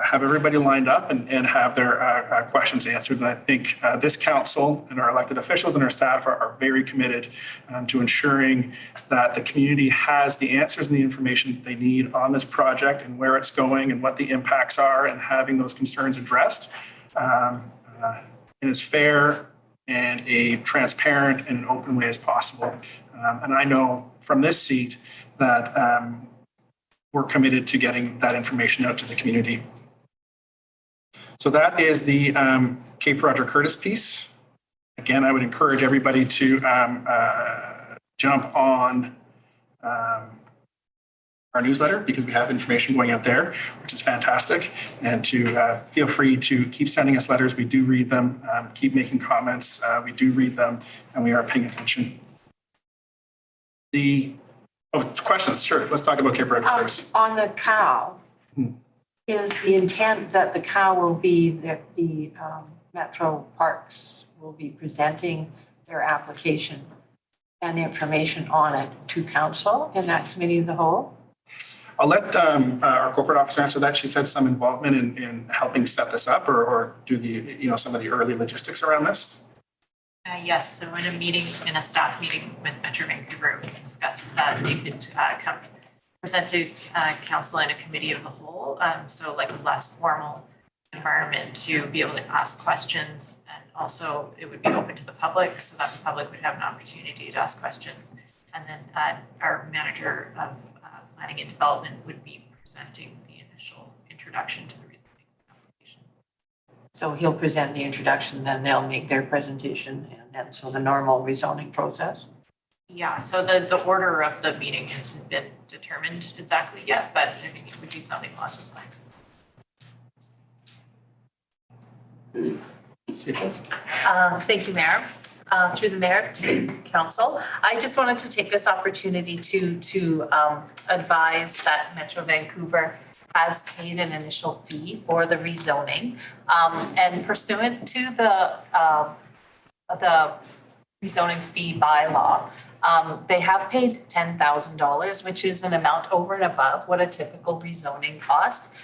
have everybody lined up and have their questions answered. And I think this council and our elected officials and our staff are very committed to ensuring that the community has the answers and the information they need on this project and where it's going and what the impacts are and having those concerns addressed in as fair and a transparent and an open way as possible. And I know from this seat that we're committed to getting that information out to the community. So that is the Cape Roger Curtis piece. Again, I would encourage everybody to jump on our newsletter because we have information going out there, which is fantastic. And to feel free to keep sending us letters. We do read them, keep making comments. We do read them and we are paying attention. Questions, sure. Let's talk about Cape Roger Curtis. On the cow, is the intent that the cow will be that the Metro Parks will be presenting their application and information on it to council in that committee of the whole? I'll let our corporate officer answer that. She's had some involvement in helping set this up or do the, some of the early logistics around this. Yes, so in a staff meeting with Metro Vancouver, it was discussed that they could come present to council in a committee of the whole. So like a less formal environment to be able to ask questions, and also it would be open to the public so that the public would have an opportunity to ask questions. And then our manager of planning and development would be presenting the initial introduction to the rezoning application. So he'll present the introduction, then they'll make their presentation, and then so the normal rezoning process? Yeah, so the order of the meeting hasn't been determined exactly yet, but I think it would be something along those lines. Thank you, Mayor. Through the mayor to council, I just wanted to take this opportunity to advise that Metro Vancouver has paid an initial fee for the rezoning, and pursuant to the rezoning fee bylaw, they have paid $10,000, which is an amount over and above what a typical rezoning costs.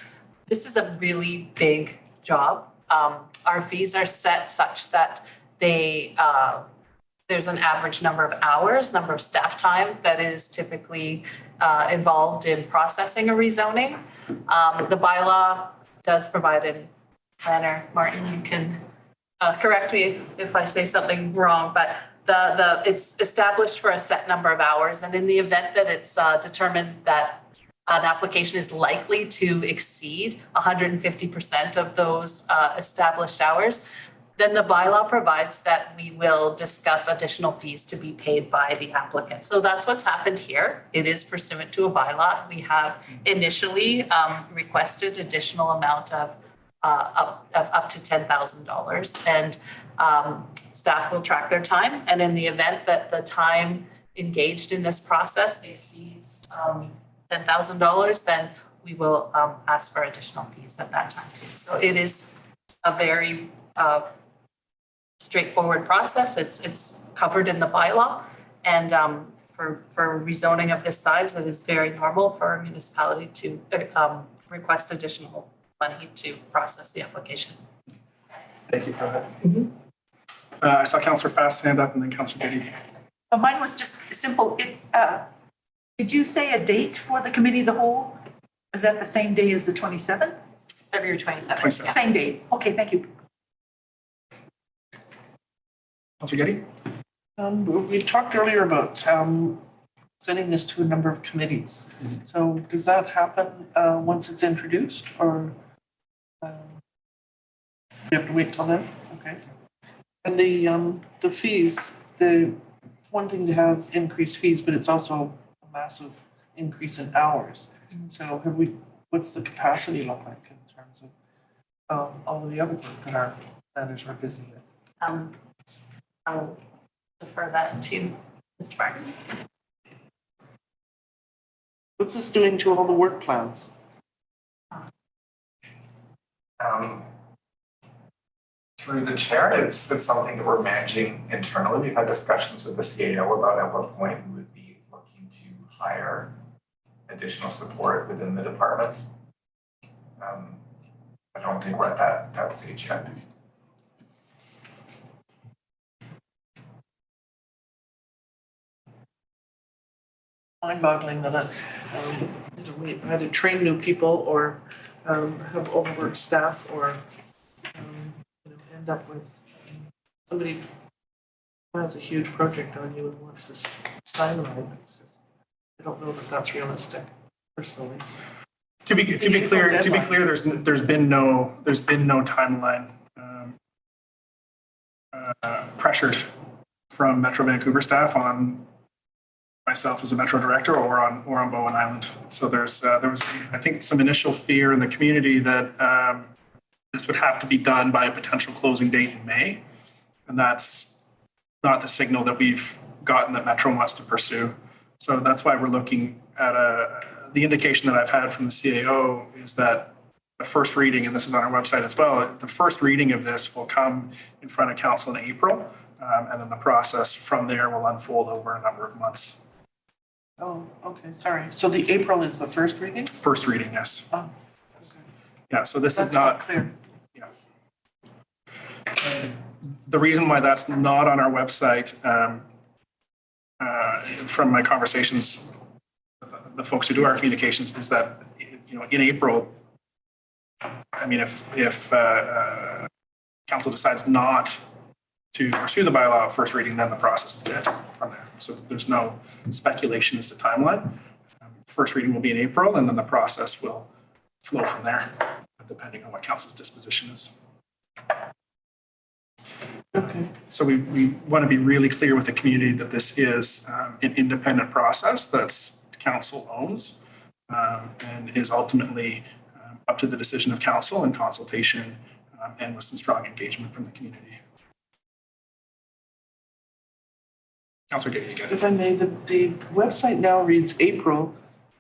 This is a really big job. Our fees are set such that there's an average number of hours, number of staff time that is typically involved in processing a rezoning. The bylaw does provide a planner. Martin, you can correct me if I say something wrong, but it's established for a set number of hours, and in the event that it's determined that an application is likely to exceed 150% of those established hours, then the bylaw provides that we will discuss additional fees to be paid by the applicant. So that's what's happened here. It is pursuant to a bylaw. We have initially requested additional amount of up to $10,000, and staff will track their time. And in the event that the time engaged in this process exceeds $10,000, then we will ask for additional fees at that time too. So it is a very straightforward process. It's covered in the bylaw, and for rezoning of this size, it is very normal for a municipality to request additional money to process the application. Thank you for that. I saw Councillor Fast hand up and then Councillor Goody. Mine was just simple. Did you say a date for the committee of the whole? Is that the same day as the 27th? February 27th. Yeah. Same day. Okay, thank you. Councillor Getty? We talked earlier about sending this to a number of committees. So does that happen once it's introduced, or you have to wait till then? Okay. And the fees, the one thing to have increased fees, but it's also a massive increase in hours. So what's the capacity look like in terms of all of the other work that our planners are busy with? I'll defer that to Mr. Martin. What's this doing to all the work plans? Through the chair, it's something that we're managing internally. We've had discussions with the CAO about at what point we would be looking to hire additional support within the department. I don't think we're at that stage yet. Mind-boggling that we either train new people or have overworked staff, or end up with somebody who has a huge project on you and wants this timeline. It's just, I don't know that that's realistic, personally. To be clear, there's been no timeline pressured from Metro Vancouver staff on myself as a Metro director or on Bowen Island. So there was I think some initial fear in the community that this would have to be done by a potential closing date in May, and that's not the signal that we've gotten that Metro wants to pursue. So that's why we're looking at the indication that I've had from the CAO is that the first reading, and this is on our website as well, the first reading of this will come in front of council in April, and then the process from there will unfold over a number of months. Oh, okay, sorry. So the April is the first reading? First reading, yes. Oh, okay. Yeah, so this That's is not clear. Yeah. The reason why that's not on our website, from my conversations with the folks who do our communications, is that in April, I mean, if council decides not to pursue the bylaw at first reading, then the process is dead from there. So there's no speculation as to timeline. First reading will be in April, and then the process will flow from there, depending on what council's disposition is. Okay. So we want to be really clear with the community that this is an independent process that's council owns and is ultimately up to the decision of council in consultation and with some strong engagement from the community. Councillor Dickey again. If I may, the website now reads April,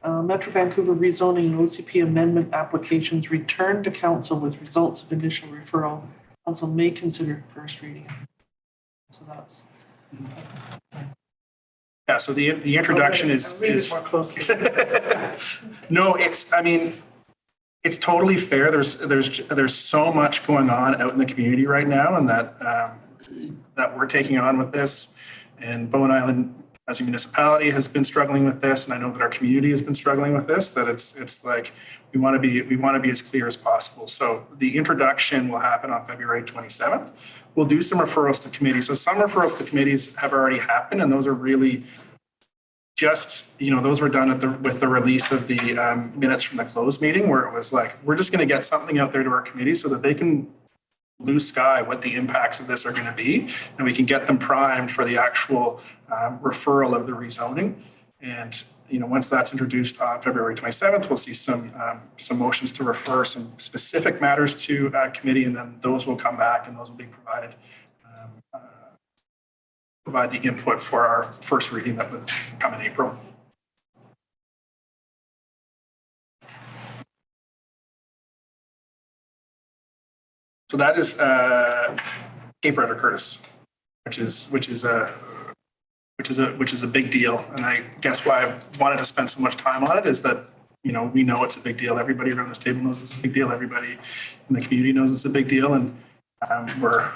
Metro Vancouver rezoning and OCP amendment applications returned to council with results of initial referral. Council may consider first reading. So that's. Yeah, so the introduction is more closely. No, it's totally fair. There's so much going on out in the community right now, and that we're taking on with this. And Bowen Island, as a municipality, has been struggling with this, and I know that our community has been struggling with this. That it's like we want to be as clear as possible. So the introduction will happen on February 27th. We'll do some referrals to committees. So some referrals to committees have already happened, and those are really just, those were done with the release of the minutes from the closed meeting, where it was like, we're just going to get something out there to our committee so that they can blue sky what the impacts of this are going to be, and we can get them primed for the actual referral of the rezoning. And once that's introduced on February 27th, we'll see some motions to refer some specific matters to committee, and then those will come back and those will be provided, provide the input for our first reading that would come in April. So that is Cape Breton Curtis, which is a big deal. And I guess why I wanted to spend so much time on it is that we know it's a big deal. Everybody around this table knows it's a big deal. Everybody in the community knows it's a big deal, and we're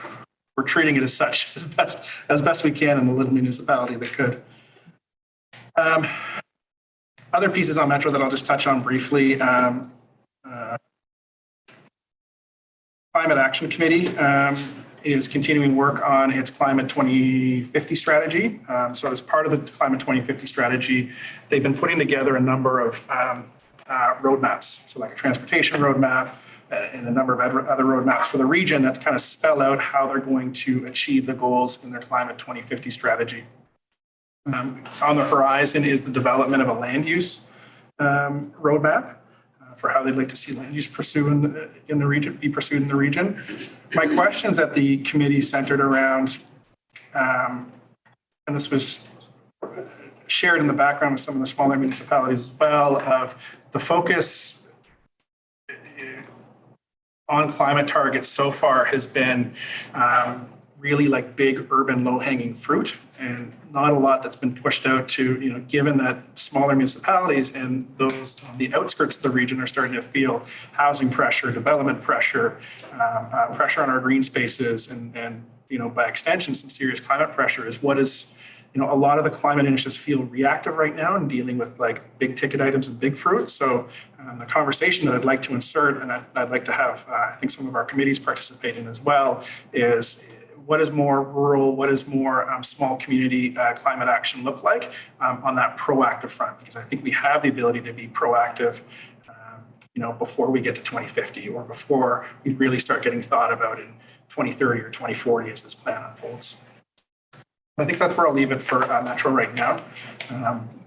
treating it as such as best we can in the little municipality that could. Other pieces on Metro that I'll just touch on briefly. Climate Action Committee is continuing work on its Climate 2050 strategy. So as part of the Climate 2050 strategy, they've been putting together a number of roadmaps. So like a transportation roadmap and a number of other roadmaps for the region that kind of spell out how they're going to achieve the goals in their Climate 2050 strategy. On the horizon is the development of a land use roadmap for how they'd like to see land use be pursued in the region. My questions at the committee centered around, and this was shared in the background with some of the smaller municipalities as well, of the focus on climate targets so far has been really like big urban low-hanging fruit, and not a lot that's been pushed out to, given that smaller municipalities and those on the outskirts of the region are starting to feel housing pressure, development pressure, pressure on our green spaces, and by extension, some serious climate pressure is what is, a lot of the climate initiatives feel reactive right now in dealing with like big ticket items and big fruit. So the conversation that I'd like to insert, and I'd like to have, I think some of our committees participate in as well, is what is more rural, what is more small community climate action look like on that proactive front? Because I think we have the ability to be proactive, before we get to 2050 or before we really start getting thought about in 2030 or 2040 as this plan unfolds. I think that's where I'll leave it for Metro right now.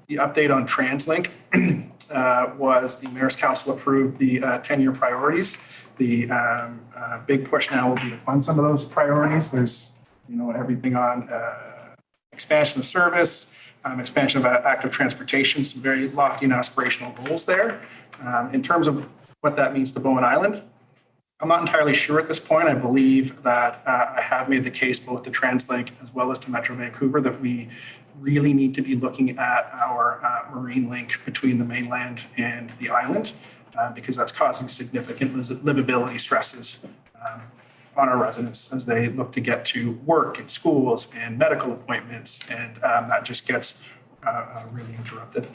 The update on TransLink was the Mayor's Council approved the 10-year priorities. The big push now will be to fund some of those priorities. There's, everything on expansion of service, expansion of active transportation, some very lofty and aspirational goals there. In terms of what that means to Bowen Island, I'm not entirely sure at this point. I believe that I have made the case both to TransLink as well as to Metro Vancouver that we really need to be looking at our marine link between the mainland and the island. Because that's causing significant livability stresses on our residents as they look to get to work and schools and medical appointments, and that just gets really interrupted.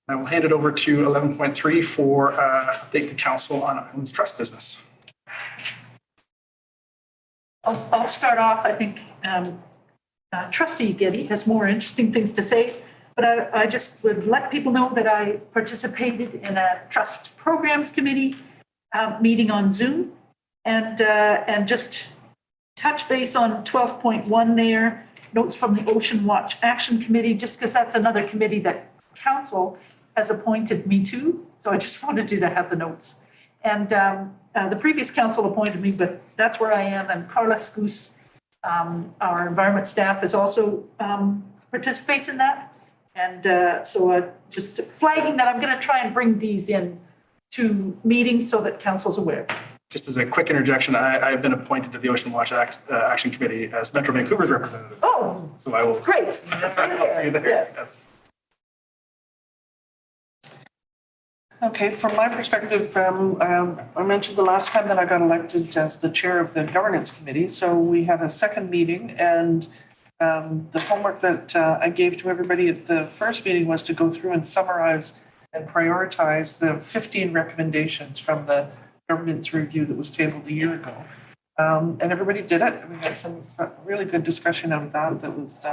I will hand it over to 11.3 for update to council on Islands Trust business. I'll start off. I think Trustee Getty has more interesting things to say. But I just would let people know that I participated in a trust programs committee meeting on Zoom, and just touch base on 12.1 there, notes from the Ocean Watch Action Committee, just because that's another committee that council has appointed me to. So I just wanted you to have the notes. And the previous council appointed me, but that's where I am. And Carla Scoos, our environment staff, is also participates in that. And so just flagging that I'm going to try and bring these in to meetings so that council's aware. Just as a quick interjection, I have been appointed to the Ocean Watch Action Committee as Metro Vancouver's representative. Oh, so I will. Great. I'll see you there. Yes. Okay, from my perspective, I mentioned the last time that I got elected as the chair of the governance committee. So we had a second meeting, and the homework that I gave to everybody at the first meeting was to go through and summarize and prioritize the 15 recommendations from the governance review that was tabled a year ago. And everybody did it. We had some really good discussion out of that was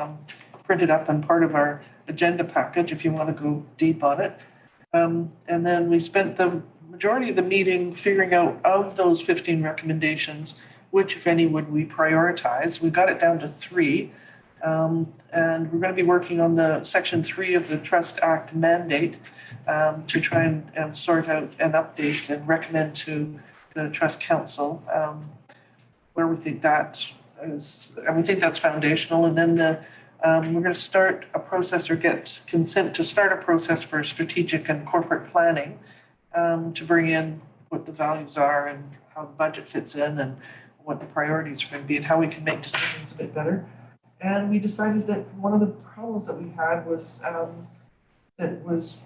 printed up and part of our agenda package if you want to go deep on it. And then we spent the majority of the meeting figuring out of those 15 recommendations, which, if any, would we prioritize. We got it down to 3. And we're going to be working on the Section 3 of the Trust Act mandate to try and sort out and update and recommend to the Trust Council where we think that is, and we think that's foundational. And then we're going to start a process or get consent to start a process for strategic and corporate planning to bring in what the values are and how the budget fits in and what the priorities are going to be and how we can make decisions a bit better. And we decided that one of the problems that we had was that was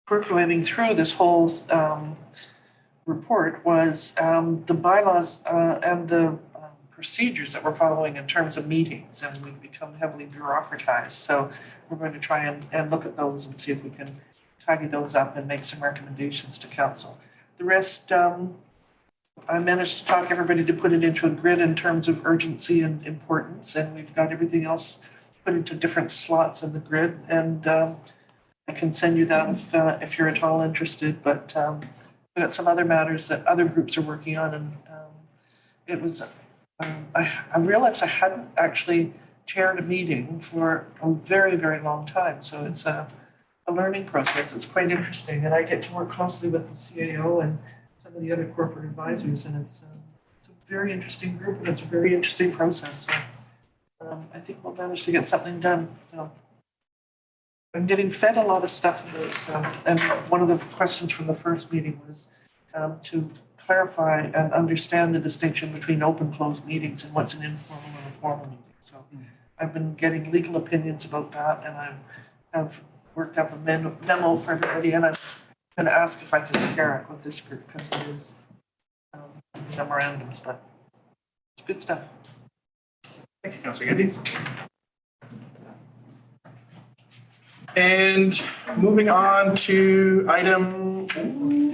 percolating through this whole report was the bylaws and the procedures that we're following in terms of meetings, and we've become heavily bureaucratized. So we're going to try and look at those and see if we can tidy those up and make some recommendations to council. The rest I managed to talk everybody to put it into a grid in terms of urgency and importance, and we've got everything else put into different slots in the grid, and I can send you that if you're at all interested, but we got some other matters that other groups are working on, and it was, I realized I hadn't actually chaired a meeting for a very, very long time, so it's a learning process. It's quite interesting, and I get to work closely with the CAO and some of the other corporate advisors, and it's a very interesting group, and it's a very interesting process. So I think we'll manage to get something done. So I'm getting fed a lot of stuff about, and one of the questions from the first meeting was to clarify and understand the distinction between open closed meetings and what's an informal and a formal meeting. So I've been getting legal opinions about that, and I have worked up a memo for everybody, and I'm going to ask if I can share it with this group because it is memorandums, but it's good stuff. Thank you, Councillor Geddes. And moving on to item,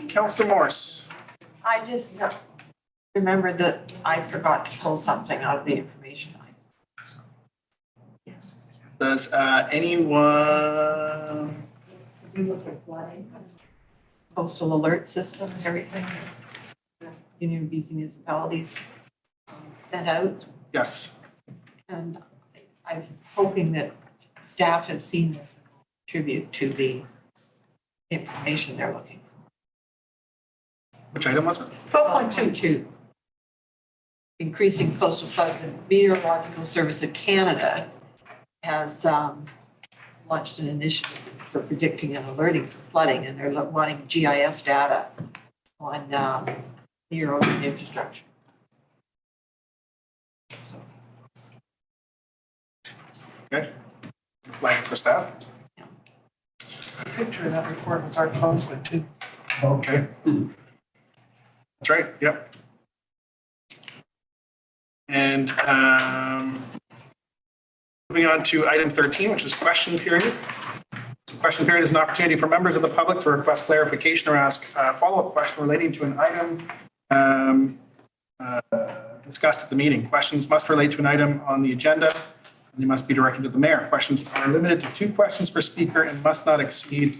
Councillor Morse. I just remembered that I forgot to pull something out of the information item. Does anyone? It's to do with the flooding, coastal alert system and everything. These municipalities sent out. Yes. And I'm hoping that staff have seen this and contribute to the information they're looking for. Which item was it? 12.22. Increasing coastal floods. The Meteorological Service of Canada has launched an initiative for predicting and alerting for flooding, and they're wanting GIS data on your own infrastructure. Okay. Flag for staff. The picture of that report was our close one too. Okay. That's right, yep. And moving on to item 13, which is question period. Question period is an opportunity for members of the public to request clarification or ask a follow-up question relating to an item discussed at the meeting. Questions must relate to an item on the agenda. They must be directed to the mayor. Questions are limited to 2 questions per speaker and must not exceed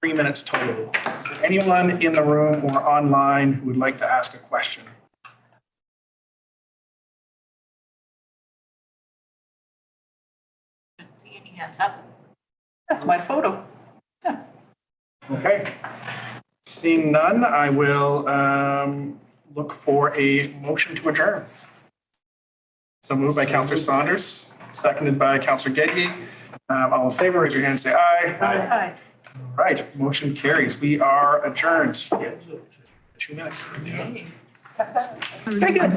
3 minutes total. Is there anyone in the room or online who would like to ask a question? Don't see any hands up. That's my photo. Okay. Seeing none, I will look for a motion to adjourn. So moved by Councillor Saunders, seconded by Councillor Gedge. All in favor, raise your hand and say aye. Aye. Right, motion carries. We are adjourned. 2 minutes. Very good.